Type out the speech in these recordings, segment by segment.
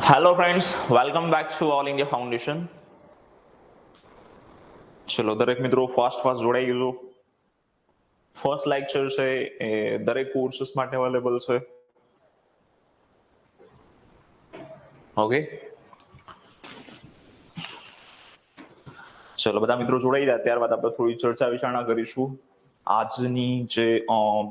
Hello friends, welcome back to all India foundation. ચલો દરેક મિત્રો ફાસ્ટ જોડાઈ ગયું. ફર્સ્ટ લેક્ચર છે એ દરેક કોર્સીસ માટે અવેલેબલ છે. ઓકે, ચલો બધા મિત્રો જોડાઈ જાય ત્યારબાદ આપણે થોડી ચર્ચા વિચારણા કરીશું. આજની જે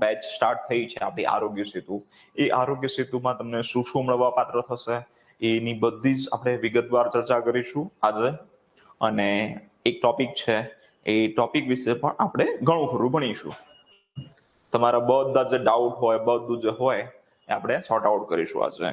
બેચ સ્ટાર્ટ થઈ છે આપણી આરોગ્ય સેતુ, એ આરોગ્ય સેતુમાં તમને શું શું મળવા પાત્ર થશે એની બધી જ આપણે વિગતવાર ચર્ચા કરીશું આજે. અને એક ટોપિક છે, એ ટોપિક વિશે પણ આપણે ઘણું ખરું ભણીશું. તમારા બધા જે ડાઉટ હોય બધું જે હોય એ આપણે સોર્ટ આઉટ કરીશું આજે.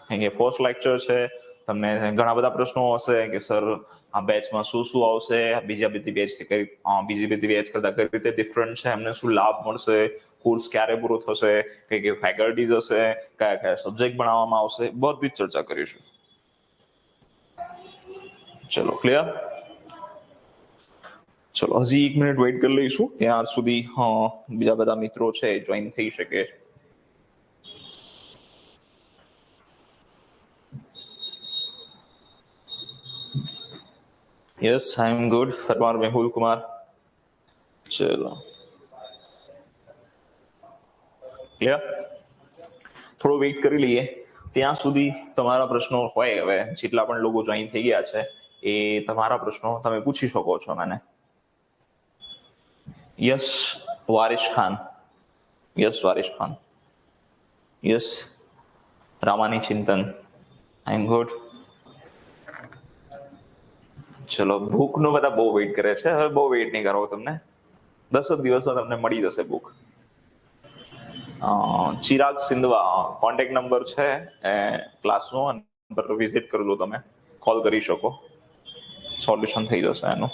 અહીંયા ફર્સ્ટ લેક્ચર છે, તમને ઘણા બધા પ્રશ્નો હશે કે સર આ બેચમાં શું શું આવશે, બીજી બધી બેચ કરતા કઈ રીતે ડિફરન્ટ છે, એમને શું લાભ મળશે, કોર્સ ક્યારે પૂરો થશે, કઈ કઈ ફેકલ્ટીઝ હશે, કયા કયા સબ્જેક્ટ ભણાવવામાં આવશે, બધી જ ચર્ચા કરીશું. ચલો ક્લિયર? ચલો હજી 1 મિનિટ વેઇટ કરી લઈશું, ત્યાં સુધી બીજા બધા મિત્રો છે જોઈન થઈ શકે. Yes, I am good. ફરમાન મેહુલ કુમાર. ચલો ક્લિયર? થોડો વેઇટ કરી લઈએ, ત્યાં સુધી તમારા પ્રશ્નો હોય, હવે જેટલા પણ લોકો જોઈન થઈ ગયા છે એ તમારા પ્રશ્નો તમે પૂછી શકો છો મને. Yes Waris Khan. Yes Waris Khan. Yes Ramani Chintan. I am good. ચલો બુકનો બધા બહુ વેઇટ કરે છે, હવે બહુ વેઇટ નહીં કરો તમને, 10 જ દિવસમાં તમને મળી જશે book. Chirag Sindhva contact number છે એ ક્લાસનો, નંબર વિઝિટ કરજો, તમે કોલ કરી શકો, સોલ્યુશન થઈ જશે એનું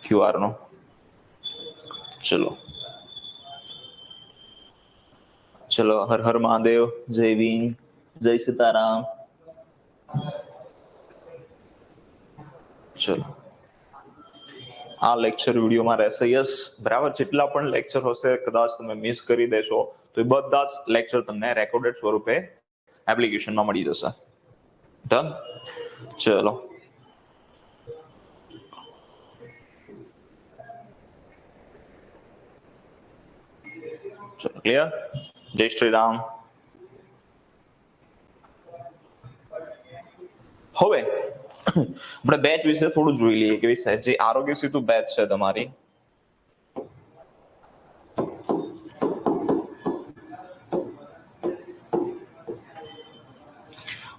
QR નું. ચલો ચલો, હર હર મહાદેવ, જય ભીમ, જય સીતારામ. ચલો આ લેક્ચર વિડીયોમાં રહેશે. યસ બરાબર, જેટલા પણ લેક્ચર હશે કદાચ તમે મિસ કરી દેશો તો એ બધા જ લેક્ચર તમને રેકોર્ડેડ સ્વરૂપે એપ્લિકેશનમાં મળી જશે. ડન? ચલો ક્લિયર? જય શ્રી રામ. હવે આપણે બેચ વિશે થોડું જોઈ લઈએ કે જે આરોગ્ય સેતુ બેચ છે તમારી,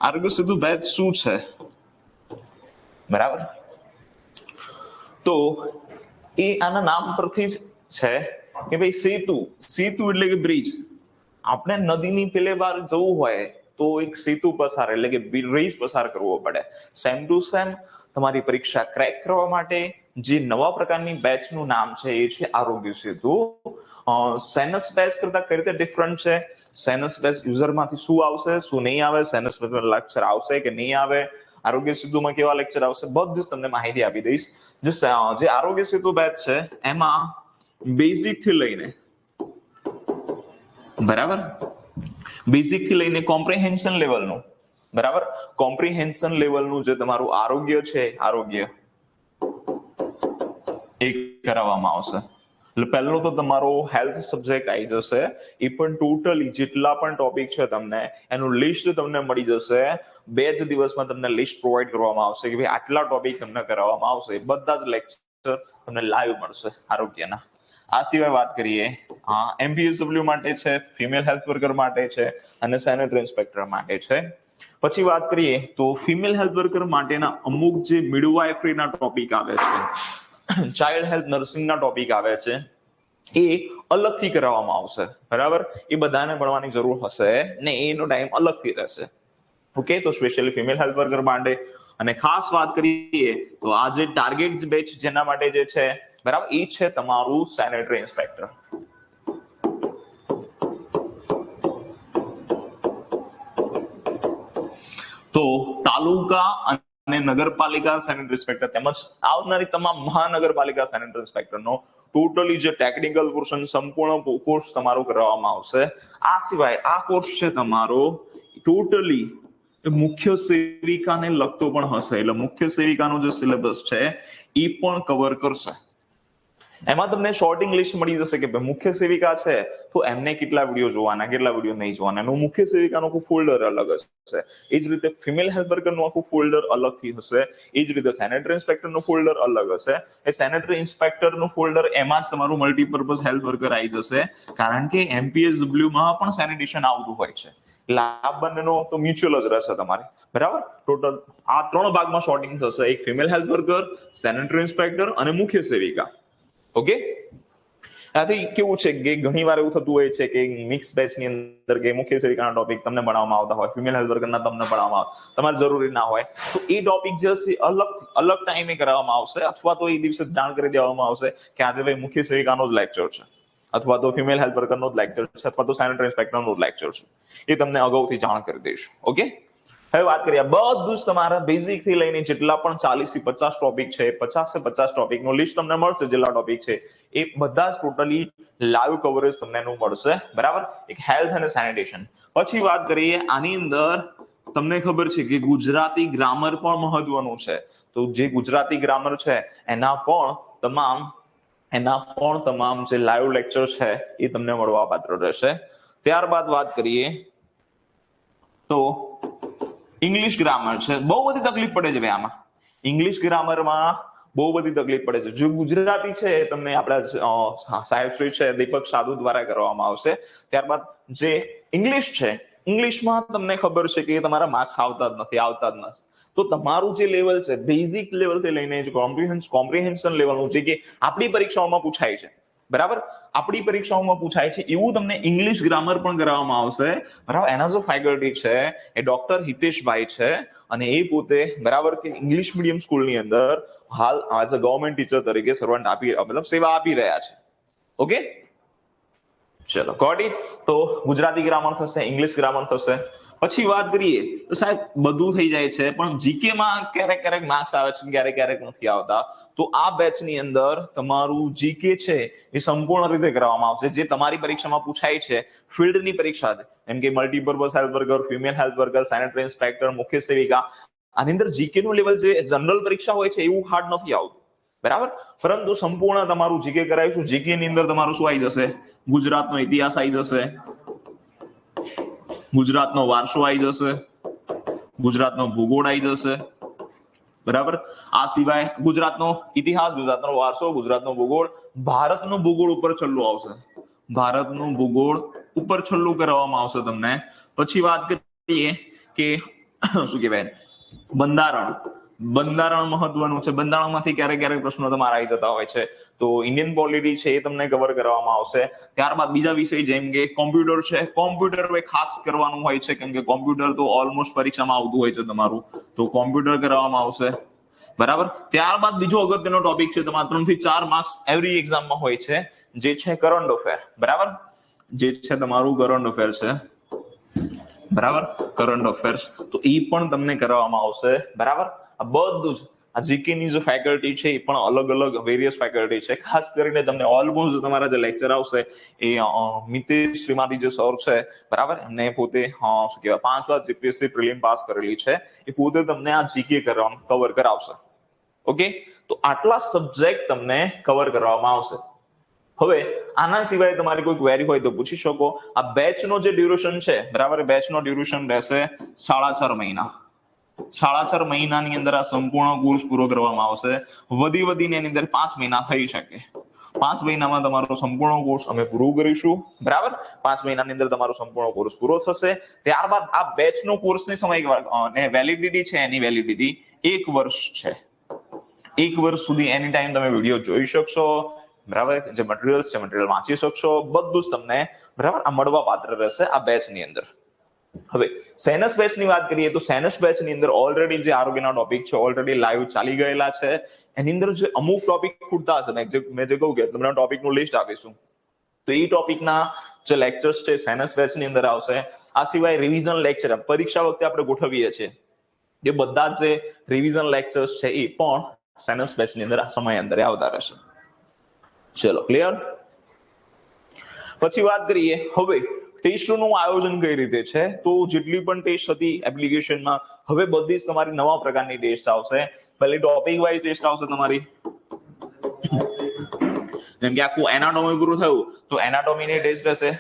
આરોગ્ય સેતુ બેચ શું છે, બરાબર? તો એ આના નામ પરથી જ છે કે ભાઈ સેતુ, સેતુ એટલે કે બ્રિજ. આપણે નદીની પેલે વાર જવું હોય તો એક સેતુ પસાર એટલે કે બ્રિજ પસાર કરવો પડે. સેમ ટુ સેમ તમારી પરીક્ષા ક્રેક કરવા માટે જે નવા પ્રકારની બેચનું નામ છે એ છે આરોગ્ય સેતુ. સેનસ બેચ કરતા કઈ રીતે ડિફરન્ટ છે, સેનસ બેચ યુઝરમાંથી શું આવશે શું નહીં આવે, સેનસ બેચ લેક્ચર આવશે કે નહીં આવે, આરોગ્ય સેતુમાં કેવા લેક્ચર આવશે, બધું જ તમને માહિતી આપી દઈશ. જે આરોગ્ય સેતુ બેચ છે એમાં બેઝિક થી લઈને, બરાબર, બેઝિક થી લઈને કોમ્પ્રિહેન્શન લેવલનું, બરાબર, કોમ્પ્રિહેન્શન લેવલનું જે તમારું આરોગ્ય છે, આરોગ્ય એ કરાવવામાં આવશે. એટલે પહેલો તો તમારો હેલ્થ સબ્જેક્ટ આવી જશે, એ પણ ટોટલી જેટલા પણ ટોપિક છે તમને એનું લિસ્ટ તમને મળી જશે. 2 જ દિવસમાં તમને લિસ્ટ પ્રોવાઈડ કરવામાં આવશે કે ભાઈ આટલા ટોપિક તમને કરાવવામાં આવશે, બધા જ લેક્ચર તમને લાઈવ મળશે આરોગ્યના. આ સિવાય વાત કરીએ, MPSW માટે છે, ફિમેલ હેલ્થ વર્કર માટે છે અને સેનેટરી ઇન્સ્પેક્ટર માટે છે. પછી વાત કરીએ તો ફિમેલ હેલ્થ વર્કર માટેના અમુક જે મિડવાઇફરીના ટોપિક આવે છે, ચાઇલ્ડ હેલ્થ નર્સિંગના ટોપિક આવે છે, એ અલગથી કરાવવામાં આવશે, બરાબર? એ બધાને ભણવાની જરૂર હશે ને, એનો ટાઈમ અલગથી રહેશે. ઓકે, તો સ્પેશિયલી ફિમેલ હેલ્થ વર્કર માટે. અને ખાસ વાત કરીએ તો આ જે ટાર્ગેટ બેચ જેના માટે જે છે, બરાબર, એ છે તમારું સેનેટરી ઇન્સ્પેક્ટર. તો તાલુકા અને નગરપાલિકા સેનેટરી ઇન્સ્પેક્ટર તેમજ આવનારી તમામ મહાનગરપાલિકા સેનેટરી ઇન્સ્પેક્ટરનો ટોટલી જે ટેકનિકલ પોર્શન સંપૂર્ણ કોર્સ તમારો કરવામાં આવશે. આ સિવાય આ કોર્સ છે તમારો ટોટલી એ મુખ્ય સેવિકાને લગતો પણ હશે, એટલે મુખ્ય સેવિકાનો જે સિલેબસ છે એ પણ કવર કરશે. એમાં તમને શોર્ટ ઇંગ્લિશ મળી જશે કે ભાઈ મુખ્ય સેવિકા છે તો એમને કેટલા વિડીયો જોવાના, કેટલા વિડીયો નહીં જોવાના, એનું મુખ્ય સેવિકાનું આખું ફોલ્ડર અલગ હશે. એ જ રીતે ફિમેલ હેલ્થ વર્કરનું આખું ફોલ્ડર અલગથી હશે. એ જ રીતે સેનેટરી ઇન્સ્પેક્ટરનું ફોલ્ડર અલગ હશે. એ સેનેટરી ઇન્સ્પેક્ટરનું ફોલ્ડર એમાં જ તમારું મલ્ટીપર્પઝ હેલ્થ વર્કર આવી જશે, કારણ કે MPSW માં પણ સેનિટેશન આવતું હોય છે. એટલે આ બંનેનો તો મ્યુચ્યુઅલ જ રહેશે તમારે, બરાબર. ટોટલ આ 3 ભાગમાં શોર્ટિંગ થશે, એક female health worker, sanitary inspector અને મુખ્ય સેવિકા. ઓકે. આથી કેવું છે કે ઘણી વાર એવું થતું હોય છે કે મિક્સ બેચની અંદર કે મુખ્ય સેવિકાના ટોપિક તમને ભણાવવામાં આવતા હોય, ફિમેલ હેલ્થ વર્કરના તમને ભણાવવામાં આવે, તમારે જરૂરી ના હોય તો એ ટોપિક જે છે અલગ ટાઈમે કરાવવામાં આવશે, અથવા તો એ દિવસે જાણ કરી દેવામાં આવશે કે આજે ભાઈ મુખ્ય સેવિકાનો જ લેક્ચર છે, અથવા તો ફિમેલ હેલ્થ વર્કરનો જ લેક્ચર છે, અથવા તો સેનેટરી ઇન્સ્પેક્ટરનો જ લેક્ચર છે. એ તમને અગાઉથી જાણ કરી દઈશું. ઓકે. હવે વાત કરીએ બધું જ તમારા બેઝિક થી લઈને જેટલા પણ 40 થી 50 ટોપિક છે, 50 થી 50 ટોપિકનું લિસ્ટ તમને મળશે. જેટલા ટોપિક છે એ બધા જ ટોટલી લાઈવ કવરેજ તમને એનું મળશે, બરાબર. એક હેલ્થ અને સેનિટેશન. પછી વાત કરીએ આની અંદર તમને ખબર છે કે ગુજરાતી ગ્રામર પણ મહત્વનું છે, તો જે ગુજરાતી ગ્રામર છે એના પણ તમામ જે લાઈવ લેક્ચર છે એ તમને મળવા પાત્ર રહેશે. ત્યારબાદ વાત કરીએ તો ઇંગ્લિશ ગ્રામર છે. બહુ બધી તકલીફ પડે છે ભાઈ આમાં. ઇંગ્લિશ ગ્રામરમાં બહુ બધી તકલીફ પડે છે. જો ગુજરાતી છે તમને આપણા સાહેબશ્રી છે દીપક સાધુ દ્વારા કરવામાં આવશે. ત્યારબાદ જે ઇંગ્લિશ છે, ઇંગ્લિશમાં તમને ખબર છે કે તમારા માર્ક્સ આવતા જ નથી. તો તમારું જે લેવલ છે બેઝિક લેવલથી લઈને કોમ્પ્રિહેન્શન લેવલનું છે કે આપણી પરીક્ષાઓમાં પૂછાય છે, બરાબર. આપણી પરીક્ષાઓમાં પૂછાય છે એવું તમને ઇંગ્લિશ ગ્રામર પણ કરાવવામાં આવશે, બરાબર. એના જો ફેકલ્ટી છે એ ડોક્ટર હિતેશભાઈ છે, અને એ પોતે બરાબર કે ઇંગ્લિશ મીડિયમ સ્કૂલની અંદર હાલ એઝ અ ગવર્મેન્ટ ટીચર તરીકે સેવા આપી રહ્યા છે. ઓકે. ચલો ગોટ ઇટ. તો ગુજરાતી ગ્રામર થશે, ઇંગ્લિશ ગ્રામર થશે. પછી વાત કરીએ તો સાહેબ બધું થઈ જાય છે, પણ જીકે માં ક્યારેક માર્ક્સ આવે છે, ક્યારેક નથી આવતા. તો આ બેચની અંદર તમારું જીકે છે એ સંપૂર્ણ રીતે કરવામાં આવશે. જે તમારી પરીક્ષામાં પૂછાય છે ફિલ્ડની પરીક્ષા છે, એમ કે multipurpose health worker, female health worker, sanitary inspector, મુખ્ય સેવિકા, આની અંદર જીકે નું લેવલ જે જનરલ પરીક્ષા હોય છે એવું હાર્ડ નથી આવતું, બરાબર. પરંતુ સંપૂર્ણ તમારું જીકે કરાવીશું. જીકે ની અંદર તમારું શું આવી જશે? ગુજરાતનો ઇતિહાસ આવી જશે, ગુજરાતનો વારસો આવી જશે, ગુજરાતનો ભૂગોળ આવી જશે, બરાબર. આ સિવાય ગુજરાતનો ઇતિહાસ, ગુજરાતનો વારસો, ગુજરાતનો ભૂગોળ, ભારતનું ભૂગોળ ઉપર છેલ્લું આવશે. ભારતનું ભૂગોળ ઉપર છેલ્લું કરવામાં આવશે તમને. પછી વાત કરીએ કે શું કહેવાય બંધારણ મહત્વનું છે. બંધારણમાંથી ક્યારેક પ્રશ્નો તમારા આવી જતા હોય છે, તો ઇન્ડિયન પોલિટી છે એ તમને કવર કરવામાં આવશે. ત્યારબાદ બીજા વિષય જેમ કે કોમ્પ્યુટર છે, કોમ્પ્યુટર ખાસ કરવાનું હોય છે, કેમ કે કોમ્પ્યુટર તો ઓલમોસ્ટ પરીક્ષામાં આવતું હોય છે તમારું, તો કોમ્પ્યુટર કરવામાં આવશે, બરાબર. ત્યારબાદ બીજો અગત્યનો ટોપિક છે, તમારા 3 થી 4 માર્ક્સ એવરી એક્ઝામમાં હોય છે, જે છે કરંટ અફેર, બરાબર. જે છે તમારું કરંટ અફેર છે, બરાબર. કરંટ અફેર્સ તો એ પણ તમને કરવામાં આવશે, બરાબર. આ બધું જ આ જીકે ની જે ફેકલ્ટી છે એ પણ અલગ વેરિયસ ફેકલ્ટી છે. ખાસ કરીને તમને ઓલમોસ્ટ તમારા જે લેક્ચર આવશે એ મિતેશ શ્રીમાદી જે સર છે, બરાબર. એમને પોતે શું કહેવાય 5 વાર જીપીએસસી પ્રિલિમ પાસ કરેલી છે, એ પોતે તમને આ જીકે કવર કરાવશે. ઓકે. તો આટલા સબ્જેક્ટ તમને કવર કરવામાં આવશે. હવે આના સિવાય તમારી કોઈ ક્વેરી હોય તો પૂછી શકો. આ બેચનો જે ડ્યુરેશન છે, બરાબર, બેચનો ડ્યુરેશન રહેશે 4.5 મહિના. 4.5 મહિનાની અંદર આ સંપૂર્ણ કોર્સ પૂરો કરવામાં આવશે. વધીને એની અંદર 5 મહિના થઈ શકે. 5 મહિનામાં તમારો સંપૂર્ણ કોર્સ અમે પૂરો કરીશું, બરાબર. 5 મહિનાની અંદર તમારો સંપૂર્ણ કોર્સ પૂરો થશે. ત્યારબાદ આ બેચનો કોર્સની સમય વેલિડિટી છે, એની વેલિડિટી 1 વર્ષ છે. 1 વર્ષ સુધી એની ટાઈમ તમે વિડીયો જોઈ શકશો, બરાબર. જે મટીરિયલ્સ છે મટીરિયલ વાંચી શકશો, બધું જ તમને બરાબર આ મળવા પાત્ર રહેશે આ બેચની અંદર. હવે સેનસ બેચની વાત કરીએ તો સેનસ બેચની અંદર ઓલરેડી જે આરોગ્યના ટોપિક છે ઓલરેડી લાઈવ ચાલી ગયેલા છે. એની અંદર જે અમુક ટોપિક ખૂટતા હશે, મેં જે કહું કે તમને ટોપિકનું લિસ્ટ આપીશું, તો એ ટોપિકના જે લેક્ચર્સ છે સેનસ બેચની અંદર આવશે. આ સિવાય રિવિઝન લેક્ચર પરીક્ષા વખતે આપણે ગોઠવીએ છીએ, એ બધા જે રિવિઝન લેક્ચર્સ છે એ પણ સેનસ બેચની અંદર આ સમયાંતરે આવતા રહેશે. ચલો ક્લિયર. પછી વાત કરીએ હવે ટેસ્ટનું આયોજન કઈ રીતે છે, તો જેટલી પણ ટેસ્ટ હતી એપ્લિકેશનમાં, હવે બધી જ તમારી નવા પ્રકારની ટેસ્ટ આવશે. પહેલી ટોપિક વાઇઝ ટેસ્ટ આવશે તમારી, જેમ કે આખું એનાટોમી પૂરું થયું તો એનાટોમીની ટેસ્ટ રહેશે.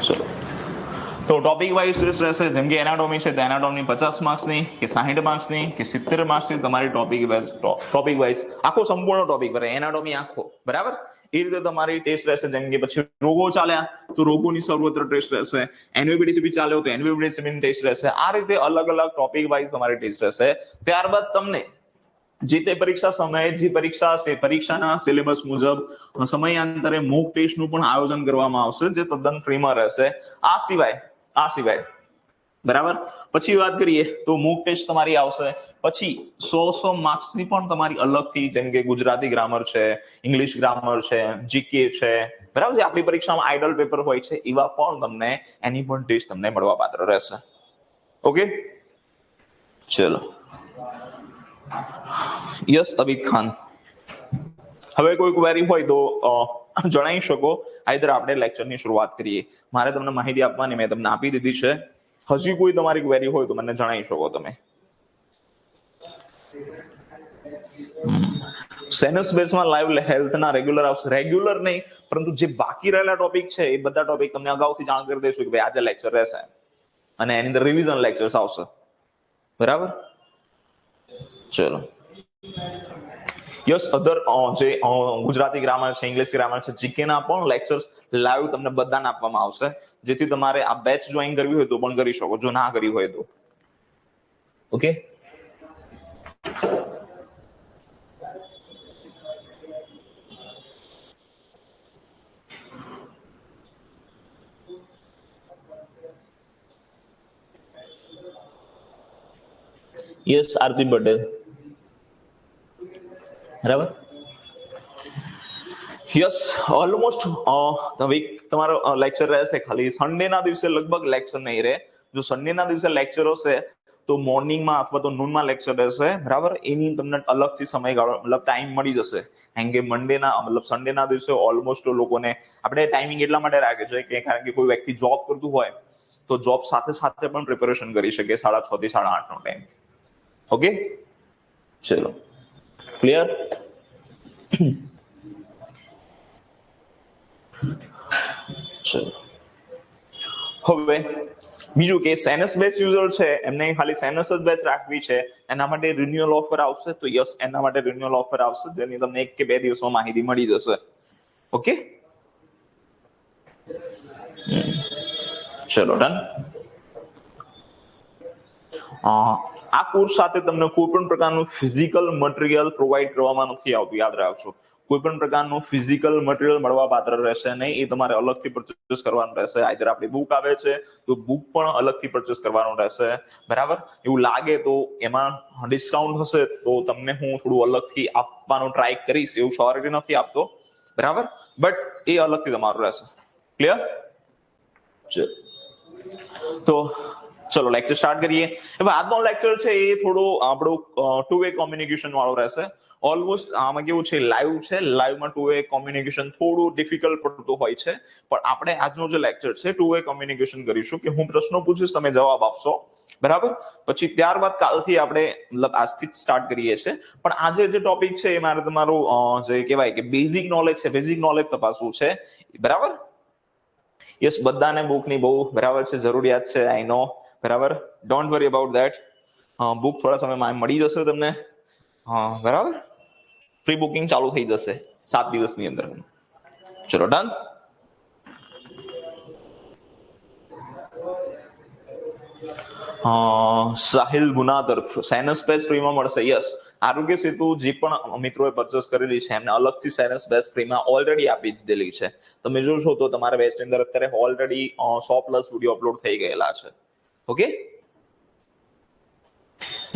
ચલો, તો ટોપિક વાઇઝ ટેસ્ટ રહેશે. જેમ કે એનાટોમી છે તો એનાટોમી 50 માર્ક્સની કે 60 માર્ક્સની કે 70 માર્ક્સની તમારી ટોપિક વાઇઝ આખો સંપૂર્ણ ટોપિક પર એનાટોમી આખો, બરાબર. એ રીતે તમારી ટેસ્ટ રહેશે. જેમ કે પછી રોગો ચાલ્યા તો રોગોની સર્વત્ર ટેસ્ટ રહેશે, એનવીપીડીસીપી ચાલ્યો તો એનવીપીડીસીપીની ટેસ્ટ રહેશે. આ રીતે અલગ અલગ ટોપિક વાઇઝ તમારી ટેસ્ટ રહેશે. ત્યારબાદ તમને જે તે પરીક્ષા સમયે જે પરીક્ષા હશે પરીક્ષાના સિલેબસ મુજબ સમયાંતરે મોક ટેસ્ટનું પણ આયોજન કરવામાં આવશે, જે તદ્દન ફ્રીમાં રહેશે. આ સિવાય બરાબર, પછી વાત કરીએ તો મોક ટેસ્ટ તમારી આવશે. પછી 100 માર્ક્સની પણ તમારી અલગથી, જેમ કે ગુજરાતી ગ્રામર છે, ઇંગ્લિશ ગ્રામર છે, જીકે છે, બરાબર, જે આપણી પરીક્ષામાં આઈડલ પેપર હોય છે, એવા પણ તમને એની પણ ટેસ્ટ તમને મળવા પાત્ર રહેશે. ઓકે, ચલો. યસ અબીદ ખાન, હવે કોઈ ક્વેરી હોય તો જણાવી શકો. આઈધર આપણે લેક્ચરની શરૂઆત કરીએ. મારે તમને માહિતી આપવાની મેં તમને આપી દીધી છે. હજી કોઈ તમારી ક્વેરી હોય તો મને જણાવી શકો તમે. સેનસ બેઝમાં લાઈવ હેલ્થના રેગ્યુલર આવશે. રેગ્યુલર નહીં, પરંતુ જે બાકી રહેલા ટોપિક છે એ બધા ટોપિક તમને અગાઉથી જાણ કરી દઈશું કે ભાઈ આજે લેક્ચર રહેશે, અને એની અંદર રિવિઝન લેક્ચર્સ આવશે. બરાબર, ચલો. યસ, અધર જે ગુજરાતી ગ્રામર છે, ઇંગ્લિશ ગ્રામર છે, જીકે ના પણ લેક્ચર્સ લાઈવ તમને બધાને આપવામાં આવશે, જેથી તમારે આ બેચ જોઈન કરવી હોય તો પણ કરી શકો, જો ના કરી હોય તો. ઓકે, યસ આરતી પટેલ, બરાબર. યસ, ઓલમોસ્ટ તમારો લેક્ચર રહેશે. ખાલી સન્ડેના દિવસે લગભગ લેક્ચર નહીં રહે. જો સન્ડેના દિવસે લેક્ચર હશે તો મોર્નિંગમાં અથવા તો નૂનમાં લેક્ચર રહેશે, બરાબર. એની તમને અલગથી સમયગાળો મતલબ ટાઈમ મળી જશે. કારણ કે સન્ડેના દિવસે ઓલમોસ્ટ લોકોને આપણે ટાઈમિંગ એટલા માટે રાખે છે કે કારણ કે કોઈ વ્યક્તિ જોબ કરતું હોય તો જોબ સાથે સાથે પણ પ્રિપેરેશન કરી શકે 6:30 થી 8:30 નો ટાઈમ. ઓકે, ચલો, ક્લિયર. ચલો, હવે બીજું કે સેનસ બેચ યુઝર છે એમને ખાલી સેનસ જ બેચ રાખવી છે, એના માટે રિન્યુઅલ ઓફર આવશે. તો યસ, એના માટે રિન્યુઅલ ઓફર આવશે, જેની તમને 1 કે 2 દિવસમાં માહિતી મળી જશે. ઓકે, ચલો, ડન. આ કોર્સ સાથે તમને કોઈ પણ પ્રકારનું ફિઝિકલ મટીરિયલ પ્રોવાઈડ કરવામાં નથી આવતું, યાદ રાખજો. કોઈ પણ પ્રકારનું ફિઝિકલ મટીરિયલ મળવા પાત્ર રહેશે નહીં, એ તમારે અલગથી પરચેસ કરવાનું રહેશે. આઈધર આપણી બુક આવે છે તો બુક પણ અલગથી પરચેસ કરવાનું રહેશે, બરાબર. એવું લાગે તો એમાં ડિસ્કાઉન્ટ હશે તો તમને હું થોડું અલગથી આપવાનું ટ્રાય કરીશ, એવું શ્યોરિટી નથી આપતો, બરાબર, બટ એ અલગથી તમારું રહેશે. ક્લિયર? તો ચલો લેક્ચર સ્ટાર્ટ કરીએ. હવે આજનો લેક્ચર છે એ થોડો આપણો ટુ વે કોમ્યુનિકેશન વાળો રહેશે. ઓલમોસ્ટ આમાં કેવું છે, લાઈવ છે, લાઈવમાં ટુ વે કોમ્યુનિકેશન થોડું ડિફિકલ્ટ પડતું હોય છે, પણ આપણે આજનો જે લેક્ચર છે ટુ વે કોમ્યુનિકેશન કરીશું કે હું પ્રશ્નો પૂછીશ, તમે જવાબ આપશો, બરાબર. પછી ત્યારબાદ કાલથી આપણે મતલબ આજથી જ સ્ટાર્ટ કરીએ છીએ. પણ આજે જે ટોપિક છે એ મારે તમારું જે કહેવાય કે બેઝિક નોલેજ છે, બેઝિક નોલેજ તપાસવું છે, બરાબર. યસ, બધાને બુકની બહુ બરાબર છે જરૂરિયાત છે, આઈ નો, બરાબર. Don't worry about that. Book થોડા સમયમાં મળી જશે તમને, બરાબર. પ્રી બુકિંગ ચાલુ થઈ જશે 7 દિવસની અંદર. ચલો, ડન. સાહિલ ગુનાદર, સાયન્સ બેચ ફ્રીમાં મળશે. યસ, આરોગ્ય સેતુ જે પણ મિત્રોએ પરચેસ કરેલી છે એમને અલગથી સાયન્સ બેચ ફ્રીમાં ઓલરેડી આપી દીધેલી છે. તમે જોશો તો તમારા બેચની અંદર અત્યારે ઓલરેડી 100+ વિડીયો અપલોડ થઈ ગયેલા છે. ઓકે,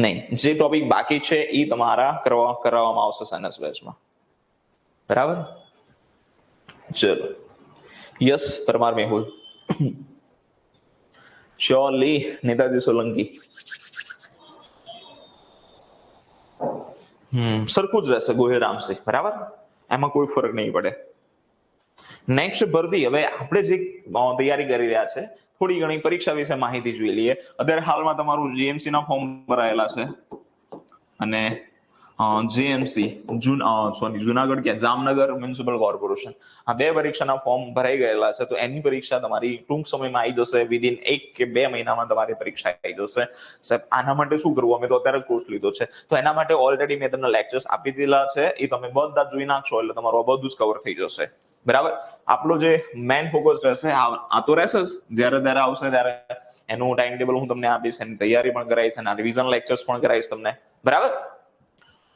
નહીં, જે ટોપિક બાકી છે એ તમારા કરવામાં આવશે સાયન્સ બેચમાં, બરાબર. ચલો, યસ પરમાર મેહુલ, શ્યોરલી નેતાજી સોલંકી. સરખું જ રહેશે ગોહિલ રામસિંહ, બરાબર, એમાં કોઈ ફરક નહીં પડે. નેક્સ્ટ ભરતી, હવે આપણે જે તૈયારી કરી રહ્યા છે થોડી ઘણી પરીક્ષા વિશે માહિતી જોઈ લઈએ. અત્યારે હાલમાં તમારું જીએમસી ના ફોર્મ ભરાયેલા છે અને જીએમસી જુનાગઢ કે જામનગર મ્યુનિસિપલ કોર્પોરેશન, આ બે પરીક્ષાના ફોર્મ ભરાઈ ગયેલા છે. તો એની પરીક્ષા તમારી ટૂંક સમયમાં આવી જશે. વિધિન 1 કે 2 મહિનામાં તમારી પરીક્ષા આવી જશે. સાહેબ આના માટે શું કરવું, અમે તો અત્યારે જ કોર્સ લીધો છે, તો એના માટે ઓલરેડી મેં તમને લેક્ચર્સ આપી દીધેલા છે, એ તમે બધા જોઈ નાખશો એટલે તમારું બધું જ કવર થઈ જશે. બરાબર, આપણો જે મેઇન ફોકસ રહેશે આ તો રહેશે જ, જ્યારે ત્યારે આવશે ત્યારે એનું ટાઈમ ટેબલ હું તમને આપીશ, એની તૈયારી પણ કરાવીશ અને રિવિઝન લેક્ચર્સ પણ કરાવીશ તમને. બરાબર,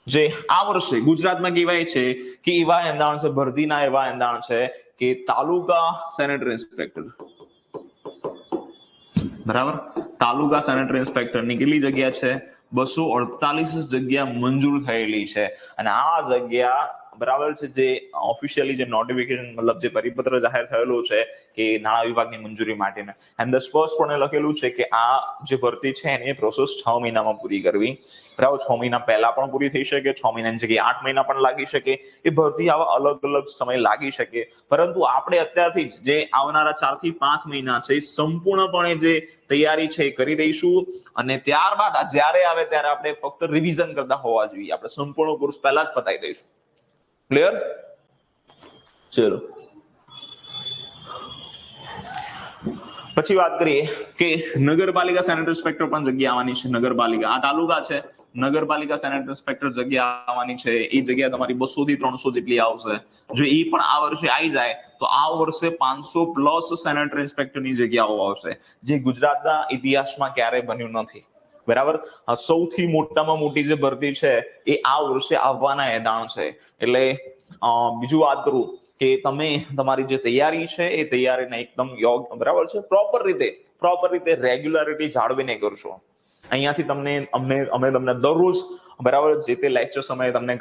જે આ વર્ષે ગુજરાતમાં કહેવાય છે કે એવા એંધાણ છે, ભરતીના એવા એંધાણ છે કે તાલુકા સેનેટરી ઇન્સ્પેક્ટર, બરાબર, તાલુકા સેનેટરી ઇન્સ્પેક્ટરની કેટલી જગ્યા છે? 248 જગ્યા મંજૂર થયેલી છે. અને આ જગ્યા બરાબર છે જે ઓફિશિયલી જે નોટિફિકેશન મતલબ જે પરિપત્ર જાહેર થયેલું છે કે નાણાં વિભાગની મંજૂરી માટેને, અંદર સ્પષ્ટપણે લખેલું છે કે આ જે ભરતી છે એની પ્રોસેસ 6 મહિનામાં પૂરી કરવી. બરાબર, 6 મહિના પહેલા પણ પૂરી થઈ શકે, 6 મહિનાની જગ્યાએ 8 મહિના પણ લાગી શકે, એ ભરતી આવા અલગ અલગ સમય લાગી શકે. પરંતુ આપણે અત્યારથી જ જે આવનારા 4 થી 5 મહિના છે સંપૂર્ણપણે જે તૈયારી છે એ કરી દઈશું અને ત્યારબાદ જ્યારે આવે ત્યારે આપણે ફક્ત રિવિઝન કરતા હોવા જોઈએ. આપણે સંપૂર્ણ કોર્સ પહેલા જ પતાવી દઈશું. ક્લિયર? ચલો, પછી વાત કરીએ કે નગરપાલિકા સેનેટરી ઇન્સ્પેક્ટર પણ જગ્યા આવવાની છે. નગરપાલિકા, આ તાલુકા છે, નગરપાલિકા સેનેટરી ઇન્સ્પેક્ટર જગ્યા આવવાની છે. એ જગ્યા તમારી 200 થી 300 જેટલી આવશે. જો એ પણ આ વર્ષે આવી જાય તો આ વર્ષે 500 પ્લસ સેનેટરી ઇન્સ્પેક્ટરની જગ્યાઓ આવશે, જે ગુજરાતના ઇતિહાસમાં ક્યારેય બન્યું નથી. બરાબર, સૌથી મોટામાં મોટી જે ભરતી છે એ આ વર્ષે આવવાના એંધાણ છે. એટલે બીજું વાત કરું કે તમે તમારી જે તૈયારી છે એ તૈયારીને એકદમ યોગ્ય, બરાબર છે, પ્રોપર રીતે રેગ્યુલારિટી જાળવીને કરશો. અહીંયાથી અમે તમને દરરોજ બરાબર જે તે લેક્ચર સમયે તમને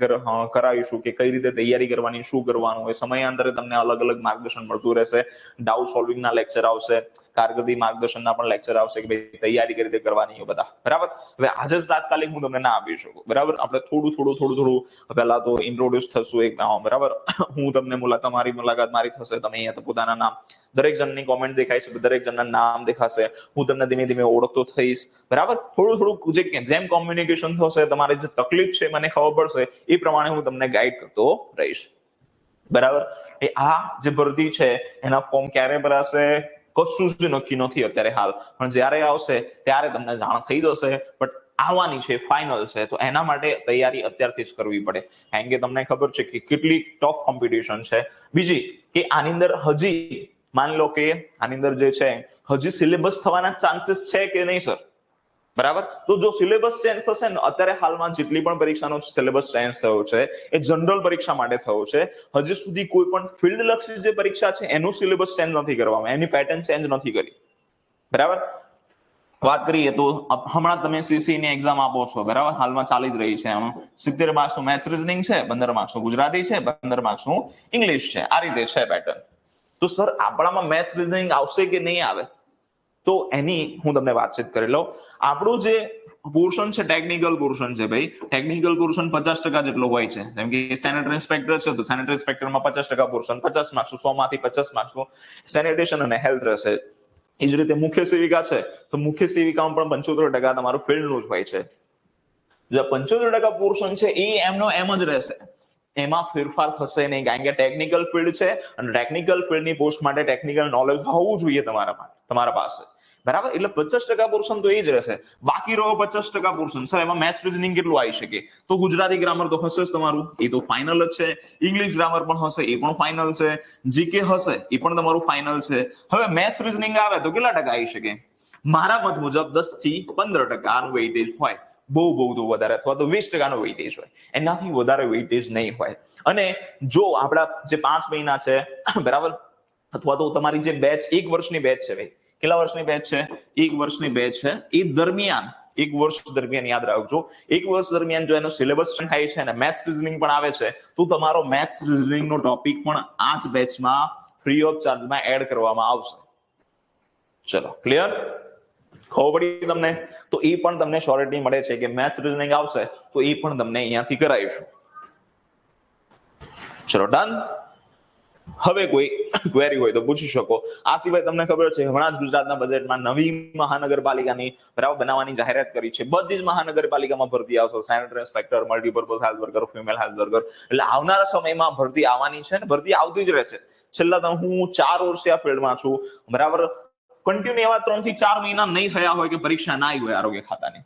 કરાવીશું કે કઈ રીતે તૈયારી કરવાની, શું કરવાનું, એ સમયાંતરે તમને અલગ અલગ માર્ગદર્શન મળતું રહેશે. ડાઉટ સોલ્વિંગના લેક્ચર આવશે, કારકિર્દી માર્ગદર્શનના પણ લેક્ચર આવશે કે ભાઈ તૈયારી કઈ રીતે કરવાની એ બધા. બરાબર, હવે આજે જ તાત્કાલિક હું તમને ના આપી શકું. બરાબર, આપણે થોડું પહેલા તો ઇન્ટ્રોડ્યુસ થશું એક, બરાબર, હું તમને તમારી મુલાકાત મારી થશે, તમે અહીંયા પોતાના નામ, દરેક જણની કોમેન્ટ દેખાય છે, દરેક જણના નામ દેખાશે, હું તમને ધીમે ધીમે ઓળખતો થઈશ. બરાબર, થોડું જેમ કોમ્યુનિકેશન થશે, તમારી જે તકલીફ છે મને ખબર પડશે, એ પ્રમાણે હું તમને ગાઈડ કરતો રહીશ. બરાબર, એ આ જે ભરતી છે એના ફોર્મ ક્યારે ભરાશે કશું જ નક્કી નથી અત્યારે હાલ, પણ જ્યારે આવશે ત્યારે તમને જાણ થઈ જશે. બટ આવવાની છે, ફાઇનલ છે, તો એના માટે તૈયારી અત્યારથી જ કરવી પડે. કારણ કે તમને ખબર છે કે કેટલી ટફ કોમ્પિટિશન છે. બીજી કે આની અંદર હજી માની લો કે આની અંદર જે છે હજી સિલેબસ થવાના ચાન્સીસ છે કે નહીં સર? બરાબર, તો જો સિલેબસ ચેન્જ થશે ને, અત્યારે હાલમાં જેટલી પણ પરીક્ષાનો સિલેબસ ચેન્જ થયો છે એ જનરલ પરીક્ષા માટે થયો છે. હજી સુધી કોઈ પણ ફિલ્ડ લક્ષી જે પરીક્ષા છે એનું સિલેબસ ચેન્જ નથી કરવામાં, એની પેટર્ન ચેન્જ નથી કરી. બરાબર, વાત કરીએ તો હમણાં તમે સીસી ની એક્ઝામ આપો છો, બરાબર, હાલમાં ચાલી જ રહી છે. એમાં 70 માર્ક્સનું મેથ્સ રીઝનિંગ છે, 15 માર્ક્સનું ગુજરાતી છે, 15 માર્ક્સનું ઇંગ્લિશ છે, આ રીતે છે પેટર્ન. તો સર આપણામાં મેથ્સ રીઝનિંગ આવશે કે નહીં આવે, તો એની હું તમને વાતચીત કરી લઉં. આપણું જે પોર્શન છે ટેકનિકલ પોર્શન છે ભાઈ, ટેકનિકલ પોર્શન 50% જેટલો હોય છે. જેમ કે સેનેટરી ઇન્સ્પેક્ટર છે તો સેનેટરી ઇન્સ્પેક્ટરમાં 50% પોર્શન, 50 માર્ક્સનું, 100 માંથી 50 માર્ક્સનું સેનિટેશન અને હેલ્થ રહેશે. એ જ રીતે મુખ્ય સેવિકા છે તો મુખ્ય સેવિકામાં પણ 75% તમારું ફિલ્ડનું જ હોય છે. જે 75% પોર્શન છે એ એમનો એમ જ રહેશે, એમાં ફેરફાર થશે નહીં, કારણ કે ટેકનિકલ ફિલ્ડ છે અને ટેકનિકલ ફિલ્ડની પોસ્ટ માટે ટેકનિકલ નોલેજ હોવું જોઈએ તમારા પાસે. બરાબર, એટલે 50% પોર્શન તો એ જ રહેશે. બાકી રહો 50% પોર્શન, સર એમાં મેથ્સ રીઝનિંગ કેટલું આવી શકે? તો ગુજરાતી ગ્રામર તો હશે જ તમારું, એ તો ફાઇનલ જ છે. ઇંગ્લિશ ગ્રામર પણ હશે, એ પણ ફાઇનલ છે. જીકે હશે, એ પણ તમારું ફાઇનલ છે. હવે મેથ્સ રીઝનિંગ આવે તો કેટલા ટકા આવી શકે? મારા મત મુજબ 10 થી 15% વેઇટેજ હોય, બહુ તો વધારે, અથવા તો 20% વેઇટેજ હોય, એનાથી વધારે વેઇટેજ નહીં હોય. અને જો આપણા જે 5 મહિના છે, બરાબર, અથવા તો તમારી જે બેચ 1 વર્ષની બેચ છે ભાઈ, કેટલા વર્ષની બેચ છે? 1 વર્ષની બેચ છે. એ દરમિયાન 1 વર્ષ દરમિયાન યાદ રાખજો, 1 વર્ષ દરમિયાન જો એનો સિલેબસ થાય છે અને મેથ્સ રીઝનિંગ પણ આવે છે, તો તમારો મેથ્સ રીઝનિંગ નો ટોપિક પણ આ જ બેચમાં ફ્રી ઓફ ચાર્જમાં એડ કરવામાં આવશે. ચલો, ક્લિયર? ખબર પડી તમને? તો એ પણ તમને શ્યોરિટી મળે છે કે મેથ્સ રીઝનિંગ આવશે તો એ પણ તમને અહીંયાથી કરાવીશું. ચલો ડન. હવે કોઈ ક્વેરી હોય તો પૂછી શકો. આ સિવાય તમને ખબર છે હમણાં જ ગુજરાતના બજેટમાં નવી મહાનગરપાલિકાની બરાબર બનાવવાની જાહેરાત કરી છે. બધી જ મહાનગરપાલિકામાં ભરતી આવશે. Sanitary inspector, multipurpose health worker, female health worker. એટલે આવનારા સમયમાં ભરતી આવવાની છે ને ભરતી આવતી જ રહેશે. છેલ્લા તો હું 4 વર્ષથી આ ફિલ્ડમાં છું બરાબર. કન્ટિન્યુ એવા 3 થી 4 મહિના નહીં થયા હોય કે પરીક્ષા ના આવી હોય આરોગ્ય ખાતાની.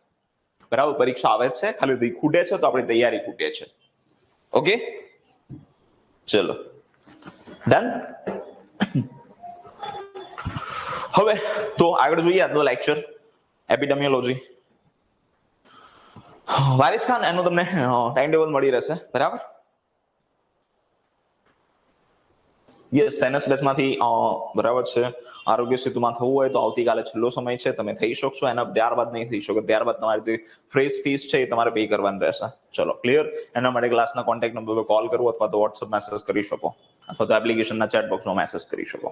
બરાબર, પરીક્ષા આવે છે, ખાલી ખૂટે છે તો આપણી તૈયારી ખૂટે છે. ઓકે, ચલો ડન. હવે તો આગળ જોઈએ આજનો લેક્ચર એપિડેમિયોલોજી. વારિસ ખાન એનું તમને ટાઈમ ટેબલ મળી રહેશે બરાબર. યસ, સાયન્સ બેચમાંથી બરાબર છે. આરોગ્ય સેતુમાં થવું હોય તો આવતીકાલે છેલ્લો સમય છે, તમે થઈ શકશો. એના ત્યારબાદ નહીં થઈ શકો. ત્યારબાદ તમારી જે ફ્રેશ ફીસ છે એ તમારે પે કરવાની રહેશે. ચલો ક્લિયર. એના માટે ક્લાસના કોન્ટેક્ટ નંબર પર કોલ કરો અથવા તો વોટ્સઅપ મેસેજ કરી શકો અથવા તો એપ્લિકેશનના ચેટ બોક્સમાં મેસેજ કરી શકો.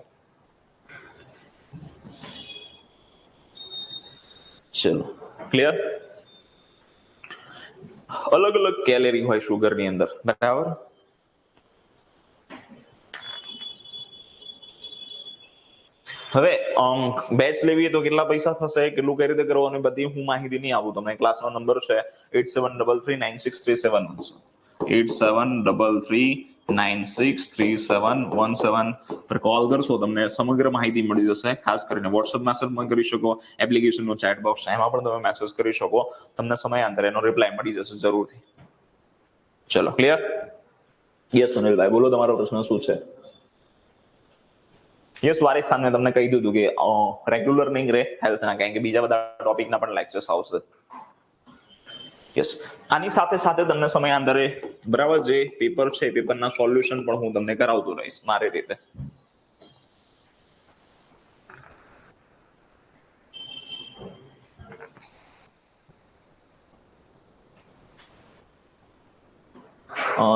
ચલો ક્લિયર. અલગ અલગ કેલેરી હોય શુગરની અંદર બરાબર. હવે બેચ લેવી તો કેટલા પૈસા થશે, કેટલું કઈ રીતે કરવાનું, બધી હું માહિતી નહીં આપું તમને. ક્લાસનો નંબર છે 8733963717 8733963717 પર કોલ કરશો તમને સમગ્ર માહિતી મળી જશે. ખાસ કરીને વોટ્સઅપ મેસેજ પણ કરી શકો, એપ્લિકેશનનો ચેટ બોક્સ એમાં પણ તમે મેસેજ કરી શકો. તમને સમયાંતરે એનો રિપ્લાય મળી જશે જરૂરથી. ચલો ક્લિયર. યસ સુનિલભાઈ બોલો, તમારો પ્રશ્ન શું છે? યસ, વારિસ ખાન મેં તમને કહી દીધું કે રેગ્યુલર નહીં રહે હેલ્થના, કારણ કે બીજા બધા ટોપિકના પણ લેક્ચર્સ આવશે. યસ, આની સાથે સાથે તમને સમયાંતરે બરાબર જે પેપર છે પેપરના સોલ્યુશન પણ હું તમને કરાવતો રહીશ મારી રીતે.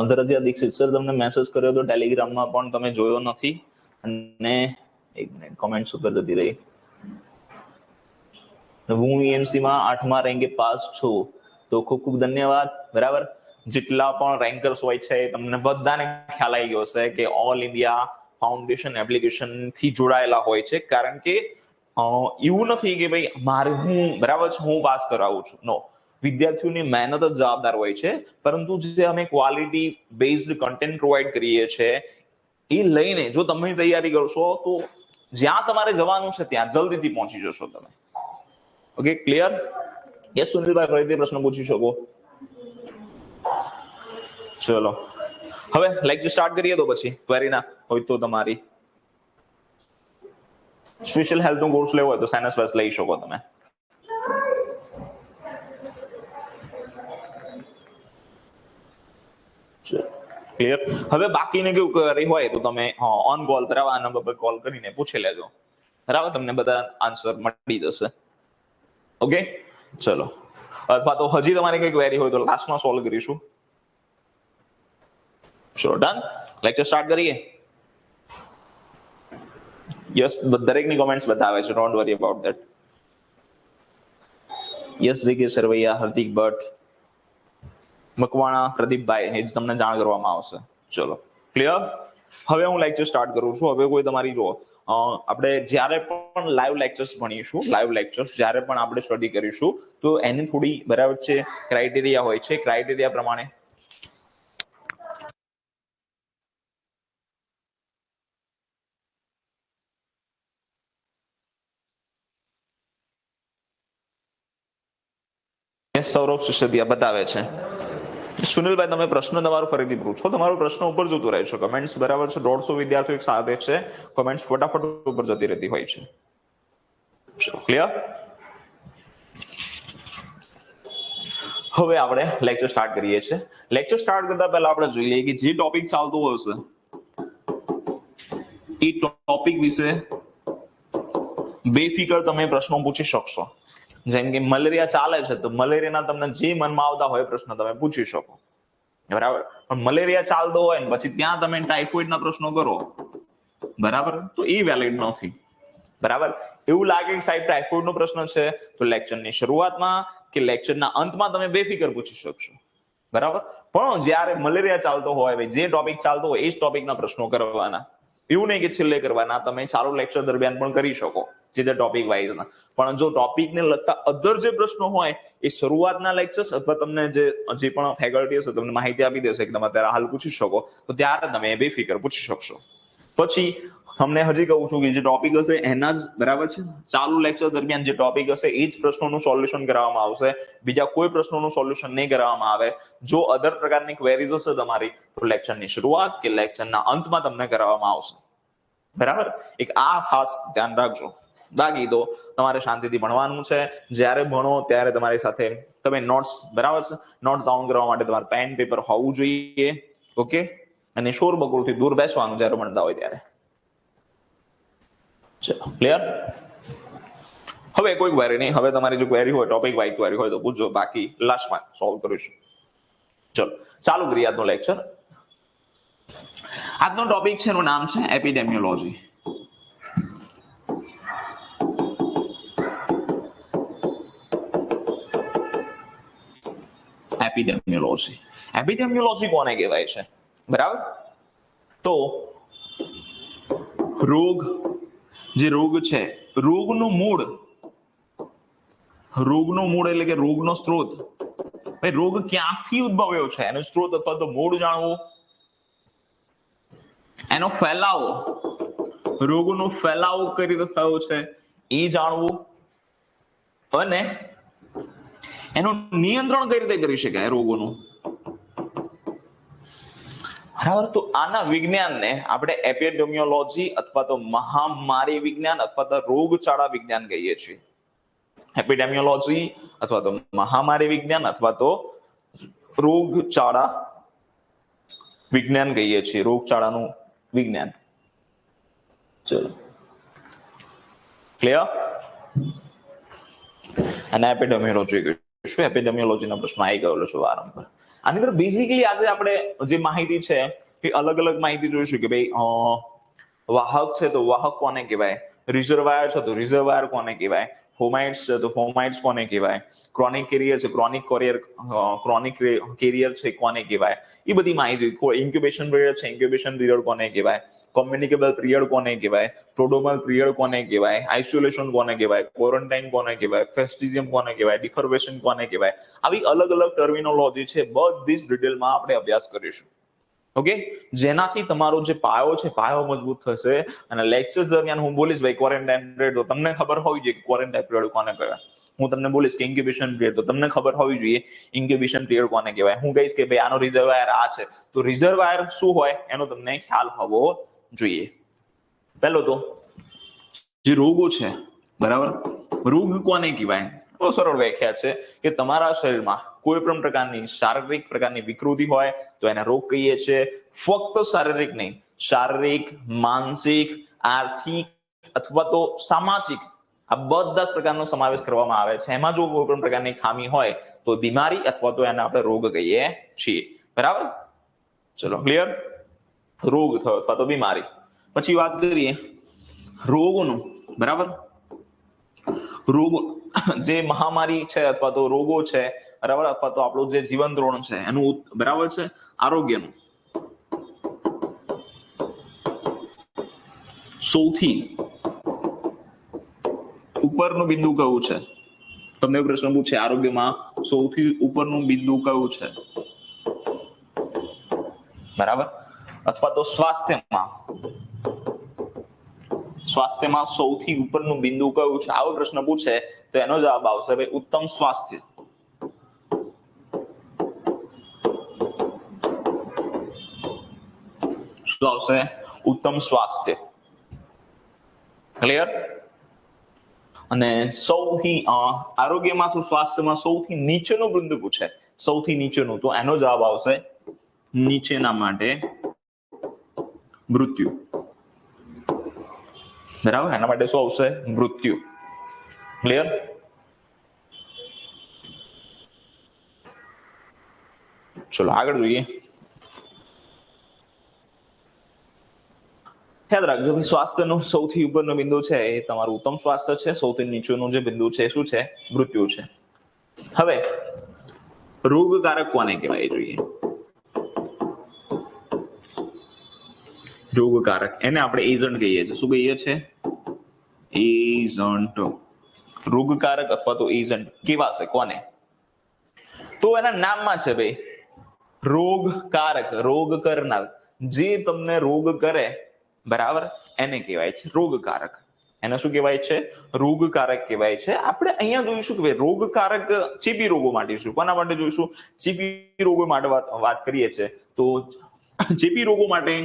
ધરજીયા દીક્ષિત સર, તમને મેસેજ કર્યો તો ટેલિગ્રામમાં પણ તમે જોયો નથી અને એક મિનિટ કોમેન્ટ્સ ઉપર જતી રહી. હું EMC-માં 8મા રેન્કે પાસ છું તો ખૂબ ખૂબ ધન્યવાદ બરાબર. જેટલા પણ રેન્કર્સ હોય છે તમને બધાને ખ્યાલ આવી ગયો છે કે ઓલ ઇન્ડિયા ફાઉન્ડેશન એપ્લિકેશન થી જોડાયેલા હોય છે. કારણ કે એવું નથી કે ભાઈ મારે હું બરાબર છે હું પાસ કરાવું છું, નો. વિદ્યાર્થીઓની મહેનત જ જવાબદાર હોય છે, પરંતુ જે અમે ક્વોલિટી બેઝડ કન્ટેન્ટ પ્રોવાઈડ કરીએ છીએ એ લઈને જો તમે તૈયારી કરશો તો જ્યાં તમારે જવાનું છે ત્યાં જલ્દીથી પહોંચી જશો તમે. Okay clear. યસ સુનિલભાઈ, ફરીથી પ્રશ્ન પૂછી શકો. ચલો હવે લેક્ચર સ્ટાર્ટ કરીએ તો પછી ક્વેરી ના હોય તો તમારી સ્પેશિયલ હેલ્થ નો કોર્સ લેવો હોય તો સાયન્સ બેચ લઈ શકો તમે. ક્લિયર. હવે બાકીને કેવું કરી હોય તો તમે ઓન કોલ બરાબર આ નંબર પર કોલ કરીને પૂછી લેજો બરાબર, તમને બધા આન્સર મળી જશે. ઓકે ચલો. અથવા તો હજી તમારી કઈ ક્વેરી હોય તો લાસ્ટમાં સોલ્વ કરીશું. Sure done. લેક્ચર સ્ટાર્ટ કરીએ. યસ, દરેકની કોમેન્ટ્સ બતાવે છે, don't worry about that. Yes GK Sarvaiya, Hardik Bhatt, Makwana, Pradipbhai એ જ તમને જાણ કરવામાં આવશે. ચલો ક્લિયર. હવે હું લેક્ચર સ્ટાર્ટ કરું છું. હવે કોઈ તમારી જો આપણે જ્યારે પણ લાઈવ લેક્ચર્સ ભણીશું, લાઈવ લેક્ચર્સ જ્યારે પણ આપણે સ્ટડી કરીશું તો એની થોડી બરાબર છે ક્રાઇટેરિયા હોય છે. ક્રાઇટેરિયા પ્રમાણે સૌરભ સિસોદિયા બતાવે છે. સુનિલભાઈ તમે પ્રશ્ન તમારો ફરીથી પૂછો. તમારો પ્રશ્ન ઉપર જતો રહે છે કમેન્ટ્સ બરાબર છે. 150 વિદ્યાર્થીઓ એક સાથે છે, કમેન્ટ્સ ફટાફટ ઉપર જતી રહેતી હોય છે. ક્લિયર. હવે આપણે લેક્ચર સ્ટાર્ટ કરીએ છીએ. લેક્ચર સ્ટાર્ટ કરતા પહેલા આપણે જોઈ લઈએ કે જે ટોપિક ચાલતો હશે એ ટોપિક વિશે બેફિકર તમે પ્રશ્નો પૂછી શકશો. જેમ કે મલેરિયા ચાલે છે તો મલેરિયાના તમને જે મનમાં આવતા હોય પ્રશ્ન તમે પૂછી શકો બરાબર. પણ મલેરિયા ચાલતો હોય ને પછી ત્યાં તમે ટાઇફોઇડના પ્રશ્નો કરો બરાબર તો એ વેલિડ નથી બરાબર. એવું લાગે કે સાહેબ ટાઇફોઇડનો પ્રશ્ન છે તો લેક્ચરની શરૂઆતમાં કે લેક્ચરના અંતમાં તમે બેફિકર પૂછી શકશો, બરાબર. પણ જ્યારે મલેરિયા ચાલતો હોય, જે ટોપિક ચાલતો હોય એ જ ટોપિકના પ્રશ્નો કરવાના, એવું નહીં કે છેલ્લે કરવાના. તમે ચાલુ લેક્ચર દરમિયાન પણ કરી શકો જે તે ટોપિક વાઇઝના. પણ જો ટોપિકને લગતા અધર જે પ્રશ્નો હોય એ શરૂઆતના લેક્ચર્સ અથવા તમને જે પણ ફેકલ્ટી હશે તમને માહિતી આપી દેશે કે તમે અત્યારે હાલ પૂછી શકો, તો ત્યારે તમે બેફિકર પૂછી શકશો. પછી તમને હજી કહું છું કે જે ટોપિક હશે એના જ, બરાબર છે, ચાલુ લેક્ચર દરમિયાન જે ટોપિક હશે એ જ પ્રશ્નોનું સોલ્યુશન કરાવવામાં આવશે, બીજા કોઈ પ્રશ્નોનું સોલ્યુશન નહીં કરાવવામાં આવે. જો અધર પ્રકારની ક્વેરીઝ હશે તમારી તો લેક્ચરની શરૂઆત કે લેક્ચરના અંતમાં તમને કરાવવામાં આવશે, બરાબર. એક આ ખાસ ધ્યાન રાખજો. બાકી તો તમારે શાંતિથી ભણવાનું છે. જ્યારે ભણો ત્યારે તમારી સાથે તમે નોટ્સ, બરાબર છે, નોટ્સ ડાઉન કરવા માટે તમારે પેન પેપર હોવું જોઈએ. ઓકે. અને શોર બકોરથી દૂર બેસવાનું જ્યારે ભણતા હોય ત્યારે. ચલો, ક્લિયર. હવે કોઈ ક્વેરી નહીં. હવે તમારી જો ક્વેરી હોય, ટોપિક વાઇઝ ક્વેરી હોય તો પૂછજો, બાકી લાસ્ટમાં સોલ્વ કરીશું. ચલો ચાલુ કરીએ આજનો લેક્ચર. આજનો ટોપિક છે, એનું નામ છે એપિડેમિયોલોજી. એપિડેમિયોલોજી. એપિડેમિયોલોજી કોને કહેવાય છે, બરાબર? તો રોગ, જે રોગ છે, રોગનું મૂળ એટલે કે રોગનો સ્ત્રોત. ભાઈ રોગ ક્યાંથી ઉદ્ભવ્યો છે એનો સ્ત્રોત અથવા તો મૂળ જાણવું, એનો ફેલાવો, રોગનો ફેલાવો કઈ રીતે થયો છે એ જાણવું, અને એનું નિયંત્રણ કઈ રીતે કરી શકાય રોગોનું, બરાબર. તો આના વિજ્ઞાનને આપણે એપિડેમિયોલોજી અથવા તો મહામારી વિજ્ઞાન અથવા તો રોગચાળા વિજ્ઞાન કહીએ છીએ. એપિડેમિયોલોજી અથવા તો મહામારી વિજ્ઞાન અથવા તો રોગચાળા વિજ્ઞાન કહીએ છીએ, રોગચાળાનું વિજ્ઞાન. ચલો, ક્લિયર. અને એપિડેમિયોલોજી શું, એપિડેમિયોલોજીનો પ્રશ્ન આવી ગયેલો છે વારંવાર. આની અંદર બેઝિકલી આજે આપણે જે માહિતી છે એ અલગ અલગ માહિતી જોઈશું કે ભાઈ વાહક છે તો વાહક કોને કહેવાય, રિઝર્વાયર છે તો રિઝર્વાયર કોને કહેવાય, ફોમાઇટ્સ છે તો ફોમાઇટ્સ કોને કહેવાય, ક્રોનિક કેરિયર છે, ક્રોનિક કેરિયર છે કોને કહેવાય, એ બધી માહિતી. ઇન્ક્યુબેશન પીરિયડ છે, ઇન્ક્યુબેશન પીરિયડ કોને કહેવાય, કોમ્યુનિકેબલ પીરિયડ કોને કહેવાય, પ્રોડોમલ પીરિયડ કોને કહેવાય, આઇસોલેશન કોને કહેવાય, ક્વોરન્ટાઇન કોને કહેવાય, ફેસ્ટિઝિયમ કોને કહેવાય, ડિફર્વેશન કોને કહેવાય. આવી અલગ અલગ ટર્મિનોલોજી છે, બધી જ ડિટેલમાં આપણે અભ્યાસ કરીશું. ઓકે. જેનાથી તમારો જે પાયો છે પાયો મજબૂત થશે. અને લેક્ચર દરમિયાન હું બોલીશ ભાઈ ક્વોરન્ટાઇન પીરિયડ, તો તમને ખબર હોવી જોઈએ કે ક્વોરન્ટાઇન પીરિયડ કોને કહેવાય. હું તમને બોલીશ કે ઇન્ક્યુબેશન પીરિયડ, તો તમને ખબર હોવી જોઈએ ઇન્ક્યુબેશન પીરિયડ કોને કહેવાય. હું કહીશ કે ભાઈ આનો રિઝર્વાયર આ છે, તો રિઝર્વાયર શું હોય એનો તમને ખ્યાલ હોવો જોઈએ. પહેલો તો જે રોગો છે, બરાબર, રોગ કોને કહેવાય? બહુ સરળ વ્યાખ્યા છે કે તમારા શરીરમાં કોઈ પણ પ્રકારની શારીરિક પ્રકારની વિકૃતિ હોય તો એને રોગ કહીએ છીએ. ફક્ત શારીરિક નહીં, શારીરિક, માનસિક, આર્થિક અથવા તો સામાજિક, આ બધા જ પ્રકારનો સમાવેશ કરવામાં આવે છે. એમાં જો કોઈ પણ પ્રકારની ખામી હોય તો બીમારી અથવા તો એને આપણે રોગ કહીએ છીએ, બરાબર. ચલો, ક્લિયર. રોગ થયો અથવા તો બીમારી. પછી વાત કરીએ રોગોનું, બરાબર. રોગ, જે મહામારી છે અથવા તો રોગો છે, બરાબર, અથવા તો આપણું જે જીવન ધોરણ છે એનું, બરાબર છે, આરોગ્યનું સૌથી ઉપરનું બિંદુ કયું છે? તમને પ્રશ્ન પૂછે આરોગ્યમાં સૌથી ઉપરનું બિંદુ કયું છે, બરાબર. અથવા તો સ્વાસ્થ્યમાં સૌથી ઉપરનું બિંદુ કયું છે, આવો પ્રશ્ન પૂછે તો એનો જવાબ આવશે ભાઈ ઉત્તમ સ્વાસ્થ્ય. શું આવશે? ઉત્તમ સ્વાસ્થ્ય. ક્લિયર. અને સૌથી આરોગ્યમાં સ્વાસ્થ્યમાં સૌથી નીચેનું બિંદુ પૂછે, સૌથી નીચેનું, તો એનો જવાબ આવશે નીચેના માટે મૃત્યુ, બરાબર. એના માટે શું આવશે? મૃત્યુ. ક્લિયર. ચલો આગળ જોઈએ. યાદ રાખજો ભાઈ, સ્વાસ્થ્યનું સૌથી ઉપરનું બિંદુ છે એ તમારું ઉત્તમ સ્વાસ્થ્ય છે, સૌથી નીચેનું જે બિંદુ છે શું છે? મૃત્યુ છે. હવે રોગકારક કોને કહેવાય જોઈએ? રોગકારક એને આપણે એજન્ટ કહીએ છીએ. શું કહીએ છીએ? એજન્ટ. રોગકારક અથવા તો એજન્ટ કેવા છે, કોને? તો એના નામમાં છે ભાઈ, રોગકારક, રોગ કરનાર, જે તમને રોગ કરે, બરાબર, એને કહેવાય છે રોગકારક. એને શું કહેવાય છે? રોગકારક કહેવાય છે. આપણે અહીંયા જોઈશું કે રોગકારક ચેપી રોગો માટે શું, કોના માટે જોઈશું? ચેપી રોગો માટે વાત કરીએ છીએ તો ચેપી રોગો માટે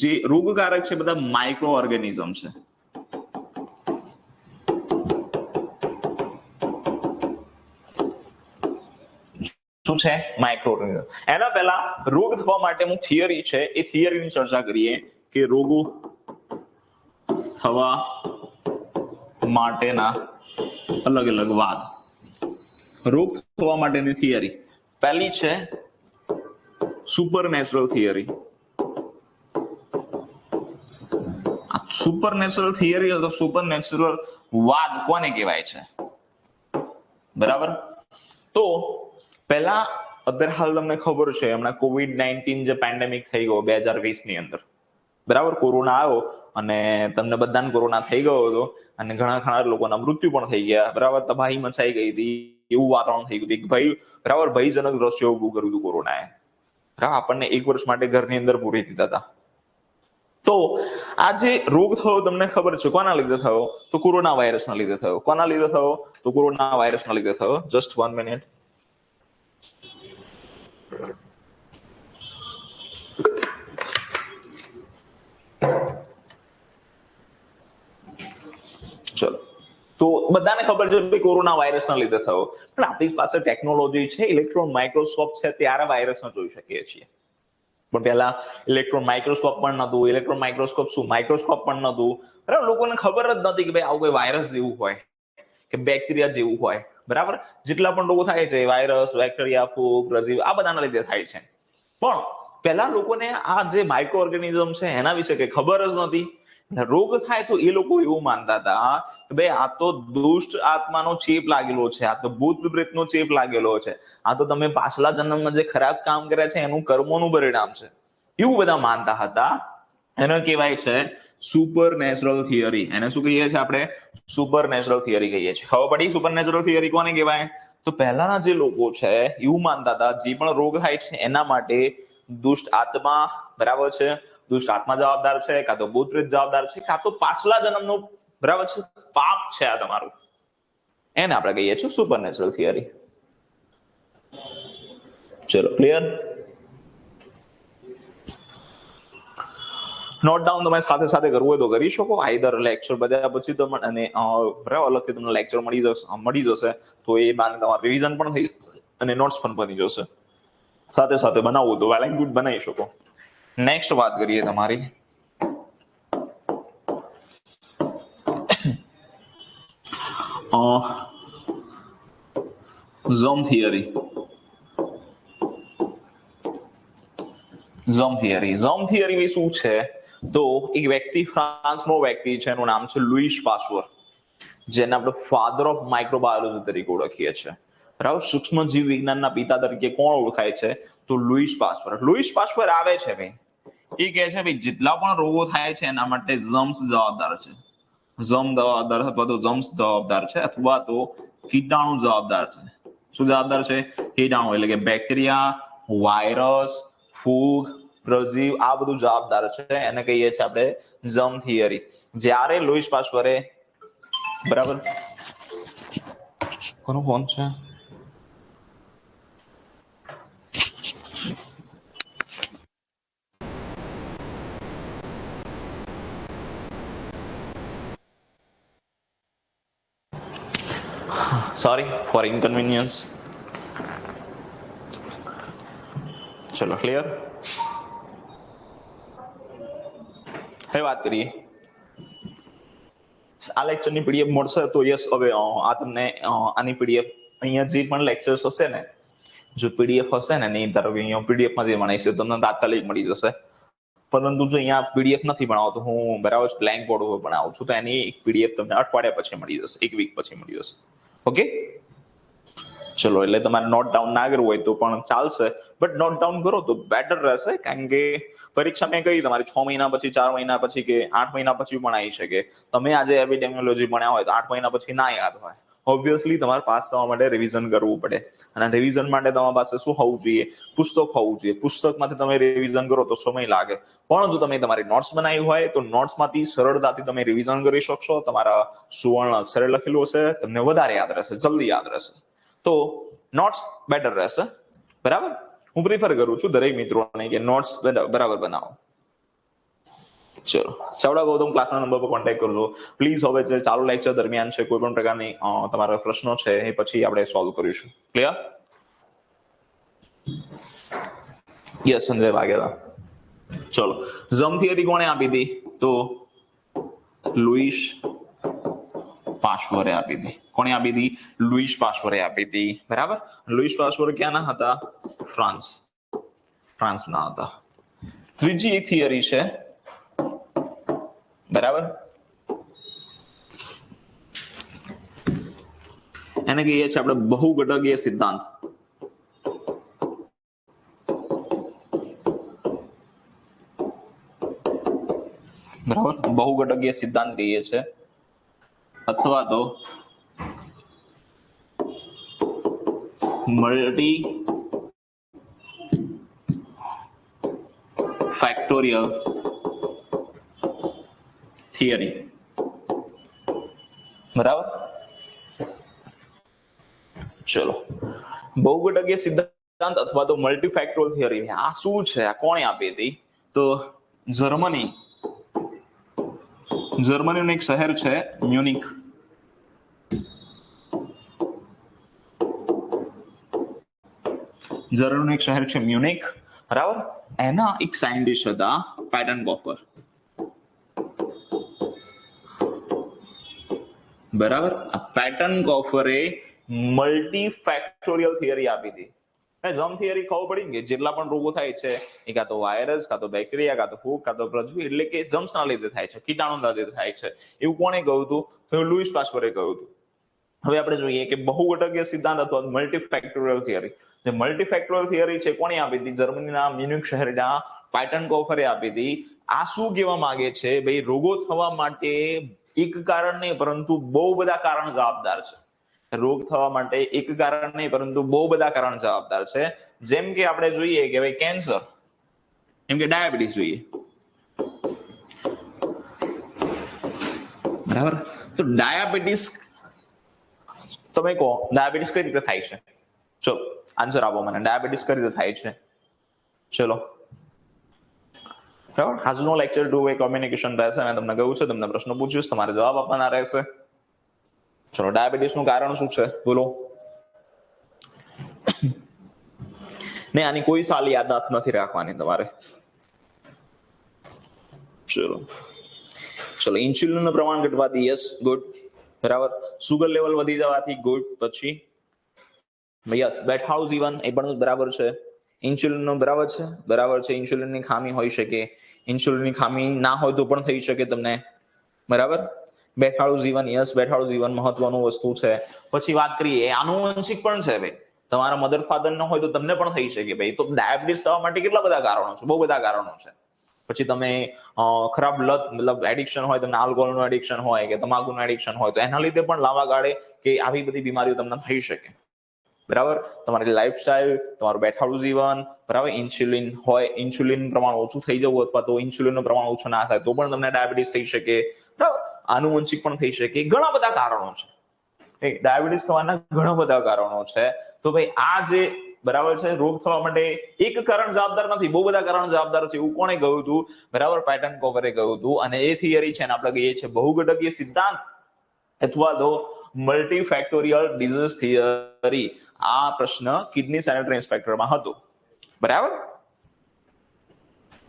જે રોગકારક છે બધા માઇક્રો ઓર્ગેનિઝમ છે. શું છે? Micro organism. એના પહેલા રોગ થવા માટેનું થિયરી છે, એ થિયરીની ચર્ચા કરીએ કે રોગો થવા માટેના અલગ અલગ વાદ. રોગ થવા માટેની થિયરી પહેલી છે સુપરનેચરલ થિયરી. સુપરનેચરલ થિયરી અથવા સુપરનેચરલ વાદ કોને કહેવાય છે? બરાબર. તો પહેલા અત્યારે હાલ તમને ખબર છે હમણાં COVID-19 જે પેન્ડેમિક થઈ ગયો 2020 ની અંદર, બરાબર, કોરોના આવ્યો અને તમને બધાને કોરોના થઈ ગયો હતો અને ઘણા લોકોના મૃત્યુ પણ થઈ ગયા, બરાબર, તબાહી મચાઈ ગઈ હતી, એવું વાતાવરણ થઈ ગયું ભાઈ, બરાબર, ભયજનક દ્રશ્યો ઊભું કર્યું હતું કોરોનાએ, બરાબર, આપણને 1 વર્ષ માટે ઘરની અંદર પૂરી દીધા હતા. તો આ જે રોગ થયો તમને ખબર છે કોના લીધે થયો? તો કોરોના વાયરસના લીધે થયો. કોના લીધે થયો? તો કોરોના વાયરસના લીધે થયો. Just 1 minute. ચલો, તો બધાને ખબર છે કે કોરોના વાયરસના લીધે થયો, પણ આપણી પાસે ટેકનોલોજી છે, ઇલેક્ટ્રોન માઇક્રોસ્કોપ છે, ત્યારે વાયરસને જોઈ શકીએ છીએ. પણ પહેલા ઇલેક્ટ્રોન માઇક્રોસ્કોપ પણ નતું. ઇલેક્ટ્રોન માઇક્રોસ્કોપ શું? માઇક્રોસ્કોપ પણ નતું, બરાબર. લોકોને ખબર જ નથી કે ભાઈ આવું કોઈ વાયરસ જેવું હોય કે બેક્ટેરિયા જેવું હોય, બરાબર. જેટલા પણ રોગો થાય છે, વાયરસ, બેક્ટેરિયા, ફૂગ, પ્રજીવ, આ બધાના લીધે થાય છે. પણ પહેલા લોકોને આ જે માઇક્રો ઓર્ગેનિઝમ છે એના વિશે કઈ ખબર જ નથી. રોગ થાય તો એ લોકો એવું માનતા હતા કે ભાઈ આ તો દુષ્ટ આત્માનો ચેપ લાગેલો છે, આ તો ભૂત પ્રેતનો ચેપ લાગેલો છે, આ તો તમે પાછલા જન્મમાં જે ખરાબ કામ કર્યા છે એનું કર્મોનું પરિણામ છે, એવું બધા માનતા હતા. એને કહેવાય છે સુપરનેચરલ થિયરી. એને શું કહીએ છીએ આપણે? સુપરનેચરલ થિયરી કહીએ છીએ. ખબર પડી સુપરનેચરલ થિયરી કોને કહેવાય? તો પહેલાના જે લોકો છે એવું માનતા હતા જે પણ રોગ થાય છે એના માટે દુષ્ટ આત્મા, બરાબર છે, દુષ્ટ આત્મા જવાબદાર છે, કાં તો ભૂત પ્રેત જવાબદાર છે, કાં તો પાછલા જન્મનો, બરાબર છે, પાપ છે આ તમારું. એને આપણે કહીએ છીએ સુપરનેચરલ થિયરી. ચલો, ક્લિયર? નોટ ડાઉન તમે સાથે સાથે કરવું હોય તો કરી શકો. આઈધર લેક્ચર બધા પછી તમને અને બરાબર અલગથી તમને લેક્ચર મળી જશે તો એ બાને તમારું રિવિઝન પણ થઈ જશે અને નોટ્સ પણ બની જશે. સાથે સાથે બનાવવું તો વેલ એન્ડ ગુડ બનાવી શકો. નેક્સ્ટ વાત કરીએ તમારી ઝોમ થિયરી. ઝોમ થિયરી. ઝોમ થિયરી શું છે? તો એક વ્યક્તિ, ફ્રાન્સનો વ્યક્તિ છે, એનું નામ છે લુઈસ પાસ્ચર, જેને આપણે ફાધર ઓફ માઇક્રોબાયોલોજી તરીકે ઓળખીએ છીએ, બરાબર. સૂક્ષ્મ જીવ વિજ્ઞાનના પિતા તરીકે કોણ ઓળખાય છે? તો લુઈસ પાસ્ચર. લુઈસ પાસ્ચર આવે છે ભાઈ, એ કહે છે ભાઈ જેટલા પણ રોગો થાય છે એના માટે જમ્સ જવાબદાર છે. જમ જવાબદાર અથવા તો જમ્સ જવાબદાર છે અથવા તો કીટાણુ જવાબદાર છે. શું જવાબદાર છે? કીટાણુ એટલે કે બેક્ટેરિયા, વાયરસ, ફૂગ, પ્રજીવ, આ બધું જવાબદાર છે. એને કહીએ છીએ આપણે જર્મ થિયરી. જ્યારે લુઈસ પાસ્ચરે, બરાબર, કોનો ફોન છે? Sorry for inconvenience. ચલો, ક્લિયર? હવે વાત કરીએ આ લેક્ચરની પીડીએફ મળશે તો યસ. હવે આ તમને આની પીડીએફ અહીંયા જે પણ લેક્ચર્સ હશે ને, જો પીડીએફ હશે ને, નહીં ધારો કે અહીંયા પીડીએફ માંથી બનાવીશ તમને તાત્કાલિક મળી જશે. પરંતુ જો અહીંયા પીડીએફ નથી બનાવતો, હું બરાબર બ્લેન્ક બોર્ડ ઉપર બનાવું છું, તો એની એક પીડીએફ તમને અઠવાડિયા પછી મળી જશે, એક વીક પછી મળી જશે. ઓકે, ચલો. એટલે તમારે નોટ ડાઉન ના કરવું હોય તો પણ ચાલશે, બટ નોટ ડાઉન કરો તો બેટર રહેશે, કારણ કે પરીક્ષા મેં કહી તમારી 6 મહિના પછી, 4 મહિના પછી કે 8 મહિના પછી પણ આવી શકે. તમે આજે એપિડેમિયોલોજી ભણ્યા હોય તો 8 મહિના પછી ના યાદ હોય. ઓબ્વિયસલી તમારે પાસ થવા માટે રિવિઝન કરવું પડે, અને રિવિઝન માટે તમારી પાસે શું હોવું જોઈએ? પુસ્તક હોવું જોઈએ. પુસ્તકમાંથી તમે રિવિઝન કરો તો સમય લાગે, પણ જો તમે તમારી નોટ્સ બનાવી હોય તો નોટ્સમાંથી સરળતાથી તમે રિવિઝન કરી શકશો. તમારા સુવર્ણ અક્ષરે લખેલું હશે, તમને વધારે યાદ રહેશે, જલ્દી યાદ રહેશે. તો નોટ્સ બેટર રહેશે. બરાબર, હું પ્રિફર કરું છું દરેક મિત્રોને કે નોટ્સ બરાબર બનાવો. ચલો, ચાવડા ગૌતમ ક્લાસના નંબર પર કોન્ટેક્ટ કરજો પ્લીઝ. હવે જે ચાલુ લેક્ચર દરમિયાન છે, કોઈ પણ પ્રકારની તમારા પ્રશ્નો છે એ પછી આપણે સોલ્વ કરીશું. ક્લિયર? યસ, સંજય વાઘેલા. ચલો, ઝમ થિયરી કોણે આપી હતી? તો લુઈસ પાશ્વરે આપી હતી. કોણે આપી હતી? લુઈસ પાશ્વરે આપી હતી. બરાબર. લુઈસ પાશ્વર ક્યાંના હતા? ફ્રાન્સના હતા. ત્રીજી થિયરી છે, બરાબર, એને કહીએ છીએ આપણે બહુઘટકીય સિદ્ધાંત. બરાબર, બહુઘટકીય સિદ્ધાંત કહીએ છીએ, અથવા તો મલ્ટી ફેક્ટોરિયલ થિયરી. બરાબર. ચલો, બહુઘટકીય સિદ્ધાંત અથવા તો મલ્ટીફેક્ટોરિયલ થિયરી, આ શું છે? આ કોણે આપી હતી? તો જર્મનીનું એક શહેર છે મ્યુનિક. જર્મનીનું એક શહેર છે મ્યુનિક. બરાબર. એના એક સાયન્ટિસ્ટ હતા પેટન કોપર. બરાબર. આ પેટન કોપરે મલ્ટીફેક્ટોરિયલ થિયરી આપી હતી. જર્મ થિયરી ખબર પડી કે જેટલા પણ રોગો થાય છે એ કાં તો વાયરસ, કાં તો બેક્ટેરિયા, કાં તો ફૂગ, કાં તો પ્રજવી, એટલે કે જર્મ્સના લીધે થાય છે, કીટાણુના લીધે થાય છે. એવું કોણે કહ્યું હતું? તો લુઈસ પાશ્વરે કહ્યું હતું. હવે આપણે જોઈએ કે બહુઘટકીય સિદ્ધાંત અથવા મલ્ટીફેક્ટોરિયલ થિયરી. જે મલ્ટીફેક્ટોરિયલ થિયરી છે કોણે આપી હતી? જર્મનીના મ્યુનિક શહેરના પેટન કોપરે આપી હતી. આ શું કહેવા માંગે છે? ભાઈ, રોગો થવા માટે એક કારણ નહીં પરંતુ બહુ બધા કારણ જવાબદાર છે. રોગ થવા માટે એક કારણ નહીં પરંતુ બહુ બધા કારણ જવાબદાર છે. જેમ કે આપણે જોઈએ કે ભાઈ કેન્સર, એમ કે ડાયાબિટીસ જોઈએ. બરાબર. તો ડાયાબિટીસ, તમે કહો ડાયાબિટીસ કઈ રીતે થાય છે? ચલો આન્સર આપો મને. ડાયાબિટીસ કઈ રીતે થાય છે? ચલો, બરાબર. આજનો લેક્ચર 2 વે કોમ્યુનિકેશન રહેશે. મેં તમને કહ્યું છે, તમને પ્રશ્ન પૂછીશ, તમારે જવાબ આપવાના રહેશે. ચલો, ડાયાબિટીસનું કારણ શું છે? બોલો. ને આની કોઈ સાલ યાદ નથી રાખવાની તમારે. ચલો, ઇન્સ્યુલિનનું પ્રમાણ ઘટવાથી, યસ, ગુડ. બરાબર. સુગર લેવલ વધી જવાથી, ગુડ. પછી યસ, બેટહાઉઝ-ઇવન, એ પણ બરાબર છે. ઇન્સ્યુલિનનો બરાબર છે, બરાબર છે. ઇન્સ્યુલિનની ખામી હોઈ શકે, ઇન્સ્યુલિનની ખામી ના હોય તો પણ થઈ શકે તમને. બરાબર. બેટહાઉઝ-ઇવન, યસ, બેટહાઉઝ-ઇવન મહત્વનું વસ્તુ છે. પછી વાત કરીએ, આનુવંશિક પણ છે ભાઈ. તમારા મધર ફાધર ન હોય તો તમને પણ થઈ શકે ભાઈ. તો ડાયાબિટીસ થવા માટે કેટલા બધા કારણો છે, બહુ બધા કારણો છે. પછી તમે ખરાબ લત, મતલબ એડિક્શન હોય, તમને આલ્કોહોલનું એડિક્શન હોય કે તમાકુનું એડિક્શન હોય, તો એના લીધે પણ લાંબા ગાળે કે આવી બધી બીમારીઓ તમને થઈ શકે. બરાબર. તમારી લાઈફસ્ટાઈલ, તમારું બેટહાઉઝ-ઇવન, બરાબર, ઇન્સ્યુલિન હોય, ઇન્સ્યુલિન પ્રમાણ ઓછું થઈ જવું અથવા તો ઇન્સ્યુલિનનું પ્રમાણ ઓછું ના થાય તો પણ તમને ડાયાબિટીસ થઈ શકે. બરાબર. આનુવંશિક પણ થઈ શકે. ઘણા બધા કારણો છે. ડાયાબિટીસ થવાના ઘણા બધા કારણો છે. તો ભાઈ આ જે બરાબર છે, રોગ થવા માટે એક કારણ જવાબદાર નથી, બહુ બધા કારણ જવાબદાર છે. એવું કોણે કહ્યું હતું? બરાબર, પેટન કોપરે કહ્યું હતું. અને એ થિયરી છે ને આપણે કહીએ છીએ બહુઘટકીય સિદ્ધાંત અથવા તો મલ્ટીફેક્ટોરિયલ ડિઝીઝ થિયરી. આ પ્રશ્ન કિડની સેનેટરી ઇન્સ્પેક્ટરમાં હતો. બરાબર.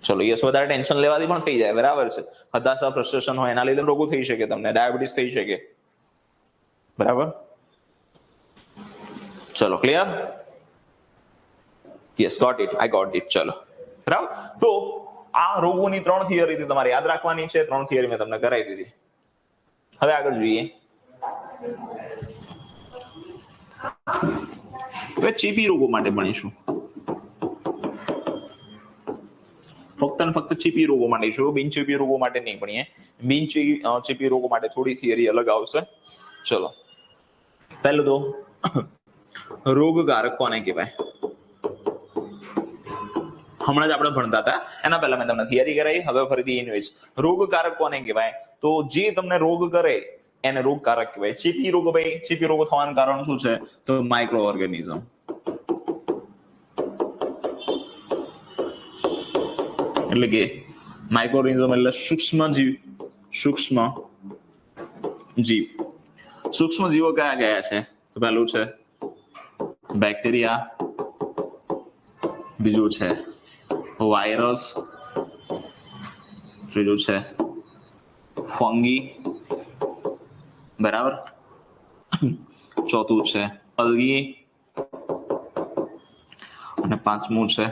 ચલો, યસ, વધારે ટેન્શન લેવાથી પણ થઈ જાય. બરાબર છે. હતાશા, ફ્રસ્ટ્રેશન હોય એના લીધે રોગો થઈ શકે, તમને ડાયાબિટીસ થઈ શકે. બરાબર. ચલો, clear? Yes, got it, I got it. ચલો, બરાબર. તો આ રોગોની 3 થિયરી તમારે યાદ રાખવાની છે. 3 થિયરી મેં તમને કરાવી દીધી. હવે આગળ જોઈએ. હવે ચેપી રોગો માટે ભણીશું. ફક્ત ને ફક્ત ચેપી રોગો માટે છું, બિનચેપી રોગો માટે નહીં ભણીએ. બિનચેપી રોગો માટે થોડી થિયરી અલગ આવશે. ચલો, પહેલું તો રોગકારક કોને કહેવાય? હમણાં જ આપણે ભણતા હતા, એના પહેલા મેં તમને થિયરી કરાવી. હવે ફરીથી ઇન્વેસ્ટ. રોગકારક કોને કહેવાય? તો જે તમને રોગ કરે એને રોગકારક કહેવાય. ચેપી રોગ, ભાઈ ચેપી રોગો થવાનું કારણ શું છે? તો માઇક્રો ઓર્ગેનિઝમ. એટલે કે માઇક્રો ઓર્ગેનિઝમ એટલે સૂક્ષ્મ જીવ. સૂક્ષ્મ જીવ. સૂક્ષ્મ જીવો કયા કયા છે? તો પહેલું છે બેક્ટેરિયા, બીજું છે વાયરસ, ત્રીજું છે ફંગી, બરાબર, ચોથું છે અલ્ગી, અને પાંચમું છે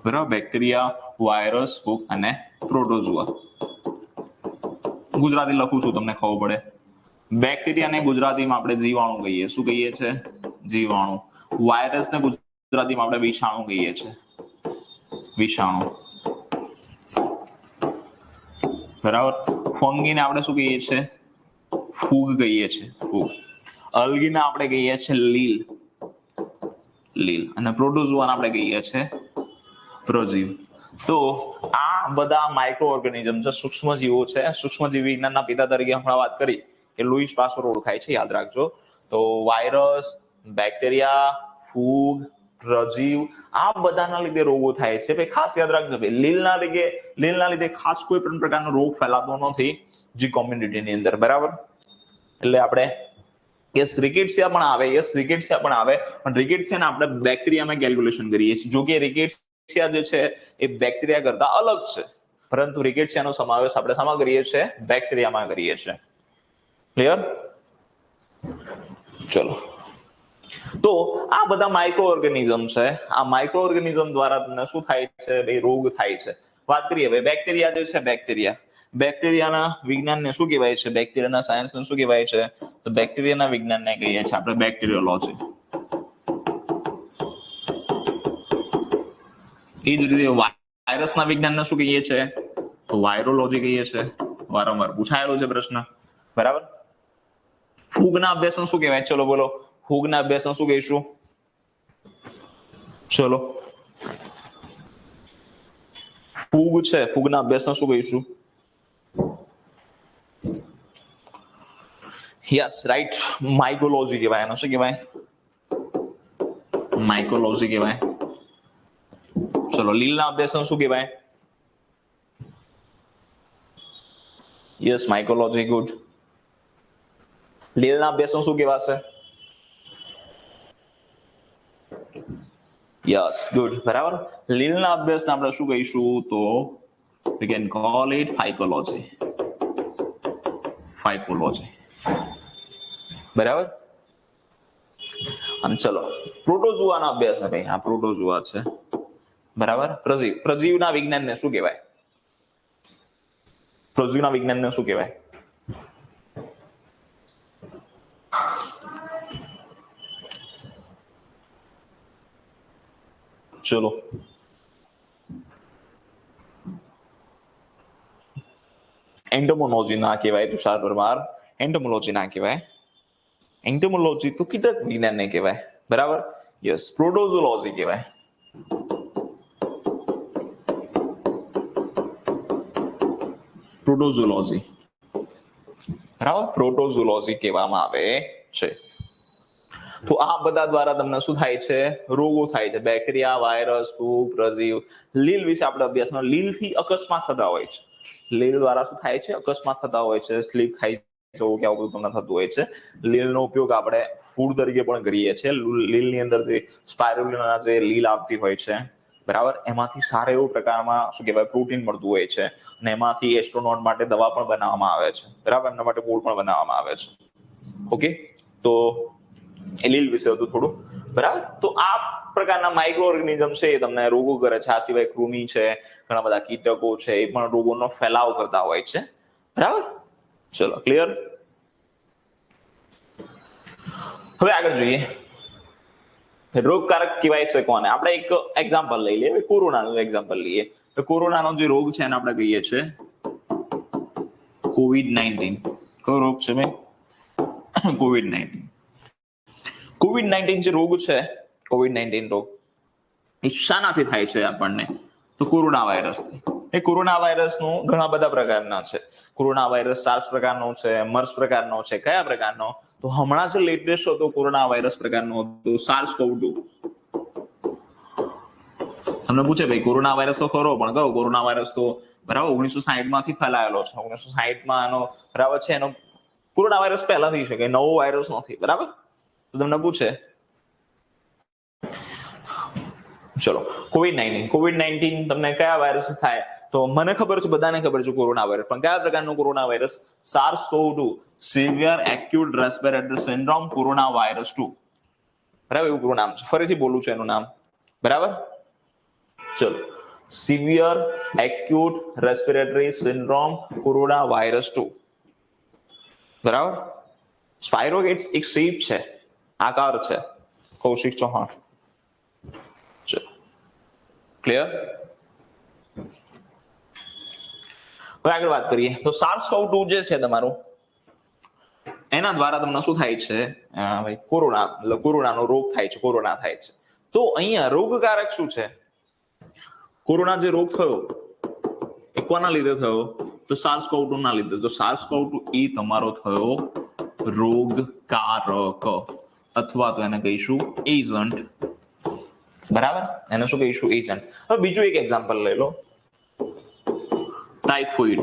બરાબર બેક્ટેરિયા, વાયરસ, ફૂગ અને પ્રોટોઝોઆ. ગુજરાતી લખું છું તમને ખબર પડે. બેક્ટેરિયાને ગુજરાતીમાં આપણે જીવાણુ કહીએ. શું કહીએ છે? જીવાણુ. વાયરસને ગુજરાતીમાં આપણે વિષાણુ કહીએ છીએ. વિષાણુ, બરાબર. ફંગીને આપણે શું કહીએ છીએ? ફૂગ કહીએ છીએ. ફૂગ. અલ્ગીને આપણે કહીએ છીએ લીલ. લીલ. અને પ્રોટોઝોઆને આપણે કહીએ છીએ પ્રજીવ. તો આ બધા માઇક્રો ઓર્ગેનિઝમ છે, સૂક્ષ્મજીવો છે. સૂક્ષ્મજીવ વિજ્ઞાનના પિતા તરીકે હમણાં વાત કરી કે લુઈસ પાસ્ચર ઓળખાય છે, યાદ રાખજો. તો વાયરસ, બેક્ટેરિયા, ફૂગ, પ્રજીવ, આ બધાના લીધે રોગો થાય છે. ભાઈ ખાસ યાદ રાખજો, ભાઈ લીલના લીધે ખાસ કોઈ પણ પ્રકારનો રોગ ફેલાતો નથી જે કોમ્યુનિટીની અંદર, બરાબર. એટલે આપણે રિકેટ્સિયા પણ આવે, રિકેટ્સિયા પણ આવે, પણ રિકેટ્સિયાને આપણે બેક્ટેરિયામાં કેલ્ક્યુલેશન કરીએ છીએ. જો કે રિકેટ્સિયા જે છે એ બેક્ટેરિયા કરતા અલગ છે, પરંતુ રિકેટ્સિયાનો સમાવેશ આપણે શામાં કરીએ છીએ? બેક્ટેરિયામાં કરીએ છીએ. ક્લિયર? ચલો, તો આ બધા માઇક્રો ઓર્ગેનિઝમ છે. આ માઇક્રો ઓર્ગેનિઝમ દ્વારા તમને શું થાય છે? ભાઈ રોગ થાય છે. વાત કરીએ ભાઈ બેક્ટેરિયા જે છે, બેક્ટેરિયાના વિજ્ઞાનને શું કહેવાય છે? બેક્ટેરિયાના સાયન્સને શું કહેવાય છે? તો બેક્ટેરિયાના વિજ્ઞાનને કહીએ છીએ આપણે બેક્ટેરિયોલોજી. એ જ રીતે વાયરસના વિજ્ઞાનને શું કહીએ છીએ? તો વાયરોલોજી કહીએ છીએ. વારંવાર પૂછાયેલો છે પ્રશ્ન, બરાબર. ફૂગના અભ્યાસને શું કહેવાય? ચલો બોલો, ફૂગના અભ્યાસને શું કહીશું? ચલો, ફૂગ છે, ફૂગના અભ્યાસને શું કહીશું? યસ, રાઈટ, માઇકોલોજી કહેવાય. એનો શું કહેવાય? માઇકોલોજી કહેવાય. ચલો, લીલના અભ્યાસને શું કહેવાય? યસ, માઇકોલોજી. ગુડ. લીલના અભ્યાસને શું કહેવાશે? યસ, ગુડ, બરાબર. લીલના અભ્યાસને આપણે શું કહીશું? તો we can call it phycology. ફાઇકોલોજી, બરાબર. અને ચલો પ્રોટોઝોઆના અભ્યાસ, ભાઈ આ પ્રોટોઝોઆ છે, બરાબર. પ્રજીવના વિજ્ઞાનને શું કહેવાય? પ્રજીવના વિજ્ઞાનને શું કહેવાય? ચલો, એન્ટોમોલોજી ના કહેવાય તુષાર પરમાર. એન્ટોમોલોજી ના કહેવાય. એન્ટોમોલોજી તો કીટક વિજ્ઞાનને કહેવાય, બરાબર. યસ, પ્રોટોઝોલોજી કહેવાય. પ્રોટોઝોલોજી, બરાબર, પ્રોટોઝોલોજી કહેવામાં આવે છે. તો આ બધા દ્વારા તમને શું થાય છે? રોગો થાય છે. બેક્ટેરિયા, વાયરસ, ફૂગ, પ્રજીવ. લીલ વિશે આપણે અભ્યાસમાં, લીલથી અકસ્માત થતા હોય છે. લીલ દ્વારા શું થાય છે? અકસ્માત થતા હોય છે. સ્લીપ ખાઈ જવું કે આવું બધું તમને થતું હોય છે. લીલનો ઉપયોગ આપણે ફૂડ તરીકે પણ કરીએ છીએ. લીલની અંદર જે સ્પાઇરુલિના જે લીલ આવતી હોય છે, બરાબર, એમાંથી સારા એવો પ્રકારમાં શું કહેવાય પ્રોટીન મળતું હોય છે, અને એમાંથી એસ્ટ્રોનોટ માટે દવા પણ બનાવવામાં આવે છે, બરાબર, એમના માટે ગોળ પણ બનાવવામાં આવે છે. ઓકે, તો લીલ વિશે હતું થોડું. બરાબર. તો આ પ્રકારના માઇક્રો ઓર્ગેનિઝમ છે એ તમને રોગો કરે છે. આ સિવાય કૃમિ છે, ઘણા બધા કીટકો છે, એ પણ રોગોનો ફેલાવ કરતા હોય છે. બરાબર. ચલો ક્લિયર. હવે આગળ જોઈએ, રોગકારક કહેવાય છે કોને? આપણે એક એક્ઝામ્પલ લઈ લઈએ, કોરોનાનું એક્ઝામ્પલ લઈએ. તો કોરોનાનો જે રોગ છે એને આપણે કહીએ છીએ COVID-19. કયો રોગ છે ભાઈ? COVID-19. COVID-19 જે રોગ છે, COVID-19 રોગ એ શાનાથી થાય છે આપણને? તો કોરોના વાયરસથી. એ કોરોના વાયરસનું ઘણા બધા પ્રકારના છે. કોરોના વાયરસ સાર્સ પ્રકારનો છે, મર્સ પ્રકારનો છે. કયા પ્રકારનો? તો હમણાં જે લેટેસ્ટ હતો કોરોના વાયરસ પ્રકારનો હતો SARS-CoV-2. તમને પૂછે ભાઈ કોરોના વાયરસ તો ખરો, પણ કયો કોરોના વાયરસ? તો બરાબર 1960 માંથી ફેલાયેલો છે. 1960 માં એનો બરાબર છે, એનો કોરોના વાયરસ પહેલાથી છે, કે નવો વાયરસ નથી. બરાબર. તો તમને પૂછે ચલો COVID-19 તમને કયા વાયરસ થાય? તો મને ખબર છે, બધાને ખબર છે કોરોના વાયરસ, પણ કયા પ્રકારનો corona virus? SARS-CoV-2, severe acute respiratory syndrome corona virus 2. બરાબર, એવું પૂરું નામ છે. ફરીથી બોલું છું એનું નામ. બરાબર. ચલો, severe acute respiratory syndrome corona virus 2. બરાબર. સ્પાઇરોગેટ્સ એક શેપ છે, આકાર છે. કૌશિક ચૌહાણ. ચલો ક્લિયર. હવે આગળ વાત કરીએ તો SARS-CoV-2 જે છે તમારું, એના દ્વારા તમને શું થાય છે? ભાઈ કોરોનાનો રોગ થાય છે, કોરોના થાય છે. તો અહીંયા રોગકારક શું છે? કોરોના જે રોગ થયો એ કોના લીધે થયો? તો SARS-CoV-2 ના લીધે. તો SARS-CoV-2 એ તમારો થયો રોગકારક, અથવા તો એને કહીશું એજન્ટ. બરાબર, એને શું કહીશું? એજન્ટ. હવે બીજું એક એક્ઝામ્પલ લઈ લો, ટાઇફોઇડ.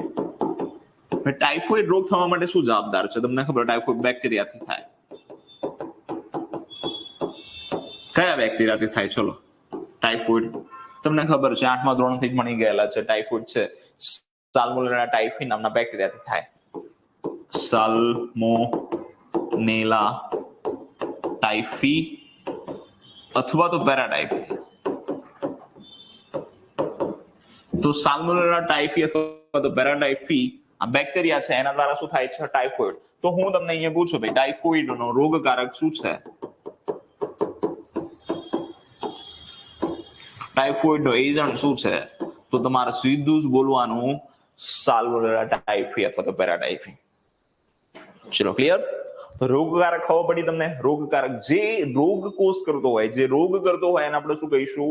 ટાઇફોઇડ રોગ થવા માટે શું જવાબદાર છે? તમને ખબર, ટાઇફોઇડ બેક્ટેરિયાથી થાય. કયા બેક્ટેરિયાથી થાય? ચલો, ટાઇફોઇડ તમને ખબર છે, 8મા ધોરણથી જ ભણી ગયેલા છે. ટાઇફોઇડ છે સાલ્મોનેલા ટાઇફી નામના બેક્ટેરિયાથી થાય. સાલ્મોનેલા ટાઇફી અથવા તો પેરાટાઇફી. તો સાલ્મોનેલા ટાઇફી અથવા તો પેરાટાઇફી આ બેક્ટેરિયા છે, એના દ્વારા શું થાય છે? ટાઇફોઇડ. તો હું તમને અહીંયા પૂછું ભાઈ, ટાઇફોઇડનો રોગકારક શું છે? ટાઇફોઇડનો એજન્ટ શું છે? તો તમારે સીધું જ બોલવાનું સાલ્મોનેલા ટાઇફી અથવા તો પેરાટાઇફી. ચલો ક્લિયર. રોગકારક ખબર પડી તમને? રોગકારક જે રોગ કોષ કરતો હોય, જે રોગ કરતો હોય એને આપણે શું કહીશું?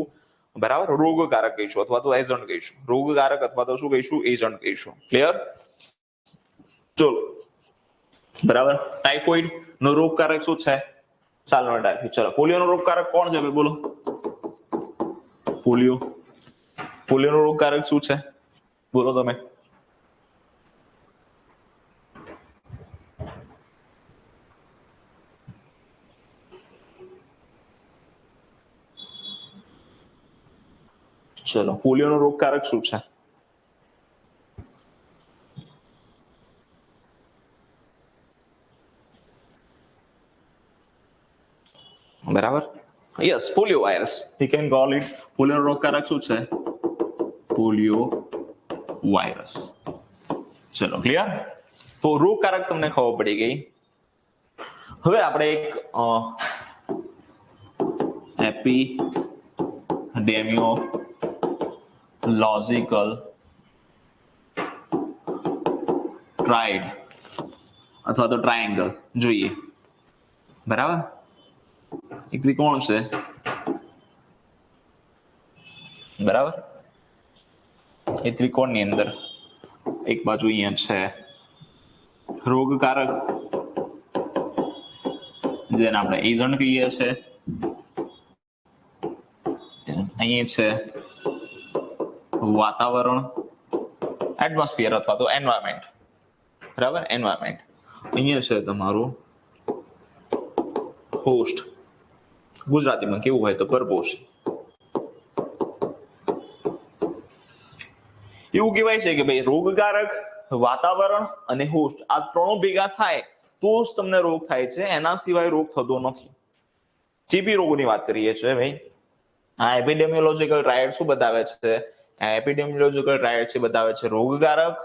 બરાબર, રોગકારક કહીશું અથવા તો એજન્ટ કહીશું. રોગકારક અથવા તો શું કહીશું? એજન્ટ કહીશું. ક્લિયર. ચલો બરાબર. ટાઇફોઇડ નો રોગકારક શું છે? Salmonella typhi. ચલો, પોલિયો નો રોગકારક કોણ છે? બોલો. પોલિયો નો રોગકારક શું છે? બોલો તમે. ચલો, પોલિયો નો રોગકારક શું છે? બરાબર, yes, polio virus. You can call it. Polio નો રોગકારક શું છે? Polio virus. ચલો ક્લિયર. તો રોગકારક તમને ખબર પડી ગઈ. હવે આપણે એક એપિડેમિયોલોજિકલ ટ્રાયડ અથવા તો ટ્રાયેંગલ જોઈએ. બરાબર. એક ત્રિકોણ છે. બરાબર. એ ત્રિકોણની અંદર એક બાજુ અહીંયા છે રોગકારક, જેને આપણે એજન્ટ કહીએ છીએ. અહીંયા છે વાતાવરણ, એટમોસ્ફિયર અથવા તો એન્વાયરમેન્ટ. બરાબર, એન્વાયરમેન્ટ. અહીંયા છે તમારું હોસ્ટ. ગુજરાતીમાં કેવું હોય તો પરપોષી. એવું કહેવાય છે કે ભાઈ રોગકારક, વાતાવરણ અને હોસ્ટ આ ત્રણો ભેગા થાય તો જ તમને રોગ થાય છે, એના સિવાય રોગ થતો નથી. ચીપી રોગોની વાત કરીએ છીએ ભાઈ. આ એપિડેમિયોલોજીકલ ટ્રાયડ શું બતાવે છે? એપિડેમિયોલોજીકલ ટ્રાયડ છે બતાવે છે રોગકારક,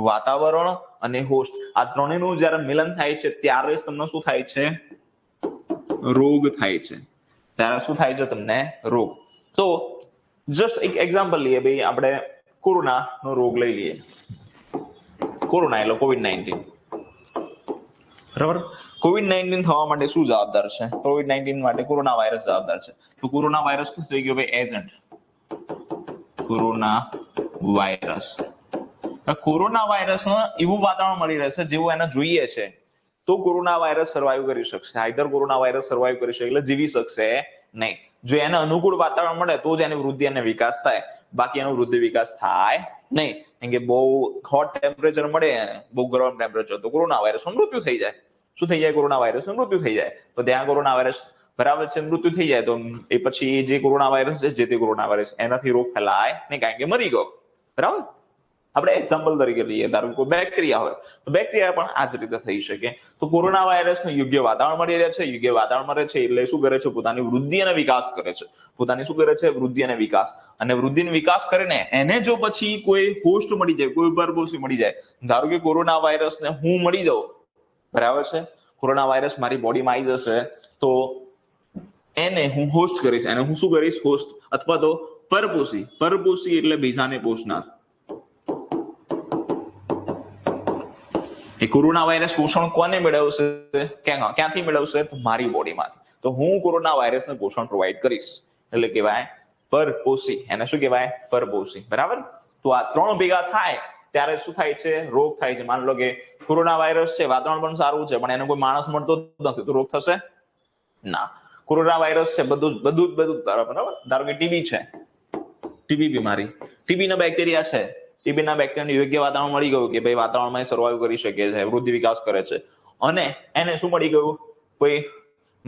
વાતાવરણ અને હોસ્ટ, આ ત્રણેયનું જ્યારે મિલન થાય છે ત્યારે જ તમને શું થાય છે? રોગ થાય છે. ત્યારે શું થાય છે તમને? રોગ. તો જસ્ટ એક એક્ઝામ્પલ લઈએ ભાઈ, આપણે કોરોનાનો રોગ લઈ લઈએ. કોરોના એટલે COVID-19. બરાબર. COVID-19 થવા માટે શું જવાબદાર છે? COVID-19 માટે કોરોના વાયરસ જવાબદાર છે. તો કોરોના વાયરસ શું થઈ ગયો ભાઈ? એજન્ટ. Corona virus. કોરોના વાયરસને એવું વાતાવરણ મળી રહેશે જેવું એને જોઈએ છે તો કોરોના વાયરસ સર્વાઈવ કરી શકશે. આઈધર કોરોના વાયરસ સર્વાઈવ કરી શકે એટલે જીવી શકશે નહીં. જો એને અનુકૂળ વાતાવરણ મળે તો જ એની વૃદ્ધિ અને વિકાસ થાય, બાકી એનો વૃદ્ધિ વિકાસ થાય નહીં. કેમ કે બહુ હોટ ટેમ્પરેચર મળે, બહુ ગરમ ટેમ્પરેચર, તો કોરોના વાયરસનું મૃત્યુ થઈ જાય. શું થઈ જાય? કોરોના વાયરસનું મૃત્યુ થઈ જાય. તો ત્યાં કોરોના વાયરસ બરાબર છે, મૃત્યુ થઈ જાય તો એ પછી જે કોરોના વાયરસ છે, જે તે કોરોના વાયરસ, એનાથી રોગ ફેલાય નહીં, કારણ કે મરી ગયો. બરાબર. આપણે એક્ઝામ્પલ તરીકે લઈએ, ધારો કે બેક્ટેરિયા હોય તો બેક્ટેરિયા પણ આ જ રીતે થઈ શકે. તો કોરોના વાયરસને યોગ્ય વાતાવરણ મળી રહે છે, યોગ્ય વાતાવરણ મળે છે એટલે શું કરે છે? પોતાની વૃદ્ધિ અને વિકાસ કરે છે. પોતાની શું કરે છે? વૃદ્ધિ અને વિકાસ. અને વૃદ્ધિ અને વિકાસ કરીને એને જો પછી કોઈ હોસ્ટ મળી જાય, કોઈ પરપોષી મળી જાય, ધારો કે કોરોના વાયરસને હું મળી જાઉં, બરાબર છે, કોરોના વાયરસ મારી બોડીમાં આવી જશે તો એને હું હોસ્ટ કરીશ. એને હું શું કરીશ? હોસ્ટ અથવા તો પરપોષી. પરપોષી એટલે બીજાને પોષનાર. એ કોરોના વાયરસ પોષણ કોને મેળવશે? ક્યાંથી મેળવશે? તો મારી બોડીમાંથી. તો હું કોરોના વાયરસને પોષણ પ્રોવાઈડ કરીશ એટલે કહેવાય પરપોષી. એને શું કહેવાય? પરપોષી. બરાબર. તો આ ત્રણ ભેગા થાય ત્યારે શું થાય છે? રોગ થાય છે. માની લો કે કોરોના વાયરસ છે, વાતાવરણ પણ સારું છે, પણ એને કોઈ માણસ મળતો જ નથી, તો રોગ થશે ના. કોરોના વાયરસ છે, બધું બરાબર. ધારો કે ટીબી છે, ટીબી બીમારી, ટીબી ના બેક્ટેરિયા છે, ટીબીના બેક્ટેરિયાને યોગ્ય વાતાવરણ મળી ગયું કે ભાઈ વાતાવરણમાં સર્વાઈવ કરી શકે છે, વૃદ્ધિ વિકાસ કરે છે, અને એને શું મળી ગયું? કોઈ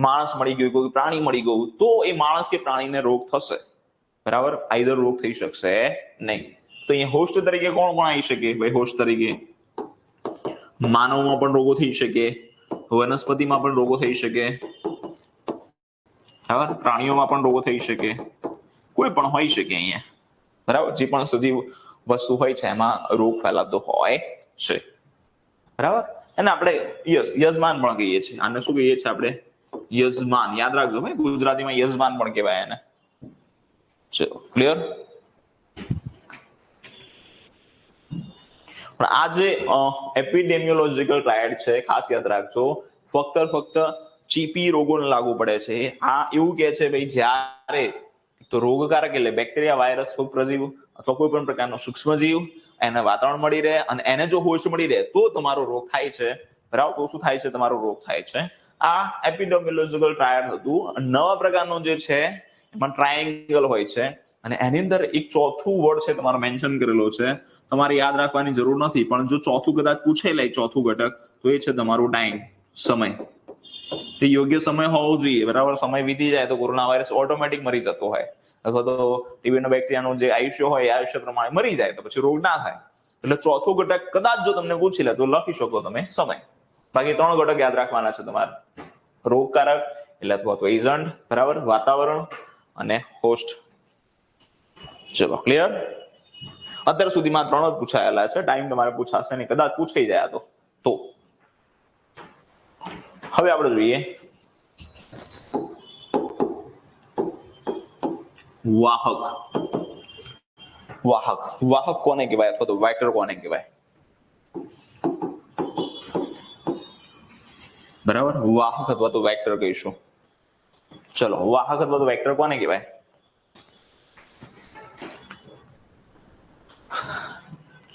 માણસ મળી ગયું, કોઈ પ્રાણી મળી ગયું, તો એ માણસ કે પ્રાણીને રોગ થશે. બરાબર. આઈધર રોગ થઈ શકશે નહીં. તો અહીંયા હોસ્ટ તરીકે કોણ કોણ આવી શકે? ભાઈ હોસ્ટ તરીકે માનવમાં પણ રોગો થઈ શકે, વનસ્પતિમાં પણ રોગો થઈ શકે, બરાબર, પ્રાણીઓમાં પણ રોગો થઈ શકે, કોઈ પણ હોઈ શકે અહીંયા. બરાબર. જે પણ સજીવ વસ્તુ હોય છે એમાં રોગ ફેલાતો હોય છે. બરાબર. અને આપણે યજમાન પણ કહીએ છીએ. આને શું કહીએ છીએ આપણે? યજમાન. યાદ રાખજો ભાઈ, ગુજરાતીમાં યજમાન પણ કહેવાય એને. ચલો, ક્લિયર? પણ આ જે એપિડેમિયોલોજીકલ ટ્રાયડ છે, ખાસ યાદ રાખજો, ફક્ત ચીપી રોગોને લાગુ પડે છે. આ એવું કહે છે ભાઈ, જ્યારે તો રોગકારક એટલે બેક્ટેરિયા, વાયરસ, પ્રજીવ અથવા કોઈ પણ પ્રકારનો સૂક્ષ્મજીવ એને વાતાવરણ મળી રહે અને એને જો હોસ્ટ મળી રહે તો તમારો રોગ થાય છે. બરાબર. તો શું થાય છે? તમારો રોગ થાય છે. આ એપિડેમિયોલોજીકલ ટ્રાયડ હતું. નવા પ્રકારનો જે છે એમાં ટ્રાયેંગલ હોય છે અને એની અંદર એક ચોથું વર્ડ છે તમારો મેન્શન કરેલો છે. તમારે યાદ રાખવાની જરૂર નથી, પણ જો ચોથું કદાચ પૂછે લે, ચોથું ઘટક, તો એ છે તમારું ટાઈમ, સમય. એ યોગ્ય સમય હોવો જોઈએ. બરાબર. સમય વીતી જાય તો કોરોના વાયરસ ઓટોમેટિક મરી જતો હોય, અથવા તો ટીબીના બેક્ટેરિયાનું જે આયુષ્ય હોય એ આયુષ્ય પ્રમાણે મરી જાય તો પછી રોગ ના થાય. એટલે ચોથું ઘટક કદાચ જો તમને પૂછી લે તો લખી શકો તમે સમય. બાકી ત્રણ ઘટક યાદ રાખવાના છે તમારે. રોગકારક એટલે અથવા તો એજન્ટ, બરાબર, વાતાવરણ અને હોસ્ટ. ચલો, ક્લિયર? અત્યાર સુધીમાં ત્રણ જ પૂછાયેલા છે. ટાઈમ તમારે પૂછાશે નહીં, કદાચ પૂછાઈ જાય તો. હવે આપણે જોઈએ વાહક. વાહક કોને કહેવાય અથવા તો વેક્ટર કોને કહેવાય? બરાબર. વાહક અથવા તો વેક્ટર કહીશું. ચલો, વાહક અથવા તો વેક્ટર કોને કહેવાય?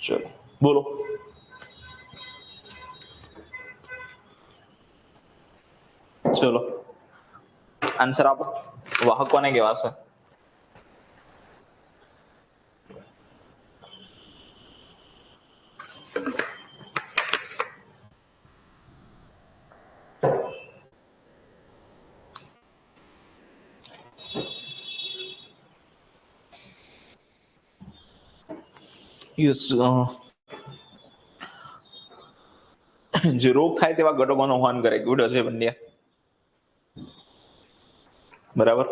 ચલો બોલો. ચલો આન્સર આપો. વાહક કોને કહેવાશે? જે રોગ થાય તેવા ઘટકોનો વહન કરે. ગુડ, અજય પંડ્યા. બરાબર.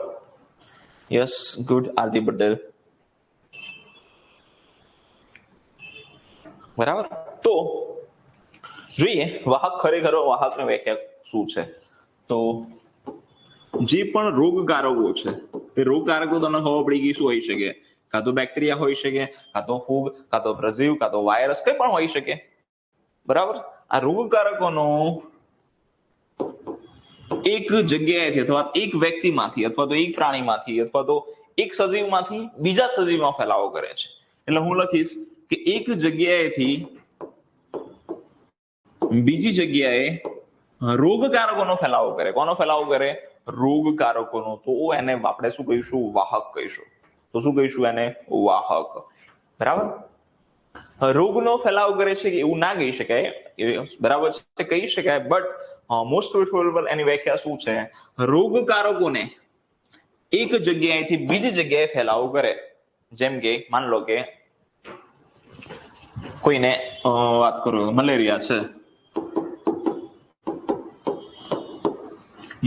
Yes, good. આરતી પટેલ. બરાબર. તો જોઈએ વાહક ખરેખર વાહકની વ્યાખ્યા શું છે. તો જે પણ રોગકારકો છે એ રોગકારકો તમને ખબર પડી ગઈ શું હોઈ શકે. કાં તો બેક્ટેરિયા હોઈ શકે, કાં તો ફૂગ, કાં તો પ્રજીવ, કાં તો વાયરસ, કંઈ પણ હોઈ શકે. બરાબર. આ રોગકારકોનો એક જગ્યાએથી અથવા એક વ્યક્તિમાંથી અથવા તો એક પ્રાણીમાંથી અથવા તો એક સજીવમાંથી બીજા સજીવમાં ફેલાવો કરે છે. એટલે હું લખીશ કે એક જગ્યાએથી બીજી જગ્યાએ રોગકારકોનો ફેલાવો કરે. કોનો ફેલાવો કરે? રોગકારકોનો. તો એને આપણે શું કહીશું? વાહક કહીશું. તો શું કહીશું એને? વાહક. બરાબર. રોગનો ફેલાવો કરે છે એવું ના કહી શકાય, બરાબર છે, કહી શકાય, બટ મોસ્ટ પ્રિફરેબલ એની વ્યાખ્યા શું છે? રોગકારકોને એક જગ્યાએથી બીજી જગ્યાએ ફેલાવો કરે. જેમ કે માન લો કે કોઈને વાત કરો, મલેરિયા છે,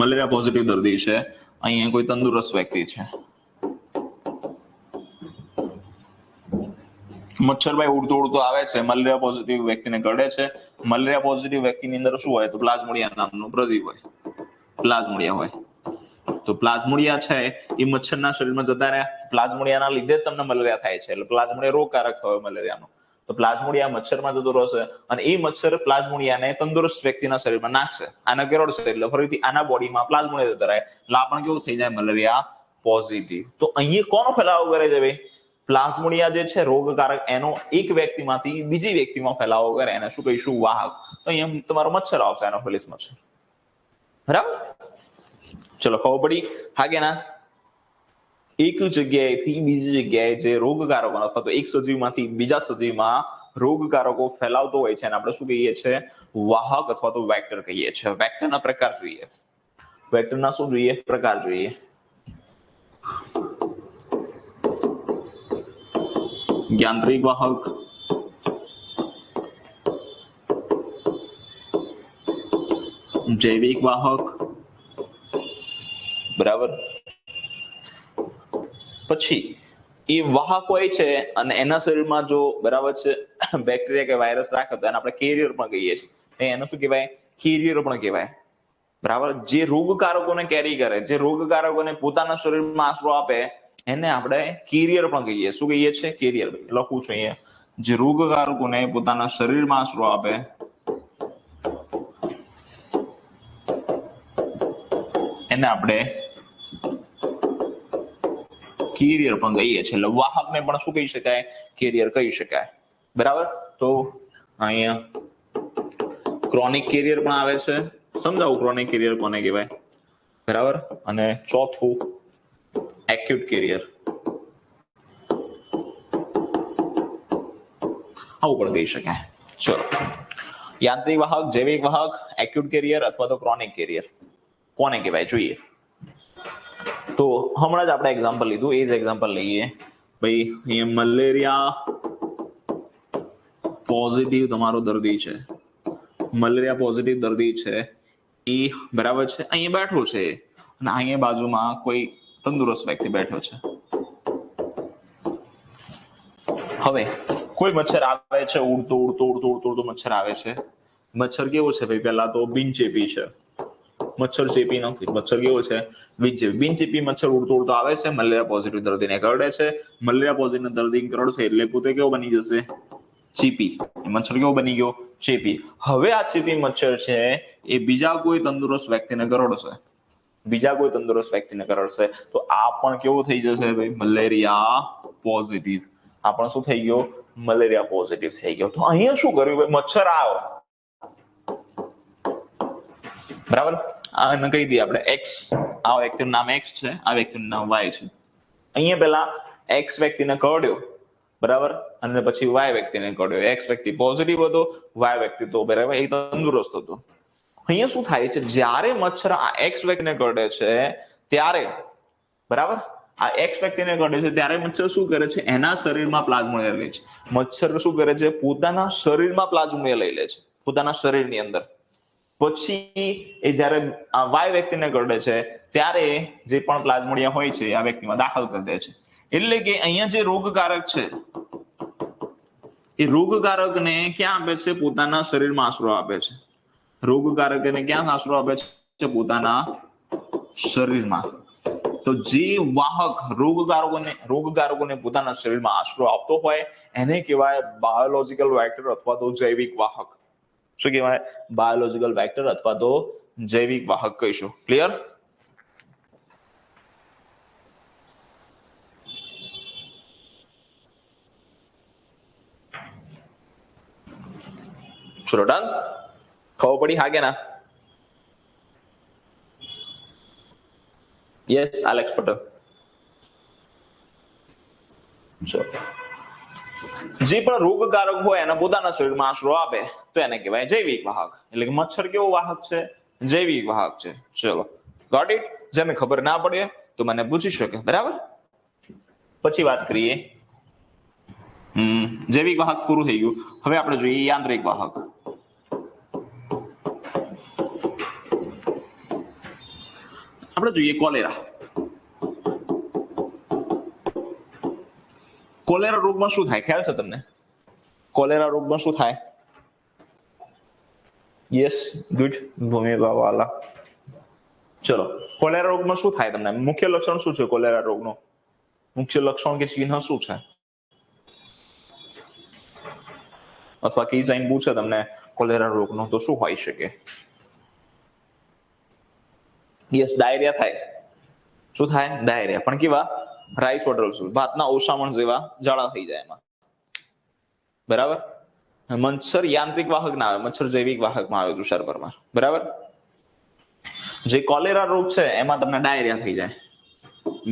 મલેરિયા પોઝિટિવ દર્દી છે, અહીંયા કોઈ તંદુરસ્ત વ્યક્તિ છે, મચ્છરભાઈ ઉડતો ઉડતો આવે છે, મલેરિયા પોઝિટિવ વ્યક્તિને કરડે છે. મલેરિયા પોઝિટિવ વ્યક્તિની અંદર શું હોય? તો પ્લાઝ્મોડિયા નામનું પ્રજીવ હોય, પ્લાઝ્મોડિયા હોય. તો પ્લાઝ્મોડિયા છે એ મચ્છરના શરીરમાં જતા રહ્યા. પ્લાઝ્મોડિયાના લીધે જ તમને મલેરિયા થાય છે. એટલે પ્લાઝ્મોડિયા રોગકારક થયો મલેરિયાનો. તો પ્લાઝ્મોડિયા મચ્છરમાં જતો રહેશે અને એ મચ્છર પ્લાઝ્મોડિયાને તંદુરસ્ત વ્યક્તિના શરીરમાં નાખશે, આને કરડશે, એટલે ફરીથી આના બોડીમાં પ્લાઝ્મોડિયા જતા રહે, એટલે આપણને કેવું થઈ જાય? Malaria positive. તો અહીંયા કોનો ફેલાવો કરે છે ભાઈ? પ્લાઝ્મોડિયા જે છે રોગકારક, એનો એક વ્યક્તિમાંથી બીજી વ્યક્તિમાં ફેલાવો કરે, એને શું કહીશું? વાહક. તો અહીંયા તમારો મચ્છર આવશે, એનોફિલિસ મચ્છર. બરાબર. ચલો, ખબર પડી? હા કે ના? એક જગ્યાએથી બીજી જગ્યાએ જે રોગકારકો અથવા તો એક સજીવમાંથી બીજા સજીવમાં રોગકારકો ફેલાવતો હોય છે, એને આપણે શું કહીએ છીએ? વાહક અથવા તો વેક્ટર કહીએ છીએ. વેક્ટરના પ્રકાર જોઈએ. વેક્ટરના શું જોઈએ? પ્રકાર જોઈએ. યાંત્રિક વાહક, જૈવિક વાહક, બરાબર. પછી એ વાહક હોય છે અને એના શરીરમાં જો બરાબર છે બેક્ટેરિયા કે વાયરસ રાખે તો એને આપણે કેરિયર પણ કહીએ છીએ. એનું શું કહેવાય? કેરિયર પણ કહેવાય. બરાબર. જે રોગકારકોને કેરી કરે, જે રોગકારકોને પોતાના શરીરમાં આશરો આપે, એને આપણે કેરિયર પણ કહીએ. શું કહીએ છીએ? કેરિયર. લખું છું અહીંયા, જે રોગકારકોને પોતાના શરીરમાં આશરો આપે એને આપણે કેરિયર પણ કહીએ છીએ. એટલે વાહકને પણ શું કહી શકાય? કેરિયર કહી શકાય. બરાબર. તો અહીંયા ક્રોનિક કેરિયર પણ આવે છે. સમજાવું ક્રોનિક કેરિયર કોને કહેવાય? બરાબર. અને ચોથું એક્યુટ કેરિયર. આવું પણ કહી શકાય. ચલો, યાંત્રિક વાહક, જૈવિક વાહક, એક્યુટ કેરિયર અથવા તો ક્રોનિક કેરિયર કોને કહેવાય જોઈએ. તો હમણાં જ આપણે એક્ઝામ્પલ લીધું, એ જ એક્ઝામ્પલ લઈએ ભાઈ. અહીંયા મલેરિયા પોઝિટિવ તમારો દર્દી છે, મલેરિયા પોઝિટિવ દર્દી છે એ બરાબર છે, અહીંયા બેઠો છે અને અહીંયા બાજુમાં કોઈ તંદુરસ્ત વ્યક્તિ બેઠો છે. હવે કોઈ મચ્છર આવે છે, ઉડતો ઉડતો ઉડતો ઉડતો ઉડતો મચ્છર આવે છે. મચ્છર કેવો છે ભાઈ? પહેલા તો બિનચેપી છે, મચ્છર ચેપી નથી. મચ્છર કેવો છે? બિનચેપી. બિનચેપી મચ્છર ઉડતો ઉડતો આવે છે, મલેરિયા પોઝિટિવ દર્દીને કરડે છે. મલેરિયા પોઝિટિવ દર્દી કરડશે એટલે પોતે કેવો બની જશે? ચેપી. મચ્છર કેવો બની ગયો? ચેપી. હવે આ ચેપી મચ્છર છે એ બીજા કોઈ તંદુરસ્ત વ્યક્તિને કરડશે, બીજા કોઈ તંદુરસ્ત વ્યક્તિને કરડશે તો આ પણ કેવો થઈ જશે ભાઈ? Malaria positive. આ પણ શું થઈ ગયો? મલેરિયા પોઝિટિવ થઈ ગયો. તો અહીંયા શું કર્યું ભાઈ? મચ્છર આવ્યો, બરાબર. આને કહી દઈએ આપણે એક્સ. આ વ્યક્તિનું નામ એક્સ છે, આ વ્યક્તિનું નામ વાય છે. અહીંયા પેલા એક્સ વ્યક્તિને કરડ્યો, બરાબર, અને પછી વાય વ્યક્તિને કરડ્યો. એક્સ વ્યક્તિ પોઝિટિવ હતો, વાય વ્યક્તિ તો બરાબર એ તંદુરસ્ત હતો. અહીંયા શું થાય છે? જ્યારે મચ્છર આ એક્સ વ્યક્તિને કરડે છે ત્યારે, બરાબર, આ એક્સ વ્યક્તિને કરડે છે ત્યારે મચ્છર શું કરે છે? એના શરીરમાં પ્લાઝ્મોડિયા લે છે. મચ્છર શું કરે છે? પોતાના શરીરમાં પ્લાઝ્મોડિયા લઈ લે છે, પોતાના શરીરની અંદર. પછી એ જ્યારે આ વાય વ્યક્તિને કરડે છે ત્યારે જે પણ પ્લાઝ્મોડિયા હોય છે આ વ્યક્તિમાં દાખલ કરી દે છે. એટલે કે અહીંયા જે રોગકારક છે એ રોગકારકને ક્યાં આપે છે? પોતાના શરીરમાં આશરો આપે છે. રોગકારકને ક્યાં આશરો આપે છે? પોતાના શરીરમાં. તો જે વાહક રોગકારકોને પોતાના શરીરમાં આશરો આપતો હોય એને કહેવાય બાયોલોજિકલ વેક્ટર અથવા તો જૈવિક વાહક. શું કહેવાય? બાયોલોજિકલ વેક્ટર અથવા તો જૈવિક વાહક કહીશું. ક્લિયર? ચલો ડન. ખબર પડી? હા કે ના? Yes Alex Patel. ચલો, જે પણ રોગકારક હોય એના પોતાના શરીરમાં આશરો આપે તો એને કહેવાય જૈવિક વાહક. એટલે કે મચ્છર કેવો વાહક છે? જૈવિક વાહક છે. ચલો ગોટ ઇટ. જેને ખબર ના પડે તો મને પૂછી શકે. બરાબર. પછી વાત કરીએ જૈવિક વાહક પૂરું થઈ ગયું. હવે આપણે જોઈએ યાંત્રિક વાહક. આપણે જોઈએ કોલેરા. કોલેરા રોગમાં શું થાય? ખ્યાલ છે તમને? કોલેરા રોગમાં શું થાય? યસ ગુડ ભૂમિકા વાલા. ચલો, કોલેરા રોગમાં શું થાય તમને? મુખ્ય લક્ષણ શું છે કોલેરા રોગનું? મુખ્ય લક્ષણ કે ચિહ્ન શું છે? અથવા કી સાઇન પૂછે તમને કોલેરા રોગનો તો શું હોઈ શકે? યસ ડાયરિયા થાય. શું થાય? ડાયરિયા. પણ કેવા? રાઈસ વોટર સોલ, ભાતના ઓસામણ જેવા જાડા થઈ જાય એમાં. બરાબર. મચ્છર યાંત્રિક વાહક ના આવે, મચ્છર જૈવિક વાહકમાં આવે તુષાર પરમાર. બરાબર. જે કોલેરા રોગ છે એમાં તમને ડાયરિયા થઈ જાય.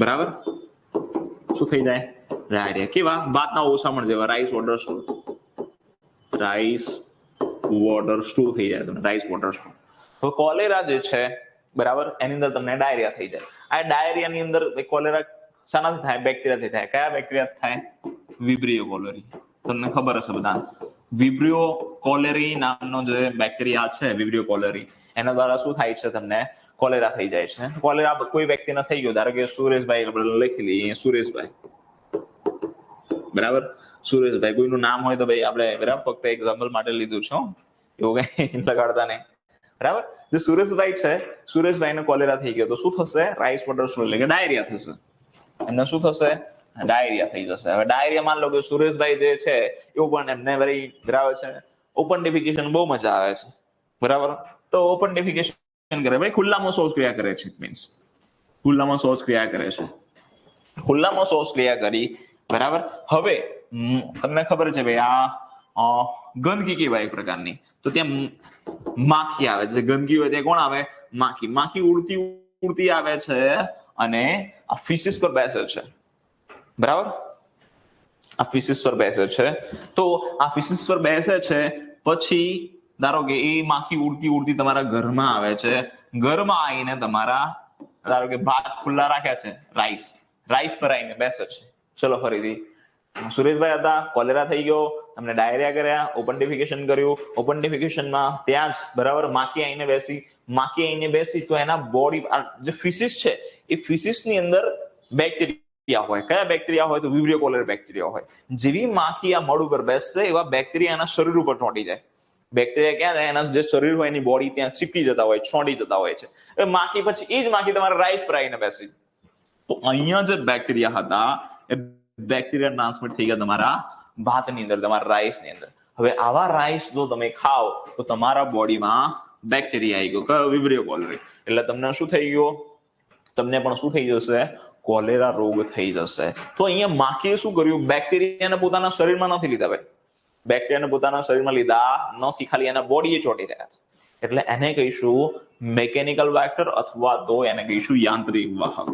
બરાબર. શું થઈ જાય? ડાયરિયા. કેવા? ભાતના ઓસામણ જેવા, rice water stool. Rice water stool થઈ જાય તમને, રાઈસ વોટર સ્ટૂલ. તો કોલેરા જે છે બરાબર એની અંદર તમને ડાયરિયા થઈ જાય. આ ડાયરિયાની અંદર કોલેરા શાનાથી થાય? બેક્ટેરિયાથી થાય. કયા બેક્ટેરિયા થાય? વિબ્રિયો કોલેરી. તમને ખબર હશે બધા. વિબ્રિયો કોલેરી નામનો જે બેક્ટેરિયા છે, વિબ્રિયો કોલેરી, એના દ્વારા શું થાય છે? તમને કોલેરા થઈ જાય છે. કોલેરા કોઈ વ્યક્તિને થઈ ગયો, ધારો કે સુરેશભાઈ, આપણે લખી લઈએ સુરેશભાઈ. બરાબર. સુરેશભાઈ, કોઈનું નામ હોય તો ભાઈ આપણે બરાબર ફક્ત એક્ઝામ્પલ માટે લીધું છે, એવું કઈ લગાડતા નહીં. બરાબર. જે સુરેશભાઈ છે, સુરેશભાઈને કોલેરા થઈ ગયો તો શું થશે? રાઈસ વોટર સ્ટૂલ એટલે કે ડાયરિયા થશે. એમને શું થશે? ડાયરિયા થઈ જશે. હવે ડાયરિયા માન લો કે સુરેશભાઈ જે છે એવું પણ એમને વળી બરાબર છે ઓપન ડિફિકેશન બહુ મજા આવે છે. બરાબર. તો ઓપન ડિફિકેશન કરે ભાઈ, ખુલ્લામાં શૌચક્રિયા કરે છે. મીન્સ ખુલ્લામાં શૌચક્રિયા કરે છે. ખુલ્લામાં શૌચક્રિયા કરી. બરાબર. હવે તમને ખબર છે ભાઈ આ ગંદકી કેવાય એક પ્રકારની, તો ત્યાં માખી આવે છે. ગંદકી હોય ત્યાં કોણ આવે? માખી. માખી ઉડતી ઉડતી આવે છે અને આ ફિશિસ પર બેસે છે. બરાબર. આ ફિશિસ પર બેસે છે. તો આ ફિશિસ પર બેસે છે પછી ધારો કે એ માખી ઉડતી ઉડતી તમારા ઘરમાં આવે છે. ઘરમાં આવીને તમારા ધારો કે ભાત ખુલ્લા રાખ્યા છે, રાઈસ પર આવીને બેસે છે. ચલો ફરીથી. સુરેશભાઈ હતા, કોલેરા થઈ ગયો, એમને ડાયરિયા કર્યા, ઓપન ડિફિકેશન કર્યું. ઓપન ડિફિકેશનમાં ત્યાં જ બરાબર માખી આવીને બેસી. માખી આવીને બેસી તો એના બોડી જે ફિશિસ છે એ ફિશિસની અંદર બેક્ટેરિયા હોય. કયા બેક્ટેરિયા હોય? તો વિબ્રિયો કોલેરા બેક્ટેરિયા હોય. જેવી માખી આ મળ ઉપર બેસશે એવા બેક્ટેરિયા એના શરીર ઉપર ચોંટી જાય. બેક્ટેરિયા ક્યાં જાય? એના જે શરીર હોય એની બોડી ત્યાં ચીપકી જતા હોય, ચોંટી જતા હોય છે. એ માખી પછી એ જ માખી તમારા રાઈસ પર આવીને બેસી. તો અહીંયા જે બેક્ટેરિયા હતા એ બેક્ટેરિયા ટ્રાન્સમિટ થઈ ગયા તમારા ભાતની અંદર, તમારા રાઈસની અંદર. હવે આવા રાઈસ જો તમે ખાઓ તો તમારા બોડીમાં બેક્ટેરિયા આવી ગયો. કયો? વિબ્રિયો કોલેરી. એટલે તમને શું થઈ ગયો? તમને પણ શું થઈ જશે? કોલેરા રોગ થઈ જશે. તો અહીંયા માખીએ શું કર્યું? બેક્ટેરિયાને પોતાના શરીરમાં નથી લીધા ભાઈ. બેક્ટેરિયાને પોતાના શરીરમાં લીધા નથી, ખાલી એના બોડીએ ચોંટી રહ્યા. એટલે એને કહીશું મેકેનિકલ વેક્ટર અથવા તો એને કહીશું યાંત્રિક વાહક.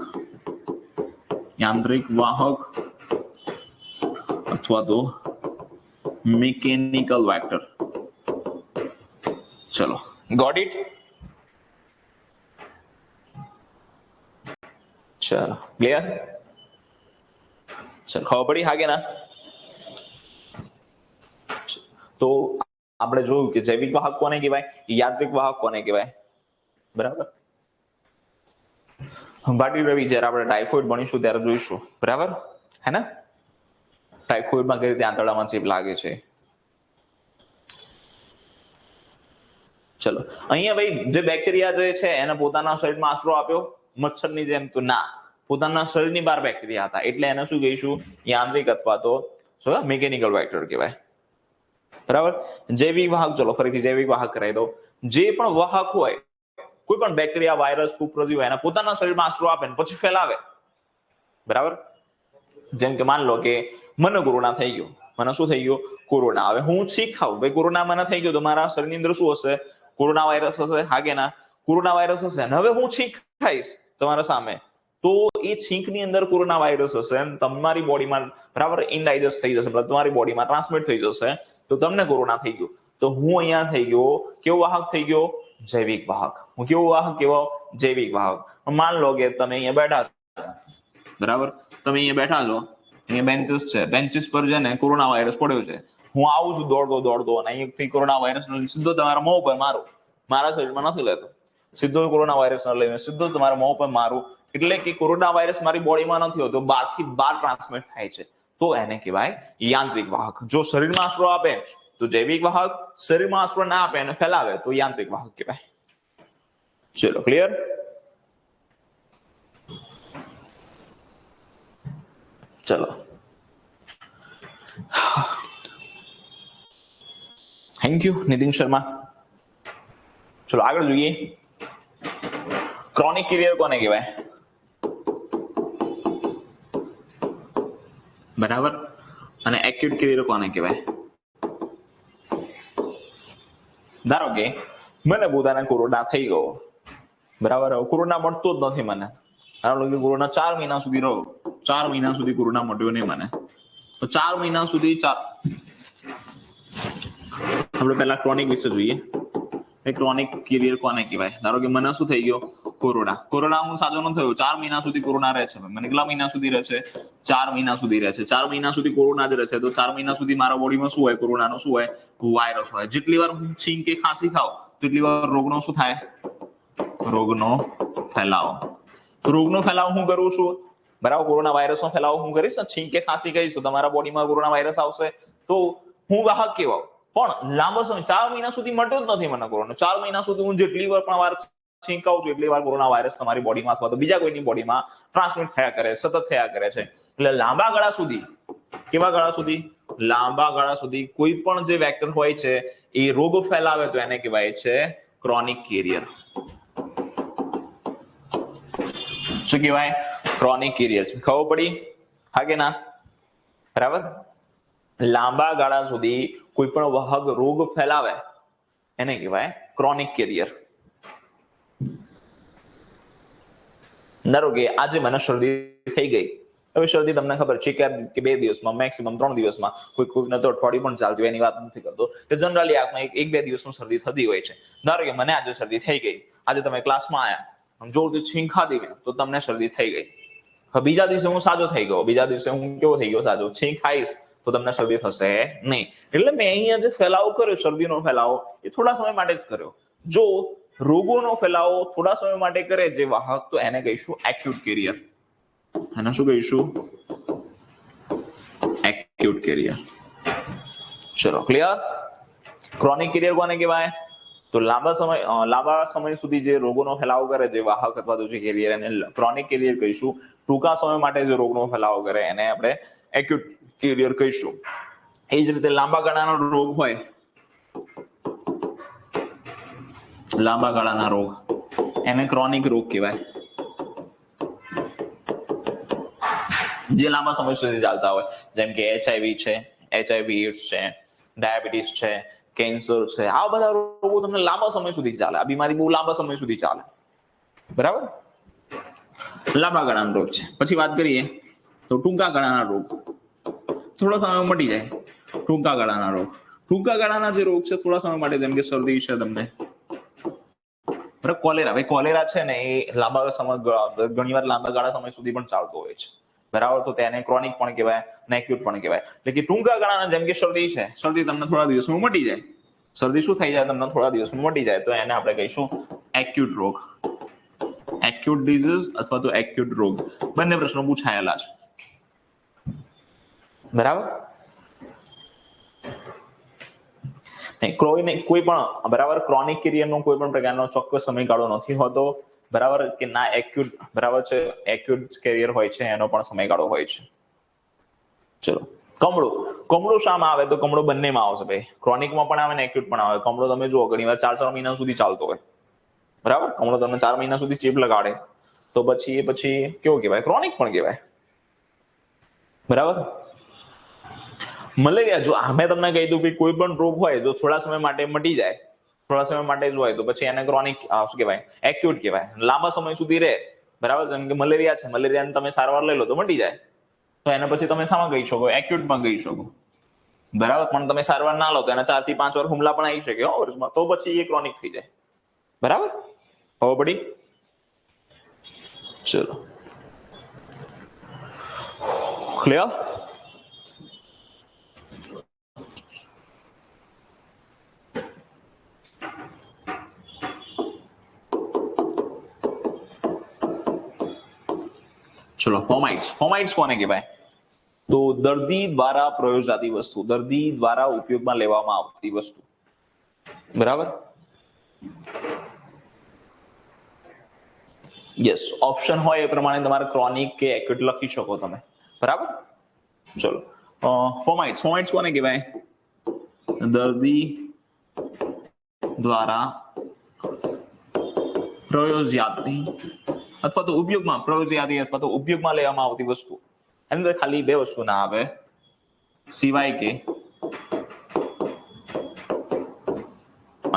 યાંત્રિક વાહક અથવા તો મેકેનિકલ વેક્ટર. ચલો ગોટ ઇટ. ચલો ક્લિયર. ચલો ખબર પડી? હા કે ના? તો આપણે જોયું કે જૈવિક વાહક કોને કહેવાય, યાંત્રિક વાહક કોને કહેવાય. બરાબર. ભાટી રવિ જ્યારે આપણે ટાઇફોઇડ ભણીશું ત્યારે જોઈશું, બરાબર હે ને? ટાઇફોઇડમાં કઈ રીતે આંતરડામાં ચેપ લાગે છે. ચલો અહીંયા ભાઈ જે બેક્ટેરિયા જે છે એને પોતાના શરીરમાં આશરો આપ્યો મચ્છરની જેમ? તો ના, પોતાના શરીરની બહાર બેક્ટેરિયા હતા એટલે એને શું કહીશું? યાંત્રિક અથવા તો મિકેનિકલ વેક્ટર કહેવાય, બરાબર. જૈવિક વાહક, ચલો ફરીથી જૈવિક વાહક કરાવી દો. જે પણ વાહક હોય, કોઈ પણ બેક્ટેરિયા, વાયરસ, ફૂગપ્રજીવ એના પોતાના શરીરમાં આશરો આપે ને પછી ફેલાવે, બરાબર. જેમ કે માન લો કે મને કોરોના થઈ ગયો, મને શું થઈ ગયો? કોરોના. હવે હું છીંક ખાઉં, ભાઈ કોરોના મને થઈ ગયો તો મારા શરીરની અંદર શું હશે? કોરોના વાયરસ હશે, હા કે ના? કોરોના વાયરસ હશે અને હવે હું છીંક ખાઈશ તમારા સામે તો એ છીંકની અંદર કોરોના વાયરસ હશે અને તમારી બોડીમાં બરાબર ઇનડાઇજેસ્ટ થઈ જશે, તમારી બોડીમાં ટ્રાન્સમિટ થઈ જશે તો તમને કોરોના થઈ ગયો. તો હું અહીંયા થઈ ગયો કેવો વાહક થઈ ગયો? જૈવિક વાહક. હું કેવો વાહક? કેવો? જૈવિક વાહક. માન લો કે તમે અહીંયા બેઠા છો, બરાબર, તમે અહીંયા બેઠા છો, અહીંયા બેન્ચીસ છે, બેન્ચીસ પર છે ને કોરોના વાયરસ પડ્યો છે. હું આવું છું દોડતો અને અહીંથી કોરોના વાયરસ સીધો તમારા મોં ઉપર મારું, મારા શરીરમાં નથી લેતો, સીધો કોરોના વાયરસ લઈને સીધો તમારા મોં ઉપર મારું, એટલે કે કોરોના વાયરસ મારી બોડીમાં નથી હોતો, બહારથી બહાર ટ્રાન્સમિટ થાય છે, તો એને કહેવાય યાંત્રિક વાહક. જો શરીરમાં આશરો આપે તો જૈવિક વાહક, શરીરમાં આશરો ના આપે અને ફેલાવે તો યાંત્રિક વાહક કહેવાય. ચલો ક્લિયર? ચલો થેન્ક યુ નીતિન શર્મા. ચલો આગળ જોઈએ. ક્રોનિક કેરિયર કોને કહેવાય? બરાબર. અને એક્યુટ કેરિયર કોને કહેવાય? ધારો કે મને પોતાને કોરોના થઈ ગયો, બરાબર. કોરોના મળતો જ નથી મને, કોરોના 4 મહિના સુધી રહ્યો, 4 મહિના સુધી કોરોના મળ્યો નહીં મને, તો 4 મહિના સુધી આપણે પહેલા ક્રોનિક વિશે જોઈએ. ક્રોનિક કેરિયર કોને કહેવાય? ધારો કે મને શું થઈ ગયો? કોરોના હું સાજો ન થયો, 4 મહિના સુધી કોરોના રહે છે. મને કેટલા મહિના સુધી રહે છે? 4 મહિના સુધી રહે છે. 4 મહિના સુધી કોરોના જ રહે છે, તો 4 મહિના સુધી મારા બોડીમાં શું હોય? કોરોનાનો શું હોય? વાયરસ હોય. જેટલી વાર હું છીંક કે ખાંસી ખાવ તેટલી વાર રોગનો શું થાય? રોગનો ફેલાવો. રોગનો ફેલાવો હું કરું છું, બરાબર. કોરોના વાયરસનો ફેલાવો હું કરીશ ને, છીંક કે ખાંસી કહીશ તો તમારા બોડીમાં કોરોના વાયરસ આવશે, તો હું વાહક કહેવાઉં. પણ લાંબો સમય 4 મહિના સુધી મળતો જ નથી મને કોરોના. 4 મહિના સુધી હું જેટલી વાર પણ વાર છીંકાવું છું એટલી વાર કોરોના વાયરસ તમારી બોડીમાં અથવા તો બીજા કોઈની બોડીમાં ટ્રાન્સમિટ થયા કરે, સતત થયા કરે છે. એટલે લાંબા ગાળા સુધી, કેવા ગાળા સુધી? લાંબા ગાળા સુધી કોઈ પણ જે વેક્ટર હોય છે એ રોગ ફેલાવે તો એને કહેવાય છે ક્રોનિક કેરિયર. શું કહેવાય? Chronic carrier. ખબર પડી? હા કે ના? બરાબર. લાંબા ગાળા સુધી કોઈ પણ વાહક રોગ ફેલાવે એને કહેવાય ક્રોનિક કેરિયર. ધારો કે આજે મને શરદી થઈ ગઈ. હવે શરદી તમને ખબર છે કે 2 દિવસમાં, મેક્સિમમ 3 દિવસમાં, કોઈને તો અઠવાડિયું પણ ચાલતું એની વાત નથી કરતો, કે જનરલી આંખમાં 1-2 દિવસમાં શરદી થતી હોય છે. ધારો કે મને આજે શરદી થઈ ગઈ, આજે તમે ક્લાસમાં આવ્યા, જોરથી છીંક ખાધી તો તમને શરદી થઈ ગઈ. હવે બીજા દિવસે હું સાજો થઈ ગયો, બીજા દિવસે હું કેવો થઈ ગયો? સાજો. છીંક ખાઈશ તો તમને શરદી થશે નહીં. એટલે મેં અહીંયા જે ફેલાવો કર્યો, શરદીનો ફેલાવો, એ થોડા સમય માટે જ કર્યો. જો રોગોનો ફેલાવો થોડા સમય માટે કરે જે વાહક, તો એને કહીશું એક્યુટ કેરિયર. એને શું કહીશું? Acute carrier. ચલો ક્લિયર? ક્રોનિક કેરિયર કોને કહેવાય? તો લાંબા સમય સુધી જે રોગોનો ફેલાવો કરે જે વાહક અથવા તો જે કેરિયર, એને ક્રોનિક કેરિયર કહીશું. ટૂંકા સમય માટે જે રોગનો ફેલાવો કરે એને આપણે એક્યુટ કેરિયર કહીશું. એ જ રીતે લાંબા ગાળાનો રોગ હોય, લાંબા ગાળાના રોગ એને ક્રોનિક રોગ કહેવાય. જે લાંબા સમય સુધી ચાલતા હોય, જેમ કે HIV છે, HIV એડ્સ છે, ડાયાબિટીસ છે, કેન્સર છે, આ બધા રોગો તમને લાંબા સમય સુધી ચાલે. આ બીમારી બહુ લાંબા સમય સુધી ચાલે, બરાબર. લાંબા ગાળાનો રોગ છે. પછી વાત કરીએ તો ટૂંકા ગાળાના રોગ, થોડા સમયમાં મટી જાય. ટૂંકા ગાળાના રોગ, ટૂંકા ગાળાના જે રોગ છે થોડા સમય માટે, જેમ કે શરદી છે તમને, કોલેરા. ભાઈ કોલેરા છે ને એ લાંબા સમય, ઘણીવાર લાંબા ગાળા સમય સુધી પણ ચાલતો હોય છે, બરાબર. તો તેને ક્રોનિક પણ કહેવાય ને એક્યુટ પણ કહેવાય. એટલે કે ટૂંકા ગાળાના, જેમ કે શરદી છે, શરદી તમને થોડા દિવસમાં મટી જાય. શરદી શું થઈ જાય? તમને થોડા દિવસમાં મટી જાય, તો એને આપણે કહીશું એક્યુટ રોગ. એક્યુટ ડિઝીઝ અથવા તો એક્યુટ રોગ, બંને પ્રશ્નો પૂછાયેલા છે. બરાબર. કોઈ પણ બરાબર ક્રોનિક કેરિયરનો કોઈ પણ પ્રકારનો ચોક્કસ સમયગાળો નથી હોતો, બરાબર, કે ના એક્યુટ બરાબર છે એક્યુટ કેરિયર હોય છે એનો પણ સમયગાળો હોય છે. ચલો, કમળો શામાં આવે? તો કમળો બંનેમાં આવશે ભાઈ, ક્રોનિકમાં પણ આવે ને એક્યુટ પણ આવે. કમળો તમે જુઓ ઘણી વાર 4 મહિના સુધી ચાલતો હોય, બરાબર. કમળો તમને 4 મહિના સુધી ચેપ લગાડે તો પછી કેવો કહેવાય? ક્રોનિક પણ કહેવાય. બરાબર. મલેરિયા, જો મેં તમને કહી દઉં કે કોઈ પણ રોગ હોય જો થોડા સમય માટે મટી જાય, થોડા સમય માટે જ હોય તો પછી એને ક્રોનિક શું કહેવાય? એક્યુટ કહેવાય. લાંબા સમય સુધી રહે, બરાબર. જેમ કે મલેરિયા છે, મલેરિયાની તમે સારવાર લઈ લો તો મટી જાય, તો એને પછી તમે શામાં કહી શકો? એક્યુટમાં કહી શકો, બરાબર. પણ તમે સારવાર ના લો તો એના 4 થી 5 વાર હુમલા પણ આવી શકે વર્ષમાં, તો પછી એ ક્રોનિક થઈ જાય. બરાબર, ખબર પડી? ચલો, ક્લિયર? ચલો, ફોમાઇટ્સ કોને કહેવાય? તો દર્દી દ્વારા પ્રયોજાતી વસ્તુ, દર્દી દ્વારા ઉપયોગમાં લેવામાં આવતી વસ્તુ, બરાબર. યસ, ઓપ્શન હોય એ પ્રમાણે તમારે ક્રોનિક કે એક્યુટ લખી શકો તમે, બરાબર. ચલો, ફોમાઇટ્સ કોને કહેવાય? દર્દી દ્વારા પ્રયોજાતી અથવા તો ઉપયોગમાં લેવામાં આવતી વસ્તુ. એની અંદર ખાલી 2 વસ્તુ ના આવે, સિવાય કે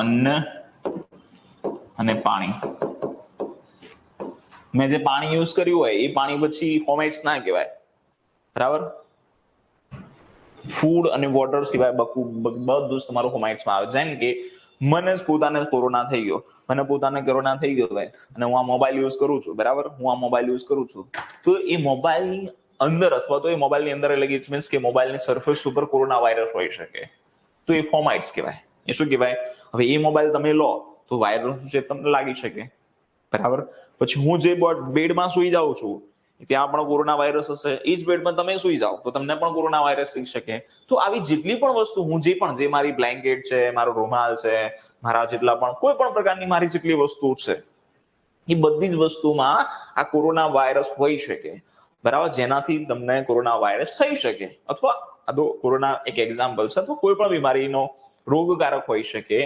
અન્ન અને પાણી. મેં જે પાણી યુઝ કર્યું હોય એ પાણી પછી ફોમાઇટ્સ ના કહેવાય, બરાબર. ફૂડ અને વોટર સિવાય બધું જ તમારું ફોમાઇટ્સમાં આવે. જેમ કે મને જ પોતાને કોરોના થઈ ગયો, ભાઈ, અને હું આ મોબાઈલ યુઝ કરું છું, બરાબર. તો એ મોબાઈલની અંદર અથવા તો એ મોબાઈલની અંદર એટલે ઇટ મીન્સ કે મોબાઈલની સરફેસ ઉપર કોરોના વાયરસ હોઈ શકે, તો એ ફોમાઇટ્સ કહેવાય. એ શું કહેવાય? હવે એ મોબાઈલ તમે લો તો વાયરસ ચેપ તમને લાગી શકે, બરાબર. પછી હું જે બેડમાં સુઈ જાઉં છું ત્યાં પણ કોરોના વાયરસ હશે, એ જ બેડમાં તમે સુઈ જાઓ તો તમને પણ કોરોના વાયરસ થઈ શકે. તો આવી જેટલી પણ વસ્તુ જે મારી બ્લેન્કેટ છે, મારો રૂમાલ છે, મારા જેટલા પણ કોઈ પણ પ્રકારની મારી જેટલી વસ્તુ છે એ બધી જ વસ્તુમાં આ કોરોના વાયરસ હોઈ શકે, બરાબર. જેનાથી તમને કોરોના વાયરસ થઈ શકે, અથવા આ તો કોરોના એક એક્ઝામ્પલ છે, અથવા કોઈ પણ બીમારીનો રોગકારક હોઈ શકે.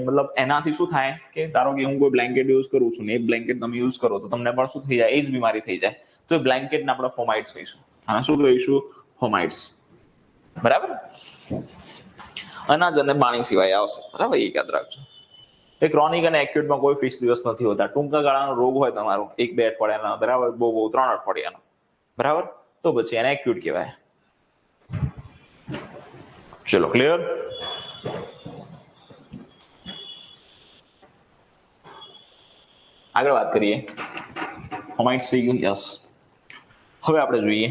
મતલબ એનાથી શું થાય કે ધારો કે હું કોઈ બ્લેન્કેટ યુઝ કરું છું ને એ બ્લેન્કેટ તમે યુઝ કરો તો તમને પણ શું થઈ જાય? એ જ બીમારી થઈ જાય. તો એ બ્લેન્કેટને આપણે ફોમાઇટ્સ કહીશું. આને શું કહીશું? ફોમાઇટ્સ, બરાબર. અનાજ અને પાણી સિવાય આવશે, બરાબર. એ યાદ રાખજો. એ ક્રોનિક અને એક્યુટમાં કોઈ ફિક્સ દિવસ નથી હોતા. ટૂંકા ગાળાનો રોગ હોય તમારો 1-2 અઠવાડિયાનો, બરાબર, બહુ 3 અઠવાડિયાનો, બરાબર, તો પછી એને એક્યુટ કહેવાય. ચલો, ક્લિયર? આગળ વાત કરીએ. ફોમાઇટ્સ થઈ ગયું, યસ. હવે આપણે જોઈએ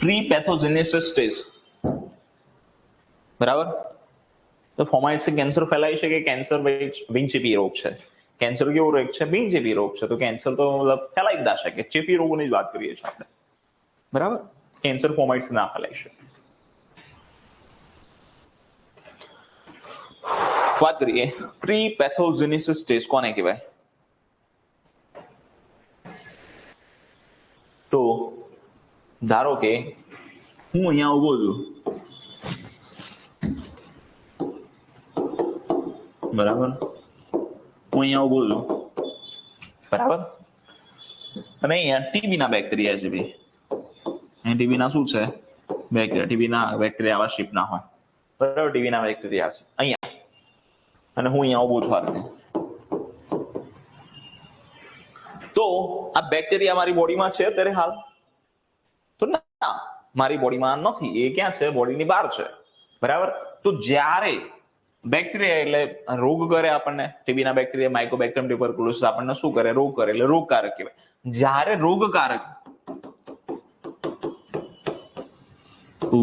પ્રી પેથોજેનેસિસ સ્ટેજ, બરાબર. તો ફોમાઇટ્સથી કેન્સર ફેલાઈ શકે? કેન્સર બિનચેપી રોગ છે. કેન્સર કેવો રોગ છે? બિનચેપી રોગ છે. તો કેન્સર તો મતલબ ફેલાઈ જ ના શકે. ચેપી રોગોની જ વાત કરીએ છીએ આપણે, બરાબર. કેન્સર ફોમાઇટ્સ ના ફેલાઈ શકે. વાત કરીએ પ્રી પેથોજેનેસિસ સ્ટેજ કોને કહેવાય? તો ધારો કે હું અહીંયા ઉભો છું, બરાબર. હું અહીંયા ઉભો છું, બરાબર. અને અહીંયા ટીબીના બેક્ટેરિયા છે ભાઈ. અહીં ટીબીના શું છે? બેક્ટેરિયા. ટીબીના બેક્ટેરિયા આવા શેપના હોય, બરાબર. ટીબીના બેક્ટેરિયા છે અહીંયા, અને હું અહીંયા ઉભો છું. તો આ બેક્ટેરિયા મારી બોડીમાં છે અત્યારે હાલ? તો ના, મારી બોડીમાં નથી. એ ક્યાં છે? બોડીની બહાર છે, બરાબર. તો જ્યારે બેક્ટેરિયા એટલે રોગ કરે આપણને. ટીબી ના બેક્ટેરિયા માઇકોબેક્ટેરિયમ ટ્યુબરક્યુલોસિસ આપણને શું કરે? રોગ કરે, એટલે રોગકારક કહેવાય. જ્યારે રોગકારક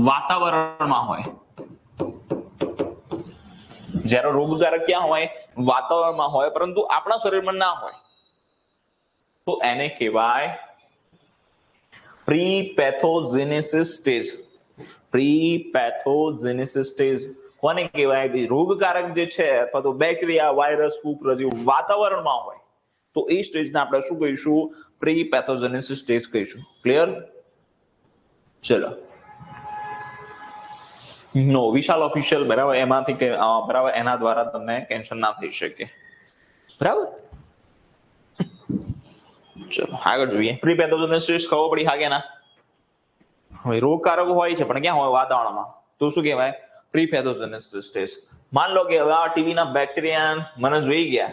વાતાવરણમાં હોય, જ્યારે રોગકારક ક્યાં હોય? વાતાવરણમાં હોય, પરંતુ આપણા શરીરમાં ના હોય, તો એને કહેવાય pre pathogenesis stage. Pre pathogenesis stage કોને કહેવાય? રોગકારક જે છે અથવા તો બેક્ટેરિયા, વાયરસ, ફૂગ, પ્રજીવ વાતાવરણમાં હોય, તો એ સ્ટેજને આપણે શું કહીશું? પ્રી પેથોજેનેસિસ સ્ટેજ કહીશું. ક્લિયર? ચલો, નો વિશાલ ઓફિશિયલ, બરાબર, એમાંથી બરાબર, એના દ્વારા તમને કેન્સર ના થઈ શકે. બરાબર, ચલો આગળ જોઈએ. પ્રી પેથોજેનેસિસ સ્ટેજ ખબર પડી? હા કે ના? હવે રોગકારકો હોય છે પણ ક્યાં હોય? વાતાવરણમાં. તો શું કહેવાય? Pre pathogenesis stage. માન લો કે હવે આ ટીબી ના બેક્ટેરિયા મને જોઈ ગયા,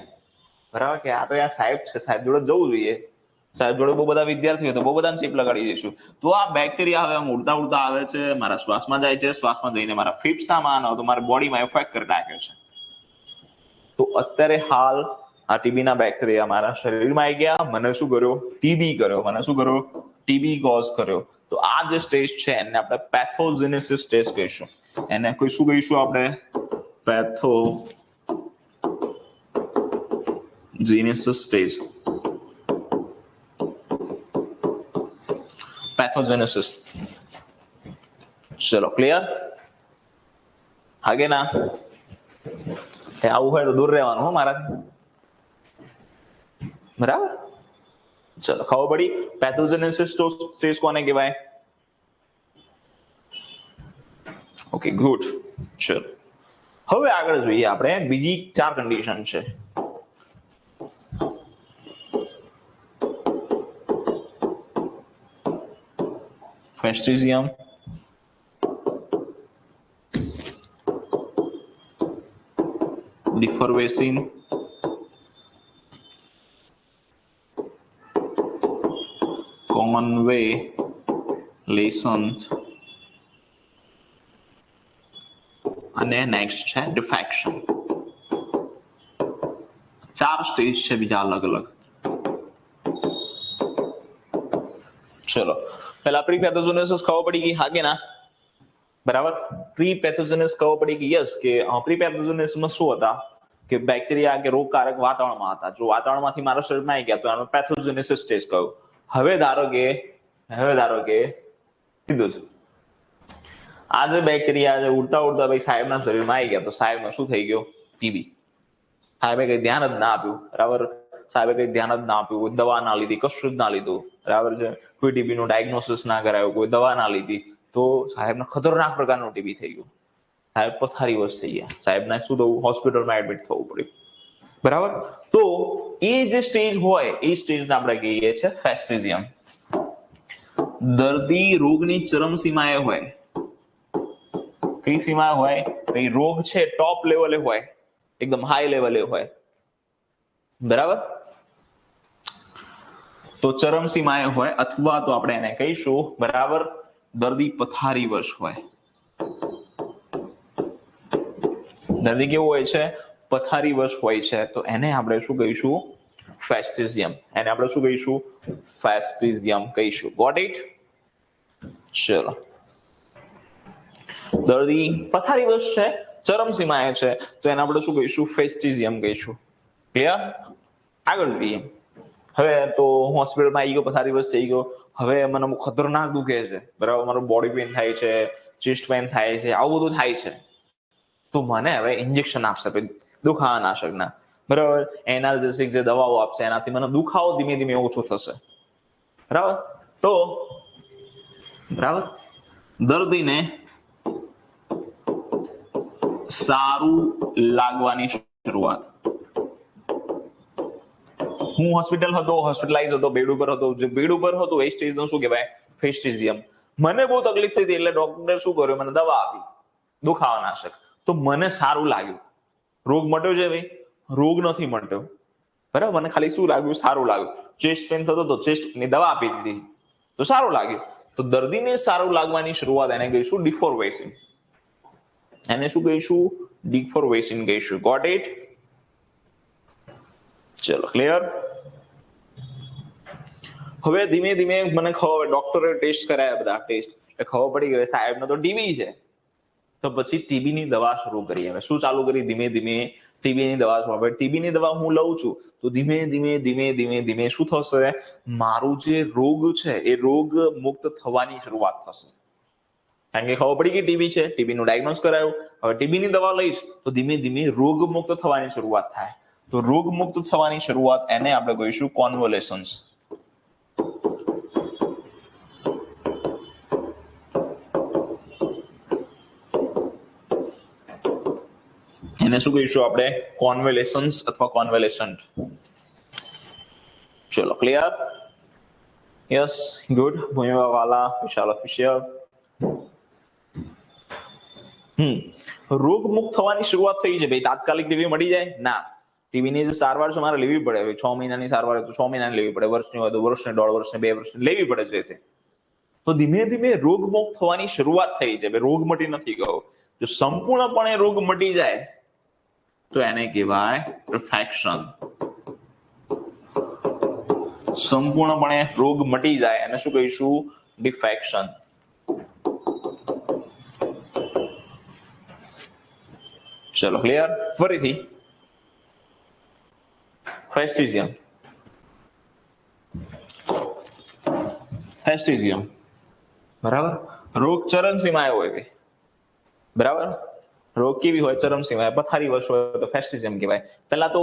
બરાબર, કે આ તો યાર સાહેબ છે, સાહેબ જોડે જવું જોઈએ, સાહેબ જોડે બહુ બધા વિદ્યાર્થીઓ, તો બહુ બધાને ચીપ લગાડી દઈશું. તો આ બેક્ટેરિયા હવે ઉડતા ઉડતા આવે છે, મારા શ્વાસમાં જાય છે, શ્વાસમાં જઈને મારા ફેફસામાં, તો મારા બોડીમાં ઇફેક્ટ કરી નાખે છે. તો અત્યારે હાલ આ ટીબી ના બેક્ટેરિયા મારા શરીરમાં આવી ગયા, મને શું કર્યો? ટીબી કર્યો. મને શું કર્યો? ટીબી કોઝ કર્યો. તો આ જે સ્ટેજ છે એને આપણે પેથોજેનેસિસ સ્ટેજ કહીશું. એને કોઈ શું કહીશું આપણે? પેથોજેનેસિસ સ્ટેજ. પેથોજેનેસિસ. ચલો, ક્લિયર? હાગે ના? આવું હોય તો દૂર રહેવાનું હો મારાથી. બરાબર, ચલો ખબર પડી? પેથોજેનેસિસ સ્ટેજ કોને કહેવાય? Okay, good. ચલો, હવે આગળ જોઈએ આપણે. બીજી 4 કન્ડિશન છે. ફેસ્ટિઝિયમ, ડિફર્વેસિન, કોન્વેલેશન અને નેક્સ્ટ છે ડિફેક્શન. 4 સ્ટેજ છે બીજા અલગ અલગ. ચલો, પહેલા પ્રી પેથોજેનેસિસ ખબર પડી ગઈ? હા કે ના? બરાબર, પ્રી પેથોજેનેસિસ ખબર પડી ગઈ? યસ. કે પ્રી પેથોજેનેસિસમાં શું હતા? કે બેક્ટેરિયા કે રોગકારક વાતાવરણમાં હતા. જો વાતાવરણમાંથી મારા શરીરમાં આવી ગયા તો આનો પેથોજેનેસિસ સ્ટેજ કહ્યું. હવે ધારો કે કીધું છે આ જે બેક્ટેરિયા છે ઉડતા ઉડતા ભાઈ સાહેબના શરીરમાં આવી ગયા, તો સાહેબને શું થઈ ગયો? ટીબી. સાહેબે કઈ ધ્યાન જ ના આપ્યું, બરાબર, સાહેબે કઈ ધ્યાન જ ના આપ્યું, કોઈ દવા ના લીધી, કશું જ ના લીધું, બરાબર છે, કોઈ ટીબી નું ડાયગ્નોસિસ ના કરાયું, કોઈ દવા ના લીધી, તો સાહેબને ખતરનાક પ્રકારનું ટીબી થઈ ગયું. સાહેબ પથારીવશ થઈ ગયા. સાહેબને શું થયું? હોસ્પિટલમાં એડમિટ થવું પડ્યું. બરાબર, તો એ જે સ્ટેજ હોય એ સ્ટેજને આપણે કહીએ છીએ ફેસ્ટિઝિયમ. દર્દી રોગની ચરમસીમાએ હોય. કઈ સીમા હોય? ભાઈ રોગ છે ટોપ લેવલે હોય, એકદમ હાઈ લેવલે હોય, બરાબર, તો ચરમસીમાએ હોય, અથવા તો આપણે એને કહીશું, બરાબર, દર્દી પથારીવશ હોય. દર્દી કેવું હોય છે? પથારીવશ હોય છે. તો એને આપણે શું કહીશું? ફેસ્ટિઝિયમ. એને આપણે શું કહીશું? ફેસ્ટિઝિયમ કહીશું. Got it? ચલો, દર્દી પથારીવશ છે, ચરમસીમાએ છે, તો એને આપણે શું કહીશું? ફેસ્ટિઝિયમ કહીશું. ક્લિયર? આગળ જોઈએ. હવે તો હોસ્પિટલમાં આવી ગયો, પથારીવશ થઈ ગયો. હવે મને ખતરનાક દુખે છે, બરાબર, મારું બોડી પેઇન થાય છે, ચેસ્ટ પેઇન થાય છે, આવું બધું થાય છે. તો મને હવે ઇન્જેક્શન આપશે દુખાવા નાશકના, બરાબર, એનાલ્જેસિક જે દવાઓ આપશે એનાથી મને દુખાવો ધીમે ધીમે ઓછો થશે. બરાબર, તો બરાબર, દર્દીને સારું લાગવાની શરૂઆત. હું હોસ્પિટલાઇઝ હતો, બેડ ઉપર હતો. જે બેડ ઉપર હતો એ સ્ટેજનો શું કહેવાય? ફેસ્ટિઝિયમ. મને બહુ તકલીફ થઈ હતી એટલે ડોક્ટરે શું કર્યું? મને દવા આપી દુખાવા નાશક. તો મને સારું લાગ્યું. રોગ મટ્યો છે ભાઈ? રોગ નથી મટ્યો, બરાબર, મને ખાલી શું લાગ્યું? સારું લાગ્યું. ચેસ્ટ પેઇન થતો તો ચેસ્ટની દવા આપી દીધી તો સારું લાગ્યું. તો દર્દીને સારું લાગવાની શરૂઆત એને કહીશું ડિફોર્મેશન. એને શું કહીશું? defervescing કહીશું. Got it? ચલો ક્લિયર. હવે ધીમે ધીમે મને ખબર, ડોક્ટરે ટેસ્ટ કરાયા બધા ટેસ્ટ, એટલે ખબર પડી ગઈ સાહેબને તો ટીબી છે. તો પછી ટીબી ની દવા શરૂ કરી. હવે શું ચાલુ કરી? ધીમે ધીમે ટીબી ની દવા. હવે ટીબી ની દવા હું લઉં છું તો ધીમે ધીમે ધીમે ધીમે ધીમે શું થશે? મારું જે રોગ છે એ રોગ મુક્ત થવાની શરૂઆત થશે. કારણ કે ખબર પડી કે ટીબી છે, ટીબી નું ડાયગ્નોસ કરાયું. હવે ટીબી ની દવા લઈશ તો ધીમે ધીમે રોગ મુક્ત થવાની શરૂઆત થાય. તો રોગ મુક્ત થવાની શરૂઆત, એને આપણે કહીશું કોન્વોલેસન્સ. એને શું કહીશું આપણે? કોન્વેલેસન્સ અથવા કોન્વેલેસન્ટ. ચલો ક્લિયર? Yes, good. ભૂમિવા વાલા, વિશાલ ઓફિશિયલ. રોગ મુક્ત થવાની શરૂઆત થઈ છે ભાઈ. તાત્કાલિક ટીબી મળી જાય ના. ટીબીની જે સારવાર છે મારે લેવી પડે. 6 મહિનાની સારવાર હોય તો 6 મહિનાની લેવી પડે, વર્ષની હોય તો વર્ષને, 1.5 વર્ષને, 2 વર્ષને લેવી પડે છે. તો ધીમે ધીમે રોગ મુક્ત થવાની શરૂઆત થઈ છે. રોગ મટી નથી ગયો. જો સંપૂર્ણપણે રોગ મટી જાય તો એને કહેવાય ડિફેક્શન. સંપૂર્ણપણે રોગ મટી જાય એને શું કહીશું? ડિફેક્શન. ચલો ક્લિયર? ફરીથી ફેસ્ટિઝિયમ. ફેસ્ટિઝિયમ બરાબર. રોગ ચરમસીમાએ હોય. બરાબર. રોગ કેવી હોય? ચરમસીમાએ. પથારી વશ હોય તો ફેસ્ટિઝિયમ કહેવાય. પહેલા તો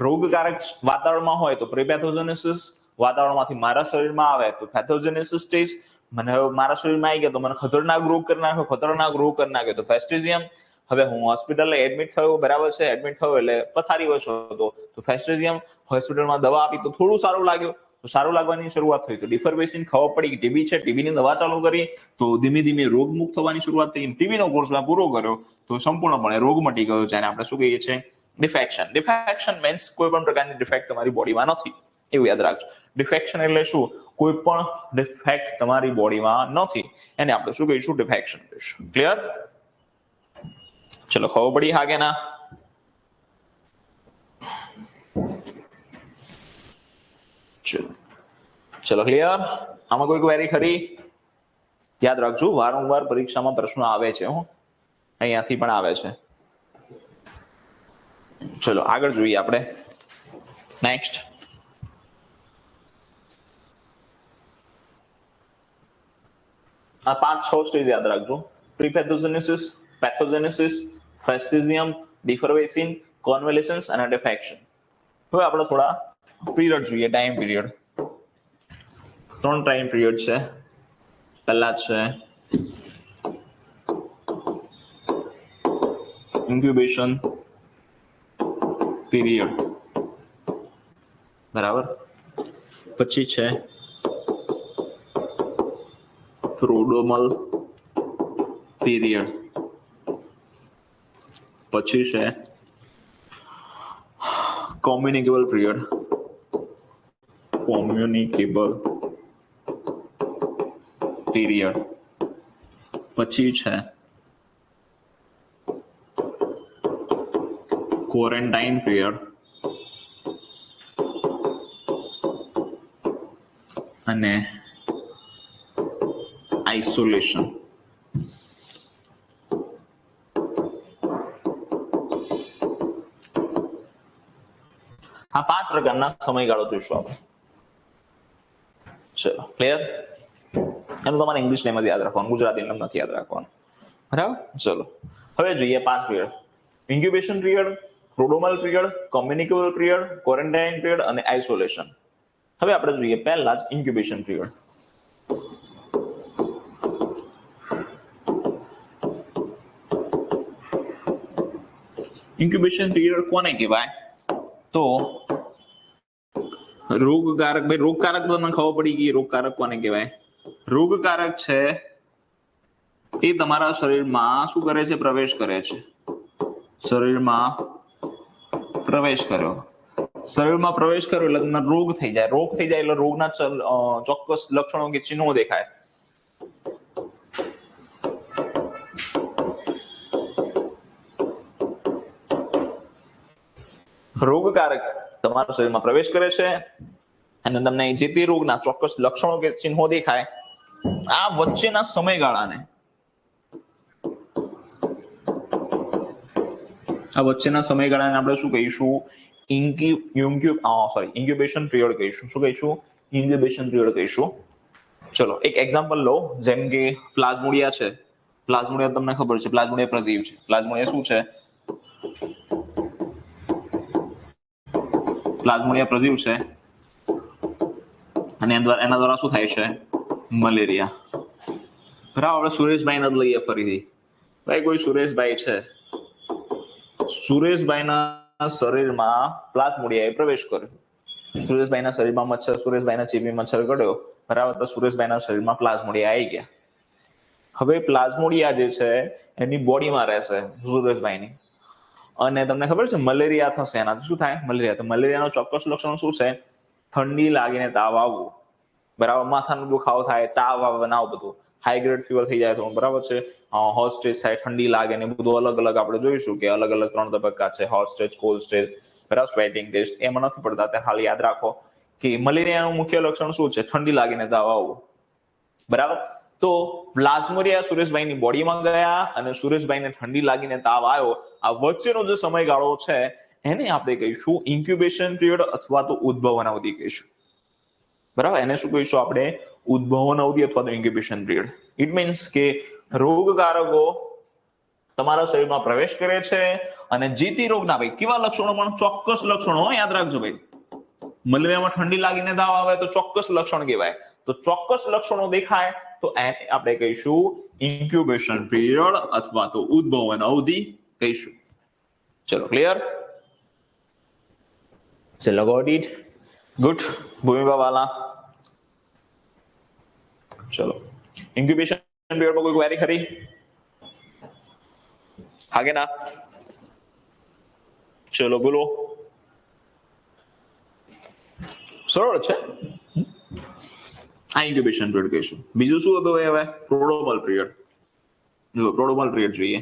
રોગકારક વાતાવરણમાં હોય તો પ્રીપેથોજેનેસિસ, વાતાવરણમાંથી મારા શરીરમાં આવે તો પેથોજેનેસિસ સ્ટેજ. મને મારા શરીરમાં આવી ગયા તો મને ખતરનાક રોગ કરી નાખ્યો, ખતરનાક રોગ કરી નાખ્યો તો ફેસ્ટિઝિયમ. હવે હું હોસ્પિટલ એડમિટ થયો, બરાબર છે, એડમિટ થયો એટલે પથારી વશ હતો તો ફેસ્ટિઝિયમ. હોસ્પિટલમાં દવા આપી તો થોડું સારું લાગ્યું, તો સારું લાગવાની શરૂઆત થઈ તો ડિફરવેસિન. ખબર પડી કે ટીબી છે, ટીબીની દવા ચાલુ કરી તો ધીમે ધીમે રોગ મુક્ત થવાની શરૂઆત થઈ. ટીબીનો કોર્સ મેં પૂરો કર્યો તો સંપૂર્ણપણે રોગ મટી ગયો, જેને આપણે શું કહીએ છીએ? ડિફેક્શન. ડિફેક્શન મીન્સ કોઈ પણ પ્રકારની ડિફેક્ટ તમારી બોડીમાં નથી, એવું યાદ રાખજો. ડિફેક્શન એટલે શું? કોઈ પણ ડિફેક્ટ તમારી બોડીમાં નથી, એને આપણે શું કહીશું? ડિફેક્શન કહીશું. ક્લિયર? ચલો ખબર પડી હા કે ના? ચલો ક્લિયર? આમાં કોઈ ક્વેરી ખરી? યાદ રાખજો, વારંવાર પરીક્ષામાં પ્રશ્નો આવે છે. અહીંયાથી પણ આવે છે. ચલો આગળ જોઈએ આપણે. નેક્સ્ટ. આ 5-6 સ્ટેજ યાદ રાખજો. પ્રીપેથોજેનેસિસ, પેથોજેનેસિસ, ફેસ્ટિઝિયમ, ડિફરવેસિન, કોન્વેલેસન્સ અને ડિફેક્શન. હવે આપણે થોડા પીરિયડ જોઈએ. ટાઈમ પીરિયડ 3 ટાઈમ પીરિયડ છે. પહેલા છે ઇન્ક્યુબેશન પીરિયડ, બરાબર. પછી છે પ્રોડોમલ પીરિયડ. પછી છે કોમ્યુનિકેબલ પીરિયડ. Communicable period. પછી છે ક્વોરન્ટાઇન પીરિયડ અને આઇસોલેશન. આ 5 પ્રકારના સમયગાળો જોઈશું આપણે. ચલો ક્લિયર? એનું તમારે ઇંગ્લિશ નેમ જ યાદ રાખવાનું, ગુજરાતી નેમ નથી યાદ રાખવાનું, બરાબર. ચલો હવે જોઈએ 5 period. Incubation period, prodromal period, communicable period, quarantine period અને આઇસોલેશન. હવે આપણે જોઈએ પહેલા જ ઇન્ક્યુબેશન પીરિયડ. ઇન્ક્યુબેશન પીરિયડ કોને કહેવાય? તો રોગકારક. ભાઈ રોગકારક તો તમને ખબર પડી ગઈ. રોગકારક કોને કહેવાય? રોગકારક છે એ તમારા શરીરમાં શું કરે છે? પ્રવેશ કરે છે. શરીરમાં પ્રવેશ કર્યો. શરીરમાં પ્રવેશ કર્યો એટલે તમને રોગ થઈ જાય. રોગ થઈ જાય એટલે રોગના ચોક્કસ લક્ષણો કે ચિહ્નો દેખાય. રોગકારક તમારા શરીરમાં પ્રવેશ કરે છે અને તમને જે તે રોગના ચોક્કસ લક્ષણો કે ચિહ્નો દેખાય, આ વચ્ચેના સમયગાળાને આપણે શું કહીશું? ઇન્ક્યુબેશન પિરિયડ કહીશું. શું કહીશું? ઇન્ક્યુબેશન પિરિયડ કહીશું. ચલો એક એક્ઝામ્પલ લો, જેમ કે પ્લાઝ્મોડિયા છે. પ્લાઝ્મોડિયા તમને ખબર છે, પ્લાઝ્મોડિયા પ્રજીવ છે. પ્લાઝ્મોડિયા શું છે? પ્લાઝ્મોડિયા પ્રજીવ છે અને એના દ્વારા શું થાય છે? મલેરિયા. બરાબર. આપણે સુરેશભાઈને જ લઈએ ફરીથી. ભાઈ કોઈ સુરેશભાઈ છે, સુરેશભાઈના શરીરમાં પ્લાઝ્મોડિયાએ પ્રવેશ કર્યો. સુરેશભાઈના શરીરમાં સુરેશભાઈના ચેપી મચ્છર કડ્યો. બરાબર. તો સુરેશભાઈના શરીરમાં પ્લાઝ્મોડિયા આવી ગયા. હવે પ્લાઝ્મોડિયા જે છે એની બોડીમાં રહેશે સુરેશભાઈની, અને તમને ખબર છે મલેરિયા થશે. એનાથી શું થાય? મલેરિયા. તો મલેરિયાનો ચોક્કસ લક્ષણ શું છે? ઠંડી લાગીને તાવ આવવું. બરાબર. માથાનો દુખાવો થાય, તાવ આવે, આવું બધું. હાઈ ગ્રેડ ફીવર થઈ જાય તો બરાબર છે, હોટ સ્ટેજ થાય, ઠંડી લાગે ને બધું અલગ અલગ આપણે જોઈશું કે અલગ અલગ 3 તબક્કા છે, હોટ સ્ટેજ, કોલ્ડ સ્ટેજ, બરાબર. સ્વેટિંગ ટેસ્ટ એમાં નથી પડતા, ત્યારે હાલ યાદ રાખો કે મલેરિયાનું મુખ્ય લક્ષણ શું છે? ઠંડી લાગીને તાવ આવવું. બરાબર. તો પ્લાઝ્મોડિયા સુરેશભાઈની બોડીમાં ગયા અને સુરેશભાઈને ઠંડી લાગીને તાવ આવ્યો. આ વચ્ચેનો જે સમયગાળો છે એને આપણે કહીશું ઇન્ક્યુબેશન પિરિયડ અથવા તો ઉદ્ભવન અવધિ કહીશું. બરાબર. એને શું કહીશું આપણે? ઉદ્ભવન અવધિ અથવા તો ઇન્ક્યુબેશન પિરિયડ. ઇટ મીન્સ કે રોગકારકો તમારા શરીરમાં પ્રવેશ કરે છે અને જે તે રોગના ભાઈ કેવા લક્ષણો? પણ ચોક્કસ લક્ષણો, યાદ રાખજો ભાઈ. મલેરિયામાં ઠંડી લાગીને તાવ આવે તો ચોક્કસ લક્ષણ કહેવાય. તો ચોક્કસ લક્ષણો દેખાય તો એને આપણે કહીશું ઇન્ક્યુબેશન પિરિયડ અથવા તો ઉદ્ભવન અવધિ કહીશું. ચલો ક્લિયર? ચલો ગોટ ઇટ. ગુડ. ભૂમિબા વાલા. ચલો ઇન્ક્યુબેશન પિરિયડ પર કોઈ ક્વેરી ખરી? હા કે ના? ચલો બોલો. સરળ છે. આ ઇન્ક્યુબેશન પિરિયડ કહીશું. બીજું શું હતું હવે? પ્રોડ્રોમલ પિરિયડ. જો પ્રોડ્રોમલ પિરિયડ જોઈએ.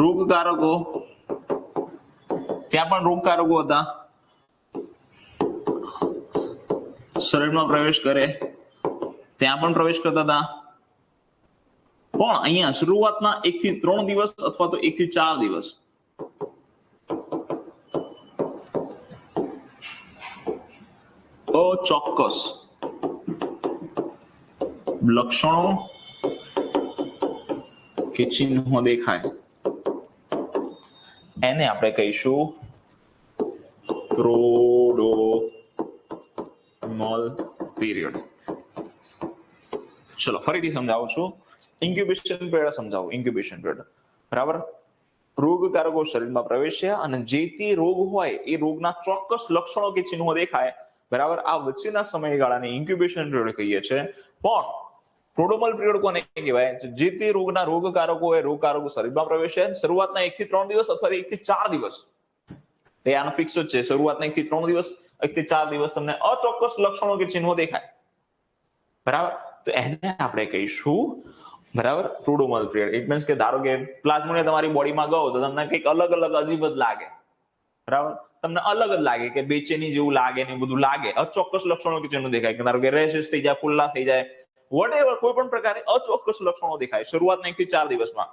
રોગકારકો, ત્યાં પણ રોગકારકો હતા, શરીરમાં પ્રવેશ કરે ત્યાં પણ પ્રવેશ કરતા હતા, પણ અહીંયા શરૂઆતના 1 થી 3 દિવસ અથવા તો 1 થી 4 દિવસ અચોક્કસ લક્ષણો કે ચિહ્નો દેખાય એને આપણે કહીશું પ્રોડ્રોમલ પીરિયડ. ચલો ફરીથી સમજાવું છું. ઇન્ક્યુબેશન પિરિયડ સમજાવું. ઇન્ક્યુબેશન પિરિયડ બરાબર. રોગકારકો શરીરમાં પ્રવેશ્યા અને જે તે રોગ હોય એ રોગના ચોક્કસ લક્ષણો કે ચિહ્નો દેખાય. બરાબર. આ વચ્ચેના સમયગાળાને ઇન્ક્યુબેશન પિરિયડ કહીએ છીએ. પણ પ્રોડ્રોમલ પિરિયડ કોને કહેવાય? જે તે રોગના રોગકારકો હોય, રોગકારકો શરીરમાં પ્રવેશે શરૂઆતના 1 થી 3 દિવસ અથવા 1 થી 4 દિવસ. એ આનો ફિક્સ જ છે. શરૂઆતના 1 થી 3 દિવસ, 1 થી 4 દિવસ તમને અચોક્કસ લક્ષણો કે ચિહ્નો દેખાય. બરાબર. તો એને આપણે કહીશું બરાબર પ્રોડ્રોમલ પિરિયડ. ઇટ મીન્સ કે ધારો કે પ્લાઝ્મોડિયા તમારી બોડીમાં ગયો તો તમને કંઈક અલગ અલગ અજીબ જ લાગે. બરાબર. તમને અલગ જ લાગે કે બેચેની જેવું લાગે ને બધું લાગે. અચોક્કસ લક્ષણો કે ચિહ્નો દેખાય કે ધારો કે રેશિસ થઈ જાય, ફુલ્લા થઈ જાય, વોટેવર કોઈ પણ પ્રકારે અચોક્કસ લક્ષણો દેખાય શરૂઆતના 1 થી 4 દિવસમાં.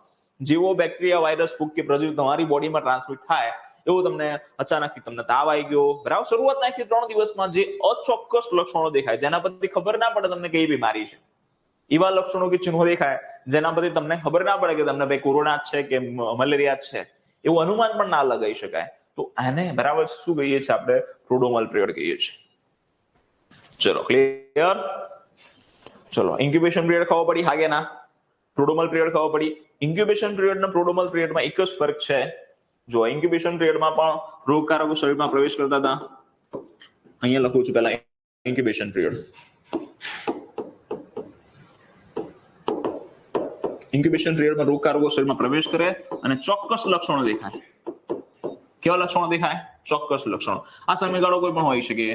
જેવો બેક્ટેરિયા, વાયરસ, ફૂગ કે પ્રજીવ તમારી બોડીમાં ટ્રાન્સમિટ થાય એવું તમને અચાનકથી તમને તાવ આવી ગયો. બરાબર. શરૂઆતના 1 થી 3 દિવસમાં જે અચોક્કસ લક્ષણો દેખાય જેના પરથી ખબર ના પડે તમને કઈ બીમારી છે, એવા લક્ષણો કે ચિહ્નો દેખાય જેના પરથી તમને ખબર ના પડે કે તમને ભાઈ કોરોના છે કે મલેરિયા છે, એવું અનુમાન પણ ના લગાવી શકાય. તો આને બરાબર શું કહીએ છીએ આપણે? પ્રોડ્રોમલ પિરિયડ કહીએ છીએ. ચલો ક્લિયર? ચલો ઇન્ક્યુબેશન પિરિયડ ખબર પડી? હા કે ના? પ્રોડ્રોમલ પિરિયડ ખબર પડી? ઇન્ક્યુબેશન પિરિયડ અને પ્રોડ્રોમલ પિરિયડમાં એક જ ફરક છે. જો ઇન્ક્યુબેશન પિરિયડમાં પણ રોગકારકો શરીરમાં પ્રવેશ કરતા હતા. અહીંયા લખું છું પહેલા ઇન્ક્યુબેશન પિરિયડ. ઇન્ક્યુબેશન પિરિયડમાં રોગકારકો શરીરમાં પ્રવેશ કરે અને ચોક્કસ લક્ષણો દેખાય. કેવા લક્ષણો દેખાય? ચોક્કસ લક્ષણો. આ સમયગાળો કોઈ પણ હોઈ શકે.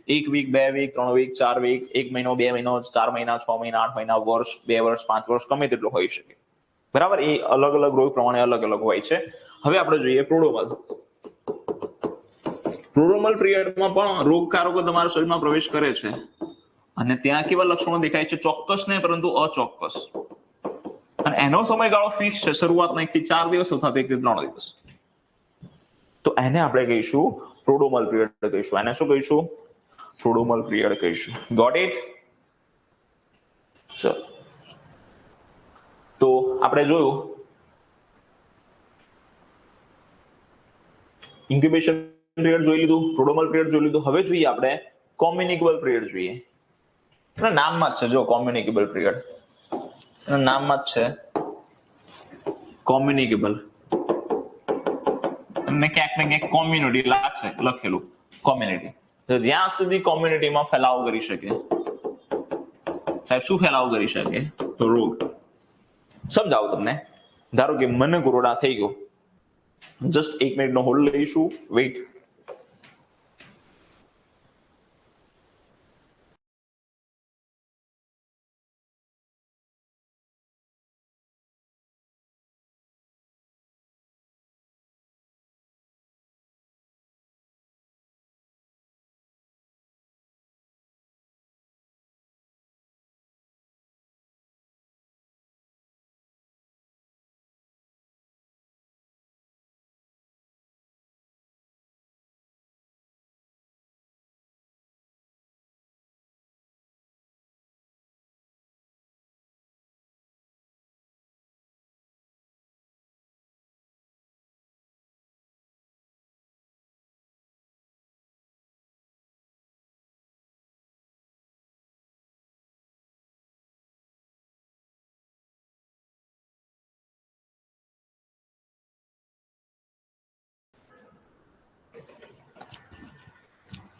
1 વીક, 2 વીક, 3 વીક, 4 વીક, 1 મહિનો, 2 મહિનો, 4 મહિના, 6 મહિના, 8 મહિના, વર્ષ, 2 વર્ષ, 5 વર્ષ, ગમે તેટલો હોઈ શકે. બરાબર, એ અલગ અલગ રોગ પ્રમાણે અલગ અલગ હોય છે. હવે આપણે જોઈએ પ્રોડ્રોમલ. પ્રોડ્રોમલ પિરિયડમાં પણ રોગકારકો તમારા શરીરમાં પ્રવેશ કરે છે અને ત્યાં કેવા લક્ષણો દેખાય છે? ચોક્કસ નહીં પરંતુ અચોક્કસ. અને એનો સમયગાળો ફિક્સ છે, શરૂઆતમાં 1 થી 4 દિવસ અથવા 1 થી 3 દિવસ. તો એને આપણે કહીશું પ્રોડ્રોમલ પિરિયડ કહીશું. એને શું કહીશું? પ્રોડ્રોમલ પિરિયડ કહીશું. Got it? ચલો, તો આપણે જોયું ઇન્ક્યુબેશન પિરિયડ જોઈ લીધું, પ્રોડ્રોમલ પિરિયડ જોઈ લીધું. હવે જોઈએ આપણે કોમ્યુનિકેબલ પિરિયડ જોઈએ. એના નામમાં જ છે, જો કોમ્યુનિકેબલ પિરિયડ એના નામમાં જ છે કોમ્યુનિકેબલ. તમને ક્યાંક ને ક્યાંક કોમ્યુનિટી લાગશે લખેલું, કોમ્યુનિટી. તો જ્યાં સુધી કોમ્યુનિટીમાં ફેલાવો કરી શકે. સાહેબ શું ફેલાવો કરી શકે? તો રોગ. સમજાવું તમને. ધારો કે મને કોરોના થઈ ગયો, જસ્ટ 1 મિનિટનો હોલ્ડ લઈશું, વેઇટ.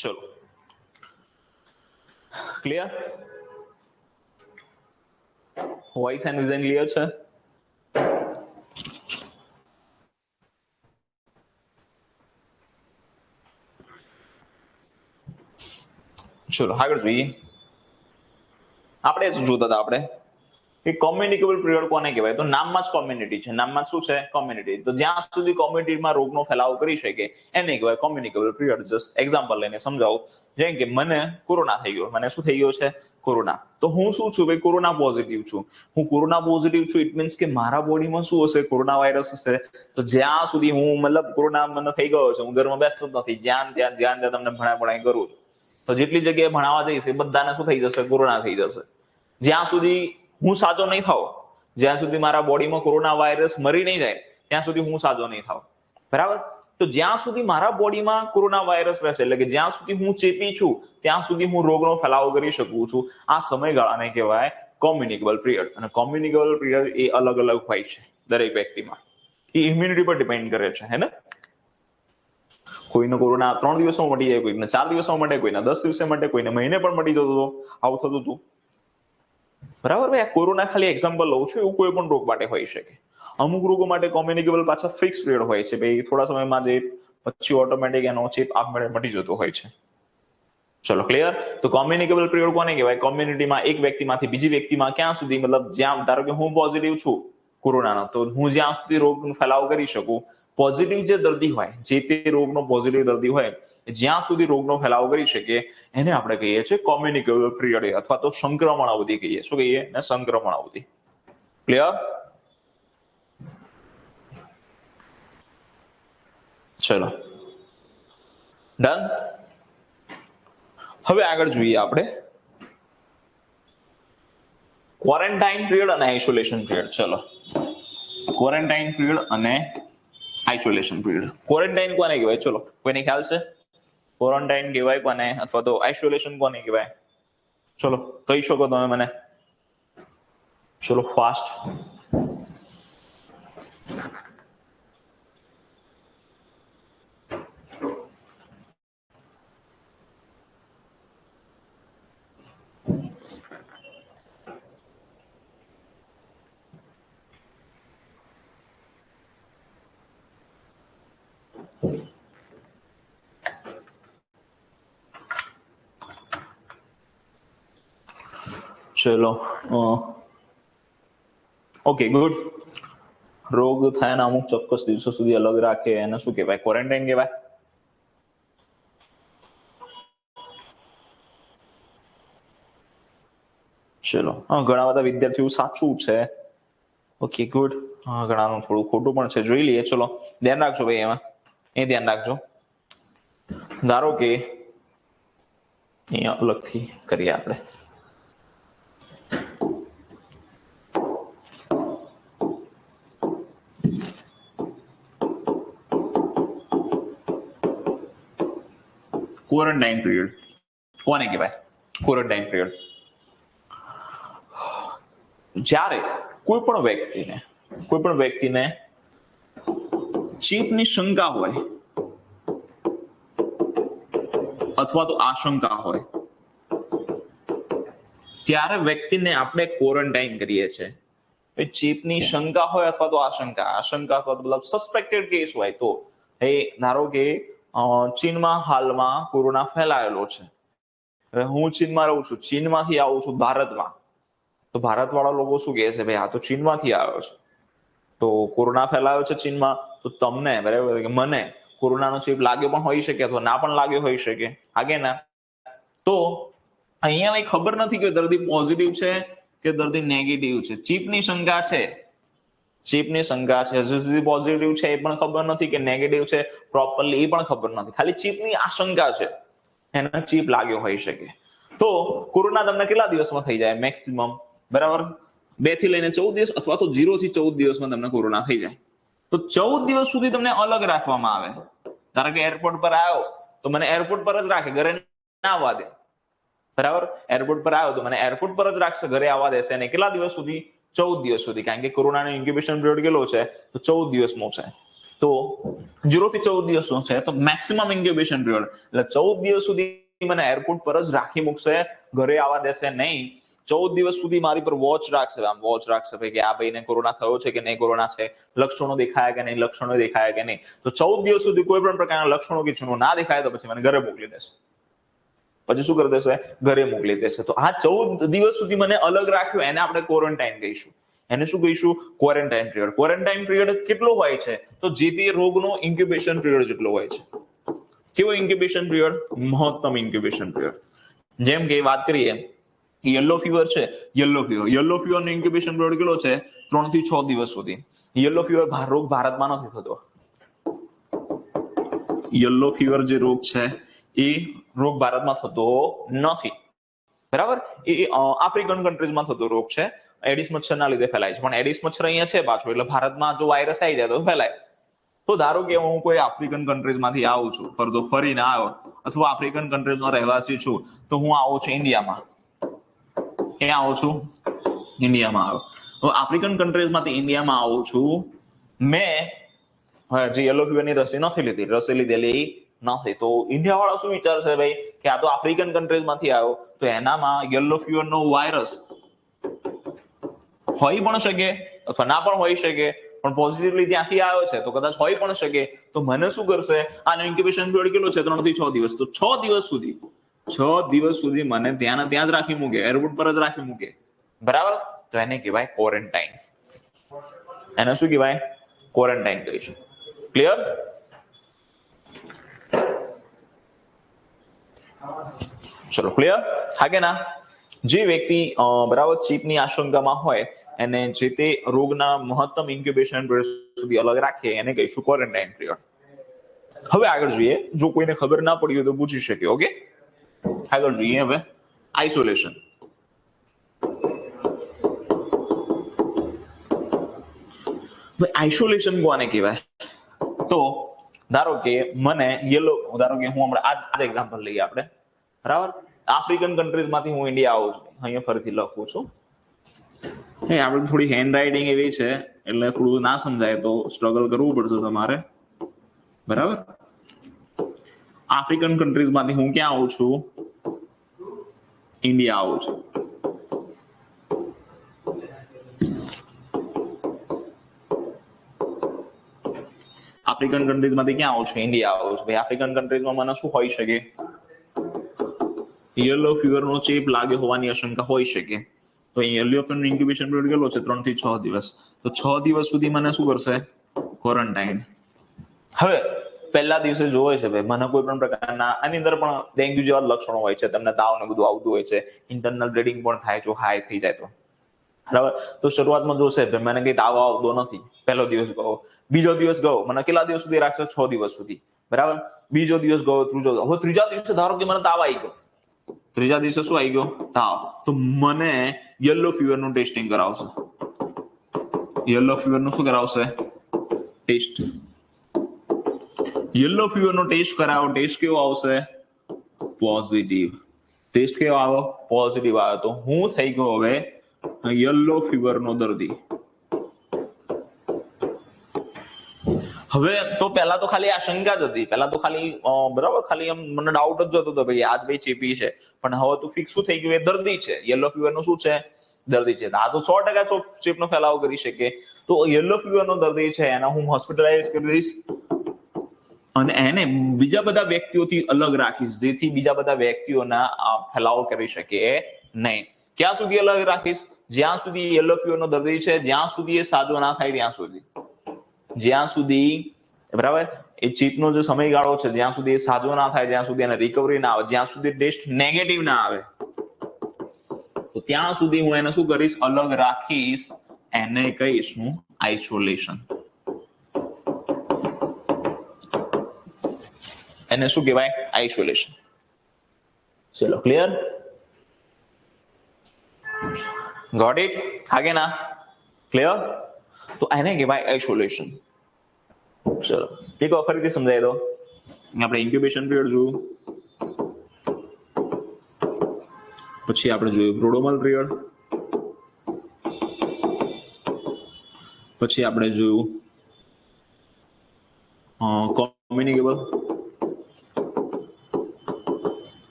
ચલો, clear? Voice and vision clear છે? ચલો આગળ જોઈએ. આપણે જોતા હતા આપણે કે કોમ્યુનિકેબલ પિરિયડ કોને કહેવાય? તો નામમાં જ કોમ્યુનિટી છે. નામમાં શું છે? કોમ્યુનિટી. તો જ્યાં સુધી કોમ્યુનિટીમાં રોગનો ફેલાવો કરી શકે એને કહેવાય કોમ્યુનિકેબલ પિરિયડ. જસ્ટ એક્ઝામ્પલ લઈને સમજાવું. જેમ કે મને કોરોના થઈ ગયો. મને શું થઈ ગયો છે? કોરોના. તો હું શું છું? ભાઈ કોરોના પોઝિટિવ છું. હું કોરોના પોઝિટિવ છું, ઇટ મીન્સ કે મારા બોડીમાં શું હશે? કોરોના વાયરસ હશે. તો જ્યાં સુધી હું મતલબ કોરોના મને થઈ ગયો છે, હું ઘરમાં બેસતો જ નથી, જ્યાં ત્યાં તમને ભણાય કરું છું. તો જેટલી જગ્યાએ ભણાવવા જઈશ એ બધાને શું થઈ જશે? કોરોના થઈ જશે. જ્યાં સુધી હું સાજો નહીં થાવ, જ્યાં સુધી મારા બોડીમાં કોરોના વાયરસ મરી નહીં જાય, ત્યાં સુધી હું સાજો નહીં થાવ. બરાબર? તો જ્યાં સુધી મારા બોડીમાં કોરોના વાયરસ રહેશે, એટલે કે જ્યાં સુધી હું ચેપી છું, ત્યાં સુધી હું રોગનો ફેલાવો કરી શકું છું. આ સમયગાળાને કહેવાય કોમ્યુનિકેબલ પિરિયડ. અને કોમ્યુનિકેબલ પિરિયડ એ અલગ અલગ હોય છે દરેક વ્યક્તિમાં. એ ઇમ્યુનિટી પર ડિપેન્ડ કરે છે, હે ને? કોઈને કોરોના 3 દિવસમાં મટી જાય, કોઈને 4 દિવસમાં મટે, કોઈને 10 દિવસે મટે, કોઈને મહિને પણ મટી જતો હતો. આવું થતું હતું. બરાબર? ભાઈ આ કોરોના ખાલી એક્ઝામ્પલ લઉં છું, એવું કોઈ પણ રોગ માટે હોઈ શકે. અમુક રોગો માટે કોમ્યુનિકેબલ પાછા ફિક્સ પિરિયડ હોય છે. ભાઈ થોડા સમયમાં જે પછી ઓટોમેટિક એનો ચેપ આપમેળે મટી જતો હોય છે. ચલો, ક્લિયર? તો કોમ્યુનિકેબલ પિરિયડ કોને કહેવાય? કોમ્યુનિટીમાં એક વ્યક્તિમાંથી બીજી વ્યક્તિમાં ક્યાં સુધી, મતલબ જ્યાં ધારો કે હું પોઝિટિવ છું કોરોનાનો, તો હું જ્યાં સુધી રોગનો ફેલાવો કરી શકું, પોઝિટિવ જે દર્દી હોય, જે તે રોગનો પોઝિટિવ દર્દી હોય, જ્યાં સુધી રોગનો ફેલાવો કરી શકે એને આપણે કહીએ છીએ કોમ્યુનિકેબલ પિરિયડ, અથવા તો સંક્રમણ અવધિ કહીએ. શું કહીએ? ને સંક્રમણ અવધિ. ક્લિયર? ચલો, ડન. હવે આગળ જોઈએ આપણે ક્વોરન્ટાઇન પિરિયડ અને આઇસોલેશન પિરિયડ. ચલો, ક્વોરન્ટાઇન પિરિયડ અને આઇસોલેશન પિરિયડ. ક્વોરન્ટાઇન કોને કહેવાય? ચલો, કોઈને ખ્યાલ છે? ક્વોરન્ટાઇન કહેવાય કોને, અથવા તો આઇસોલેશન કોને કહેવાય? ચલો, કહી શકો તમે મને? ચલો, ફાસ્ટ. ચલો ઓકે ગુડ. રોગ થાય ને અમુક ચોક્કસ દિવસો સુધી અલગ રાખે એને શું કહેવાય? ક્વોરન્ટાઇન કહેવાય. ચલો ઘણા બધા વિદ્યાર્થીઓ સાચું છે. Okay good. ઘણાનું થોડું ખોટું પણ છે, જોઈ લઈએ. ચલો ધ્યાન રાખજો ભાઈ, એમાં એ ધ્યાન રાખજો. ધારો કે અહીંયા અલગથી કરીએ આપણે. ક્વોરન્ટાઇન પીરિયડ કોને કહેવાય? ક્વોરન્ટાઇન પીરિયડ જ્યારે કોઈ પણ વ્યક્તિને ચેપની શંકા હોય અથવા તો આશંકા હોય ત્યારે વ્યક્તિને આપણે ક્વોરન્ટાઇન કરીએ છીએ. ચેપની શંકા હોય અથવા તો આશંકા અથવા તો મતલબ સસ્પેક્ટેડ કેસ હોય તો ધારો કે ચીનમાં હાલમાં કોરોના ફેલાયેલો છે. હવે હું ચીનમાં રહું છું, ચીનમાંથી આવું છું ભારતમાં, તો ભારત વાળા લોકો શું કહે છે, ભાઈ આ તો ચીનમાંથી આવ્યો છે, તો કોરોના ફેલાયો છે ચીનમાં, તો તમને બરાબર કે મને કોરોનાનો ચેપ લાગ્યો પણ હોઈ શકે અથવા ના પણ લાગ્યો હોઈ શકે, આગે ના. તો અહીંયા કઈ ખબર નથી કે દર્દી પોઝિટિવ છે કે દર્દી નેગેટિવ છે. ચેપની શંકા છે, હજુ સુધી પોઝિટિવ છે એ પણ ખબર નથી કે નેગેટિવ છે પ્રોપરલી એ પણ ખબર નથી, ખાલી ચેપની આશંકા છે, એને ચેપ લાગ્યો હોઈ શકે. તો કોરોના તમને કેટલા દિવસમાં થઈ જાય મેક્સિમમ? બરાબર 2 થી લઈને 14 દિવસ અથવા તો 0 થી 14 દિવસમાં તમને કોરોના થઈ જાય. તો 14 દિવસ સુધી તમને અલગ રાખવામાં આવે. ધારો કે એરપોર્ટ પર આવ્યો તો મને એરપોર્ટ પર જ રાખે, ઘરે ના આવવા દે. બરાબર, એરપોર્ટ પર આવ્યો તો મને એરપોર્ટ પર જ રાખશે, ઘરે આવવા દેશે. અને કેટલા દિવસ સુધી? 14 દિવસ સુધી, કારણ કે કોરોનાનો ઇન્ક્યુબેશન પિરિયડ કેટલો છે? તો 14 દિવસનો છે. તો 0 થી 14 દિવસનો છે, તો મેક્સિમમ ઇન્ક્યુબેશન પિરિયડ એટલે 14 દિવસ સુધી મને એરપોર્ટ પર જ રાખી મૂકશે, ઘરે આવવા દેશે નહીં. 14 દિવસ સુધી મારી પર વોચ રાખશે, ભાઈ કે આ ભાઈને કોરોના થયો છે કે નહીં, કોરોના છે, લક્ષણો દેખાયા કે નહીં, તો 14 દિવસ સુધી કોઈ પણ પ્રકારના લક્ષણો કે ચિહ્નો ના દેખાય તો પછી મને ઘરે મોકલી દેશે. પછી શું કરી દેશે? ઘરે મોકલી દેશે. તો આ 14 દિવસ સુધી મને અલગ રાખ્યો, એને આપણે ક્વોરન્ટાઇન કહીશું. એને શું કહીશું? Quarantine period. ક્વોરન્ટાઇન પિરિયડ કેટલો હોય છે? તો જે તે રોગનો ઇન્ક્યુબેશન પિરિયડ જેટલો હોય છે. કેવો ઇન્ક્યુબેશન પિરિયડ? મહત્તમ ઇન્ક્યુબેશન પિરિયડ. જેમ કે વાત કરીએ યલો ફીવર છે, યલો ફીવરનો ઇન્ક્યુબેશન પિરિયડ કેટલો છે? 3 થી 6 દિવસ સુધી. યલો ફીવર રોગ ભારતમાં નથી થતો. યલો ફીવર જે રોગ છે એ રોગ ભારતમાં થતો નથી. બરાબર, એ આફ્રિકન કન્ટ્રીઝમાં થતો રોગ છે. એડિસ મચ્છરના લીધે ફેલાય છે, પણ એડિસ મચ્છર અહીંયા છે પાછો, એટલે ભારતમાં જો વાયરસ આવી જાય તો ફેલાય. તો ધારો કે હું કોઈ આફ્રિકન કન્ટ્રીઝમાંથી આવું છું, ફરીને આવ્યો, અથવા આફ્રિકન કન્ટ્રીઝનો રહેવાસી છું, તો હું આવું છું ઇન્ડિયામાં. ક્યાં આવું છું? ઇન્ડિયામાં આવ્યો. તો આફ્રિકન કન્ટ્રીઝમાંથી ઇન્ડિયામાં આવું છું, મેં જે યલો ફીવરની રસી નથી લીધી, રસી લીધેલી નથી, તો ઇન્ડિયા વાળા શું વિચારશે ભાઈ કે આ તો આફ્રિકન કન્ટ્રીઝમાંથી આવ્યો, તો એનામાં યલો ફીવરનો વાયરસ હોઈ પણ શકે અથવા ના પણ હોઈ શકે, પણ પોઝિટિવલી ત્યાંથી આવ્યો છે તો કદાચ હોઈ પણ શકે. તો મને શું કરશે? આનો ઇન્ક્યુબેશન પિરિયડ કેટલો છે? 3 થી 6 દિવસ. તો 6 દિવસ સુધી મને ત્યાં જ રાખી મૂકે, એરપોર્ટ પર જ રાખી મૂકે. બરાબર, તો એને કહેવાય ક્વોરન્ટાઇન. એને શું કહેવાય? ક્વોરન્ટાઇન કહીશું. ક્લિયર? ચલો ક્લિયર? હા કે ના? જે વ્યક્તિ બરાબર ચેપની આશંકામાં હોય એને જે તે રોગના મહત્તમ ઇન્ક્યુબેશન પિરિયડ સુધી અલગ રાખે એને કહીશું ક્વોરન્ટાઇન પિરિયડ. હવે આગળ જોઈએ, જો કોઈને ખબર ના પડી હોય તો પૂછી શકે. ઓકે, આગળ જોઈએ હવે આઇસોલેશન. આઇસોલેશન કોને કહેવાય? તો ધારો કે મને ધારો કે હું હમણાં આજ એક્ઝામ્પલ લઈએ આપણે. બરાબર, આફ્રિકન કન્ટ્રીઝમાંથી હું ઇન્ડિયા આવું છું, અહીંયા ફરીથી લખું છું. આપણે થોડી હેન્ડ રાઇટિંગ એવી છે એટલે થોડું ના સમજાય તો સ્ટ્રગલ કરવું પડશે તમારે. બરાબર, આફ્રિકન કન્ટ્રીઝમાંથી હું ક્યાં આવું છું? ઇન્ડિયા આવું છું. આફ્રિકન કન્ટ્રીઝમાંથી ક્યાં આવું છું? ઇન્ડિયા આવું છું. ભાઈ આફ્રિકન કન્ટ્રીઝમાં મને શું હોઈ શકે? યલો ફીવરનો ચેપ લાગ્યો હોવાની આશંકા હોઈ શકે. તો યરલી ઓફરનું ઇન્ક્યુબેશન પીરિયડ કેટલો છે 3 થી 6 દિવસ. તો 6 દિવસ સુધી મને શું કરશે? ક્વોરન્ટાઇન. હવે પહેલા દિવસે જોવે છે ભાઈ મને કોઈ પણ પ્રકારના આની અંદર પણ ડેન્ગ્યુ જેવા લક્ષણો હોય છે, તમને તાવ ને બધું આવતું હોય છે, ઇન્ટરનલ બ્લીડિંગ પણ થાય જો હાઈ થઈ જાય તો, બરાબર. તો શરૂઆતમાં જોશે ભાઈ મને કઈ તાવ આવતો નથી, પહેલો દિવસ ગયો, બીજો દિવસ ગયો, મને કેટલા દિવસ સુધી રાખશે? 6 દિવસ સુધી, બરાબર. બીજો દિવસ ગયો, ત્રીજો, હવે ત્રીજા દિવસે ધારો કે મને તાવ આવી ગયો, ત્રીજા દિવસે શું આવી ગયો? તાવ. તો મને યલો ફીવર નું ટેસ્ટિંગ કરાવશે. યલો ફીવર નું શું કરાવશે? ટેસ્ટ. યલો ફીવર નો ટેસ્ટ કરાવો, ટેસ્ટ કેવો આવશે? પોઝિટિવ. ટેસ્ટ કેવો આવ્યો? પોઝિટિવ આવ્યો. તો હું થઈ ગયો હવે યલો ફીવર નો દર્દી. હવે તો પહેલા તો ખાલી આશંકા જ હતી, પહેલા તો ખાલી બરાબર ખાલી એમ મને ડાઉટ જ જતો હતો ભાઈ આ ભાઈ ચેપી છે, પણ હવે તો ફિક્સ શું થઈ ગયું? એ દર્દી છે. યલો ફીવર નું શું છે? દર્દી છે. આ તો 100% ચેપનો ફેલાવો કરી શકે. તો યલો ફીવર નો દર્દી છે એને હું હોસ્પિટલાઇઝ કરી દઈશ અને એને બીજા બધા વ્યક્તિઓથી અલગ રાખીશ, જેથી બીજા બધા વ્યક્તિઓના ફેલાવો કરી શકે નહીં. ક્યાં સુધી અલગ રાખીશ? જ્યાં સુધી યલો ફીવર નો દર્દી છે જ્યાં સુધી એ સાજો ના થાય ત્યાં સુધી, જ્યાં સુધી, બરાબર, એ ચેપનો જે સમયગાળો છે જ્યાં સુધી એ સાજો ના થાય, જ્યાં સુધી એને રિકવરી ના આવે, જ્યાં સુધી ટેસ્ટ નેગેટિવ ના આવે, તો ત્યાં સુધી હું એને શું કરીશ? અલગ રાખીશ. એને કહીશ હું આઇસોલેશન. એને શું કહેવાય? આઇસોલેશન. ચલો ક્લિયર? Got it? આગે ના ક્લિયર? તો એને કહેવાય આઇસોલેશન. ચલો એક વાર ફરીથી સમજાવી દો. આપણે ઇન્ક્યુબેશન પીરિયડ જોયું, પછી આપણે જોયું પ્રોડ્રોમલ પીરિયડ, પછી આપણે જોયું કોમ્યુનિકેબલ,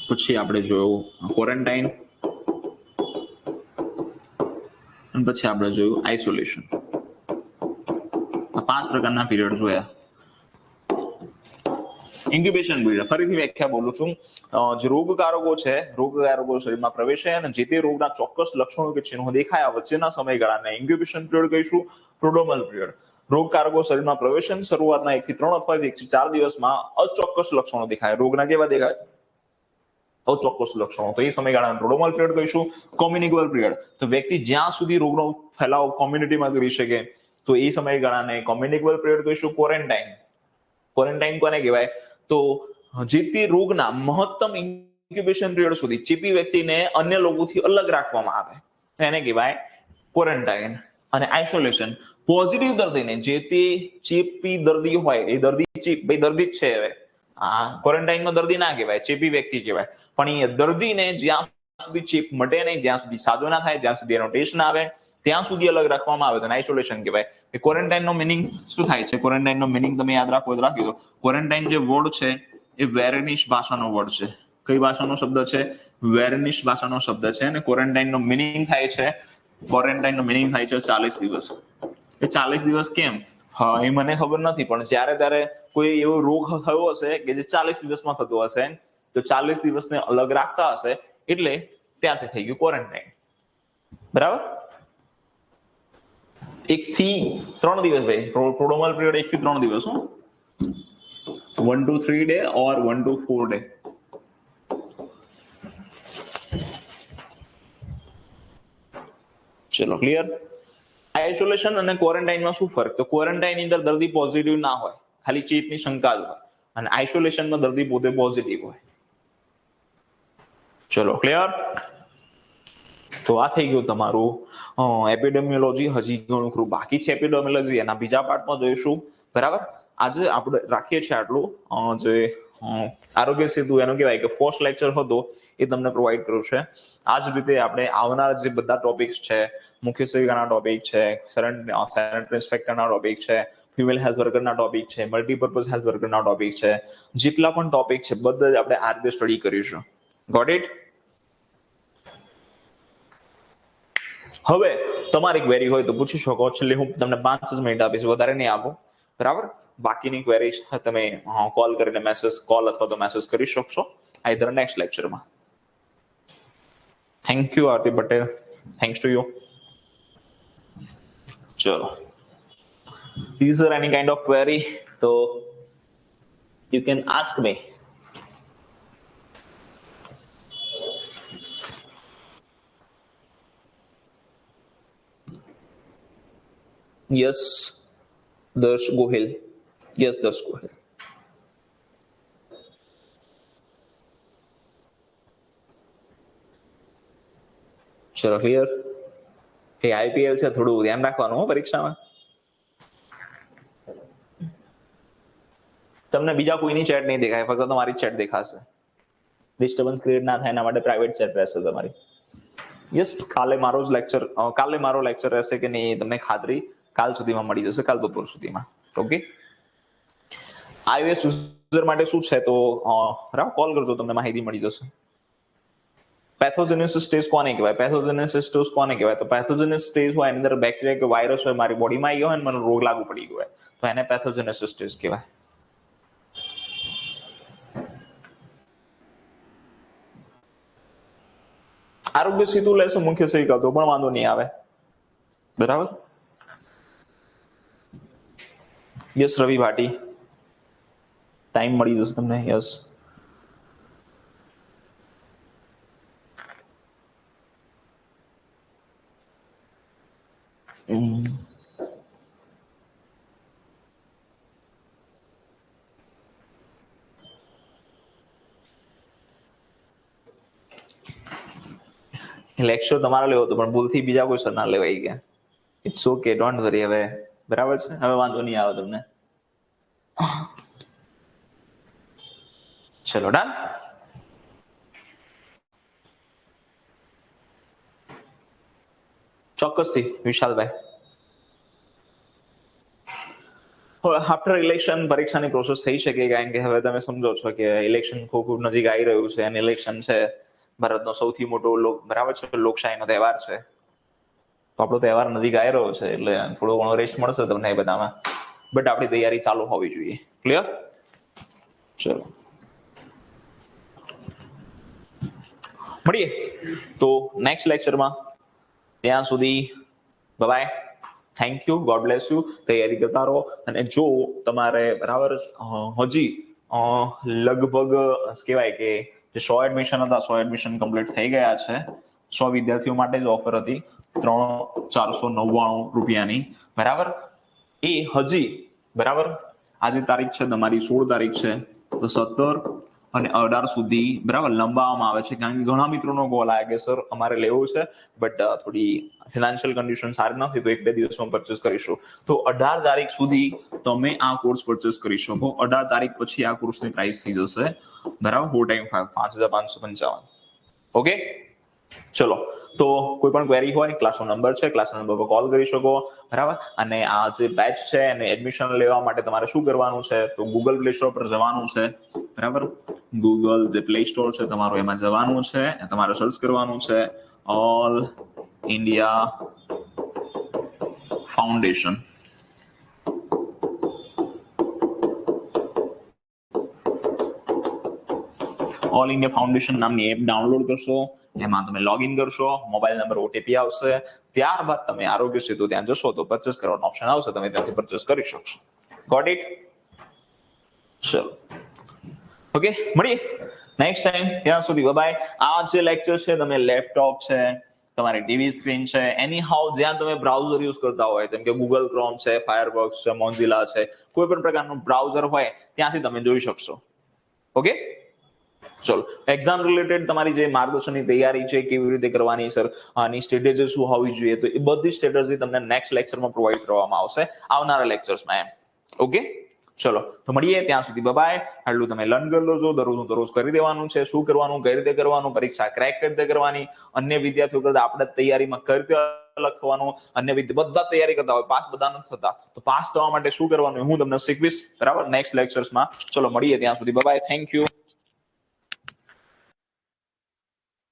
પછી આપણે જોયું ક્વોરન્ટાઇન, અને પછી આપણે જોયું આઇસોલેશન. આ 5 પ્રકારના પીરિયડ જોયા. ઇન્ક્યુબેશન પીરિયડ ફરીથી વ્યાખ્યા બોલું છું. જે રોગકારકો છે, રોગકારકો શરીરમાં પ્રવેશે અને જે તે રોગના ચોક્કસ લક્ષણો કે ચિહ્નો દેખાયા વચ્ચેના સમયગાળાને ઇન્ક્યુબેશન પીરિયડ કહીશું. પ્રોડ્રોમલ પીરિયડ, રોગકારકો શરીરમાં પ્રવેશે શરૂઆતના 1 થી 3 અથવા 1 થી 4 દિવસમાં અચોક્કસ લક્ષણો દેખાય. રોગના કેવા દેખાય? અચોક્કસ લક્ષણો. તો એ સમયગાળાને પ્રોડ્રોમલ પીરિયડ કહીશું. કોમ્યુનિકેબલ પીરિયડ, તો વ્યક્તિ જ્યાં સુધી રોગનો ફેલાવો કોમ્યુનિટીમાં કરી શકે તો એ સમયગાળાને કોમ્યુનિકેબલ પીરિયડ કહીશું. ક્વોરન્ટાઇન, ક્વોરન્ટાઇન કોને કહેવાય? તો જે તે રોગના મહત્તમ ઇન્ક્યુબેશન પીરિયડ સુધી ચેપી વ્યક્તિને અન્ય લોકોથી અલગ રાખવામાં આવે, એને કહેવાય ક્વોરન્ટાઇન. અને આઇસોલેશન, પોઝિટિવ દર્દીને, જે તે ચેપી દર્દી હોય એ દર્દી ભાઈ દર્દી જ છે, હવે ક્વોરન્ટાઇનમાં દર્દી ના કહેવાય, ચેપી વ્યક્તિ કહેવાય. પણ એ દર્દીને જ્યાં સુધી ચેપ મટે નહીં, જ્યાં સુધી સાજો ના થાય, જ્યાં સુધી એનો ટેસ્ટ ના આવે ત્યાં સુધી અલગ રાખવામાં આવે તો આઇસોલેશન કહેવાય. ક્વોરન્ટાઇન નો મિનિંગ શું થાય છે? ક્વોરન્ટાઇન નો મિનિંગ તમે યાદ રાખો તો રાખી દો. ક્વોરન્ટાઇન જે વર્ડ છે એ વેરનિશ ભાષાનો વર્ડ છે. કઈ ભાષાનો શબ્દ છે? વેરનિશ ભાષાનો શબ્દ છે. અને ક્વોરન્ટાઇન નો મિનિંગ થાય છે, ક્વોરન્ટાઇન નો મિનિંગ થાય છે 40 દિવસ. એ 40 દિવસ કેમ? હા, એ મને ખબર નથી, પણ જ્યારે ત્યારે કોઈ એવો રોગ થયો હશે કે જે 40 દિવસમાં થતો હશે, તો 40 દિવસને અલગ રાખતા હશે, એટલે ત્યાંથી થઈ ગયું ક્વોરન્ટાઇન. બરાબર? 1 થી 3 દિવસ ભાઈ, પ્રોડ્રોમલ પીરિયડ 1 થી 3 દિવસ. 1 to 3 day or 1 to 4 day. ચલો ક્લિયર? આઇસોલેશન અને ક્વોરન્ટાઇનમાં શું ફરક? તો ક્વોરન્ટાઇન ની અંદર દર્દી પોઝિટિવ ના હોય, ખાલી ચેપની શંકા જ હોય, અને આઇસોલેશનમાં દર્દી પોતે પોઝિટિવ હોય. ચલો ક્લિયર? તો આ થઈ ગયું તમારું એપિડેમિયોલોજી. હજી ઘણું ખરું બાકી છે એપિડેમિયોલોજી, એના બીજા પાર્ટમાં જોઈશું. બરાબર? આજે આપણે રાખીએ છીએ આટલું. જે આરોગ્ય સેતુ એનો કહેવાય કે ફર્સ્ટ લેક્ચર હતો એ તમને પ્રોવાઈડ કર્યું છે. આ જ રીતે આપણે આવનાર જે બધા ટોપિક્સ છે, મુખ્ય સેવિકાના ટોપિક છે, સેનેટરી ઇન્સ્પેક્ટરના ટોપિક છે, ફિમેલ હેલ્થ વર્કરના ટોપિક છે, મલ્ટીપર્પઝ હેલ્થ વર્કરના ટોપિક છે, જેટલા પણ ટોપિક છે બધા જ આપણે આ રીતે સ્ટડી કરીશું. Got it? હવે તમારી ક્વેરી હોય તો પૂછી શકો. છેલ્લે હું તમને 5 જ મિનિટ આપીશ, વધારે નહીં આપું. બરાબર? બાકીની ક્વેરી તમે કોલ કરીને કોલ અથવા તો મેસેજ કરી શકશો આઈધર નેક્સ્ટ લેક્ચરમાં. Thank you Aarti Patel, thanks to you. ચલો, is there any kind of query? So you can ask me. Yes, Darsh Gohil. Yes, Darsh Gohil. ચલો ક્લિયર. એ આઈપીએલ છે, થોડું ધ્યાન રાખવાનું હો પરીક્ષામાં. તમને બીજા કોઈની ચેટ નહીં દેખાય, ફક્ત તમારી ચેટ દેખાશે. ડિસ્ટર્બન્સ ક્રિએટ ના થાય એના માટે પ્રાઇવેટ ચેટ રહેશે તમારી. યસ, કાલે મારો લેક્ચર રહેશે કે નહીં તમને ખાતરી કાલ સુધીમાં મળી જશે, કાલ બપોર સુધીમાં. ઓકે, iOS યુઝર માટે શું છે તો કોલ કરજો, તમને માહિતી મળી જશે. પેથોજેનેસિસ સ્ટેજ કોને કહેવાય? પેથોજેનેસિસ સ્ટેજ કોને કહેવાય? તો પેથોજેનેસિસ સ્ટેજ હોય એની અંદર બેક્ટેરિયા કે વાયરસ હોય મારી બોડીમાં આવી ગયો હોય અને મને રોગ લાગુ પડી ગયો હોય તો એને પેથોજેનેસિસ સ્ટેજ કહેવાય. આરોગ્ય સેતુ લેશો મુખ્ય સહી કરતો પણ વાંધો નહીં આવે, બરાબર. યસ રવિ ભાટી, ટાઈમ મળી જશે તમને. યસ, લેક્ચર તમારે લેવો હતો પણ ભૂલથી બીજા કોઈ સર ના લેવાઈ ગયા. It's okay, don't worry. હવે બરાબર છે, હવે વાંધો નહીં આવે તમને. ચલો ડન. ચોક્કસથી વિશાલભાઈ. આફ્ટર ઇલેક્શન પરીક્ષાની પ્રોસેસ થઈ શકે, કારણ કે હવે તમે સમજો છો કે ઇલેક્શન ખૂબ નજીક આવી રહ્યું છે અને ઇલેક્શન છે ભારતનો સૌથી મોટો બરાબર છે લોકશાહીનો તહેવાર છે, તો આપણો તહેવાર નજીક આવી રહ્યો છે એટલે થોડો ઘણો રેસ્ટ મળશે તમને એ બધામાં, બટ આપણી તૈયારી ચાલુ હોવી જોઈએ. ક્લિયર? ચલો મળીએ તો નેક્સ્ટ લેક્ચરમાં. ત્યાં સુધી bye, thank you, God bless you. તૈયારી કરતા રહો અને જો તમારે બરાબર હજી લગભગ કહેવાય કે જે 100 એડમિશન હતા 100 એડમિશન કમ્પ્લીટ થઈ ગયા છે. 100 વિદ્યાર્થીઓ માટે જ ઓફર હતી 3,499 રૂપિયાની, બરાબર. એ હજી બરાબર આજે તારીખ છે તમારી 16 તારીખ છે, તો 17 અને 18 સુધી બરાબર લંબાવવામાં આવે છે, કારણ કે ઘણા મિત્રોનો કોલ આવ્યા કે સર અમારે લેવું છે બટ થોડી ફિનાન્શિયલ કન્ડિશન સારી નથી તો 1-2 દિવસમાં પરચેસ કરીશું. તો 18 તારીખ સુધી તમે આ કોર્સ પરચેસ કરી શકો. 18 તારીખ પછી આ કોર્સની પ્રાઇસ થઈ જશે બરાબર 4,555. ઓકે, ચલો. તો કોઈ પણ ક્વેરી હોય ક્લાસનો નંબર છે, ક્લાસના નંબર પર કોલ કરી શકો, બરાબર. અને આ જે બેચ છે એને એડમિશન લેવા માટે તમારે શું કરવાનું છે તો ગૂગલ પ્લે સ્ટોર પર જવાનું છે, બરાબર. ગૂગલ જે પ્લે સ્ટોર છે તમારું એમાં જવાનું છે, તમારે સર્ચ કરવાનું છે all India foundation. All India foundation નામની એપ ડાઉનલોડ કરશો, એમાં તમે લોગિન કરશો, મોબાઈલ નંબર ઓટીપી આવશે, ત્યારબાદ તમે આરોગ્ય સેતુ ત્યાં જશો તો પરચેસ કરવાનો ઓપ્શન આવશે, તમે ત્યાંથી પરચેસ કરી શકશો. Got it? ચલો ઓકે, મળીએ નેક્સ્ટ ટાઈમ. ત્યાં સુધી બાય. આ જે લેક્ચર છે તમે લેપટોપ છે, તમારી ટીવી સ્ક્રીન છે, એની હાઉ જ્યાં તમે બ્રાઉઝર યુઝ કરતા હોય જેમ કે ગૂગલ ક્રોમ છે, ફાયરબોક્સ છે, મોઝિલા છે, કોઈ પણ પ્રકારનું બ્રાઉઝર હોય ત્યાંથી તમે જોઈ શકશો. ઓકે, ચલો. એક્ઝામ રિલેટેડ તમારી જે માર્ગદર્શનની તૈયારી છે કેવી રીતે કરવાની સર, આની સ્ટ્રેટેજી શું હોવી જોઈએ, તો એ બધી સ્ટ્રેટેજી તમને નેક્સ્ટ લેક્ચરમાં પ્રોવાઈડ કરવામાં આવશે આવનારા લેક્ચર્સમાં એમ. ઓકે, ચલો તો મળીએ ત્યાં સુધી બાય. આટલું તમે લર્ન કરી લેજો, દરરોજ કરી દેવાનું છે, શું કરવાનું, કઈ રીતે કરવાનું, પરીક્ષા ક્રેક કઈ રીતે કરવાની, અન્ય વિદ્યાર્થીઓ કરતા આપણે તૈયારીમાં કઈ રીતે અલગ થવાનું, અન્ય બધા તૈયારી કરતા હોય પાસ બધા નથી થતા, તો પાસ થવા માટે શું કરવાનું હું તમને શીખવીશ બરાબર નેક્સ્ટ લેક્ચર્સમાં. ચલો મળીએ ત્યાં સુધી બાય, થેન્ક યુ.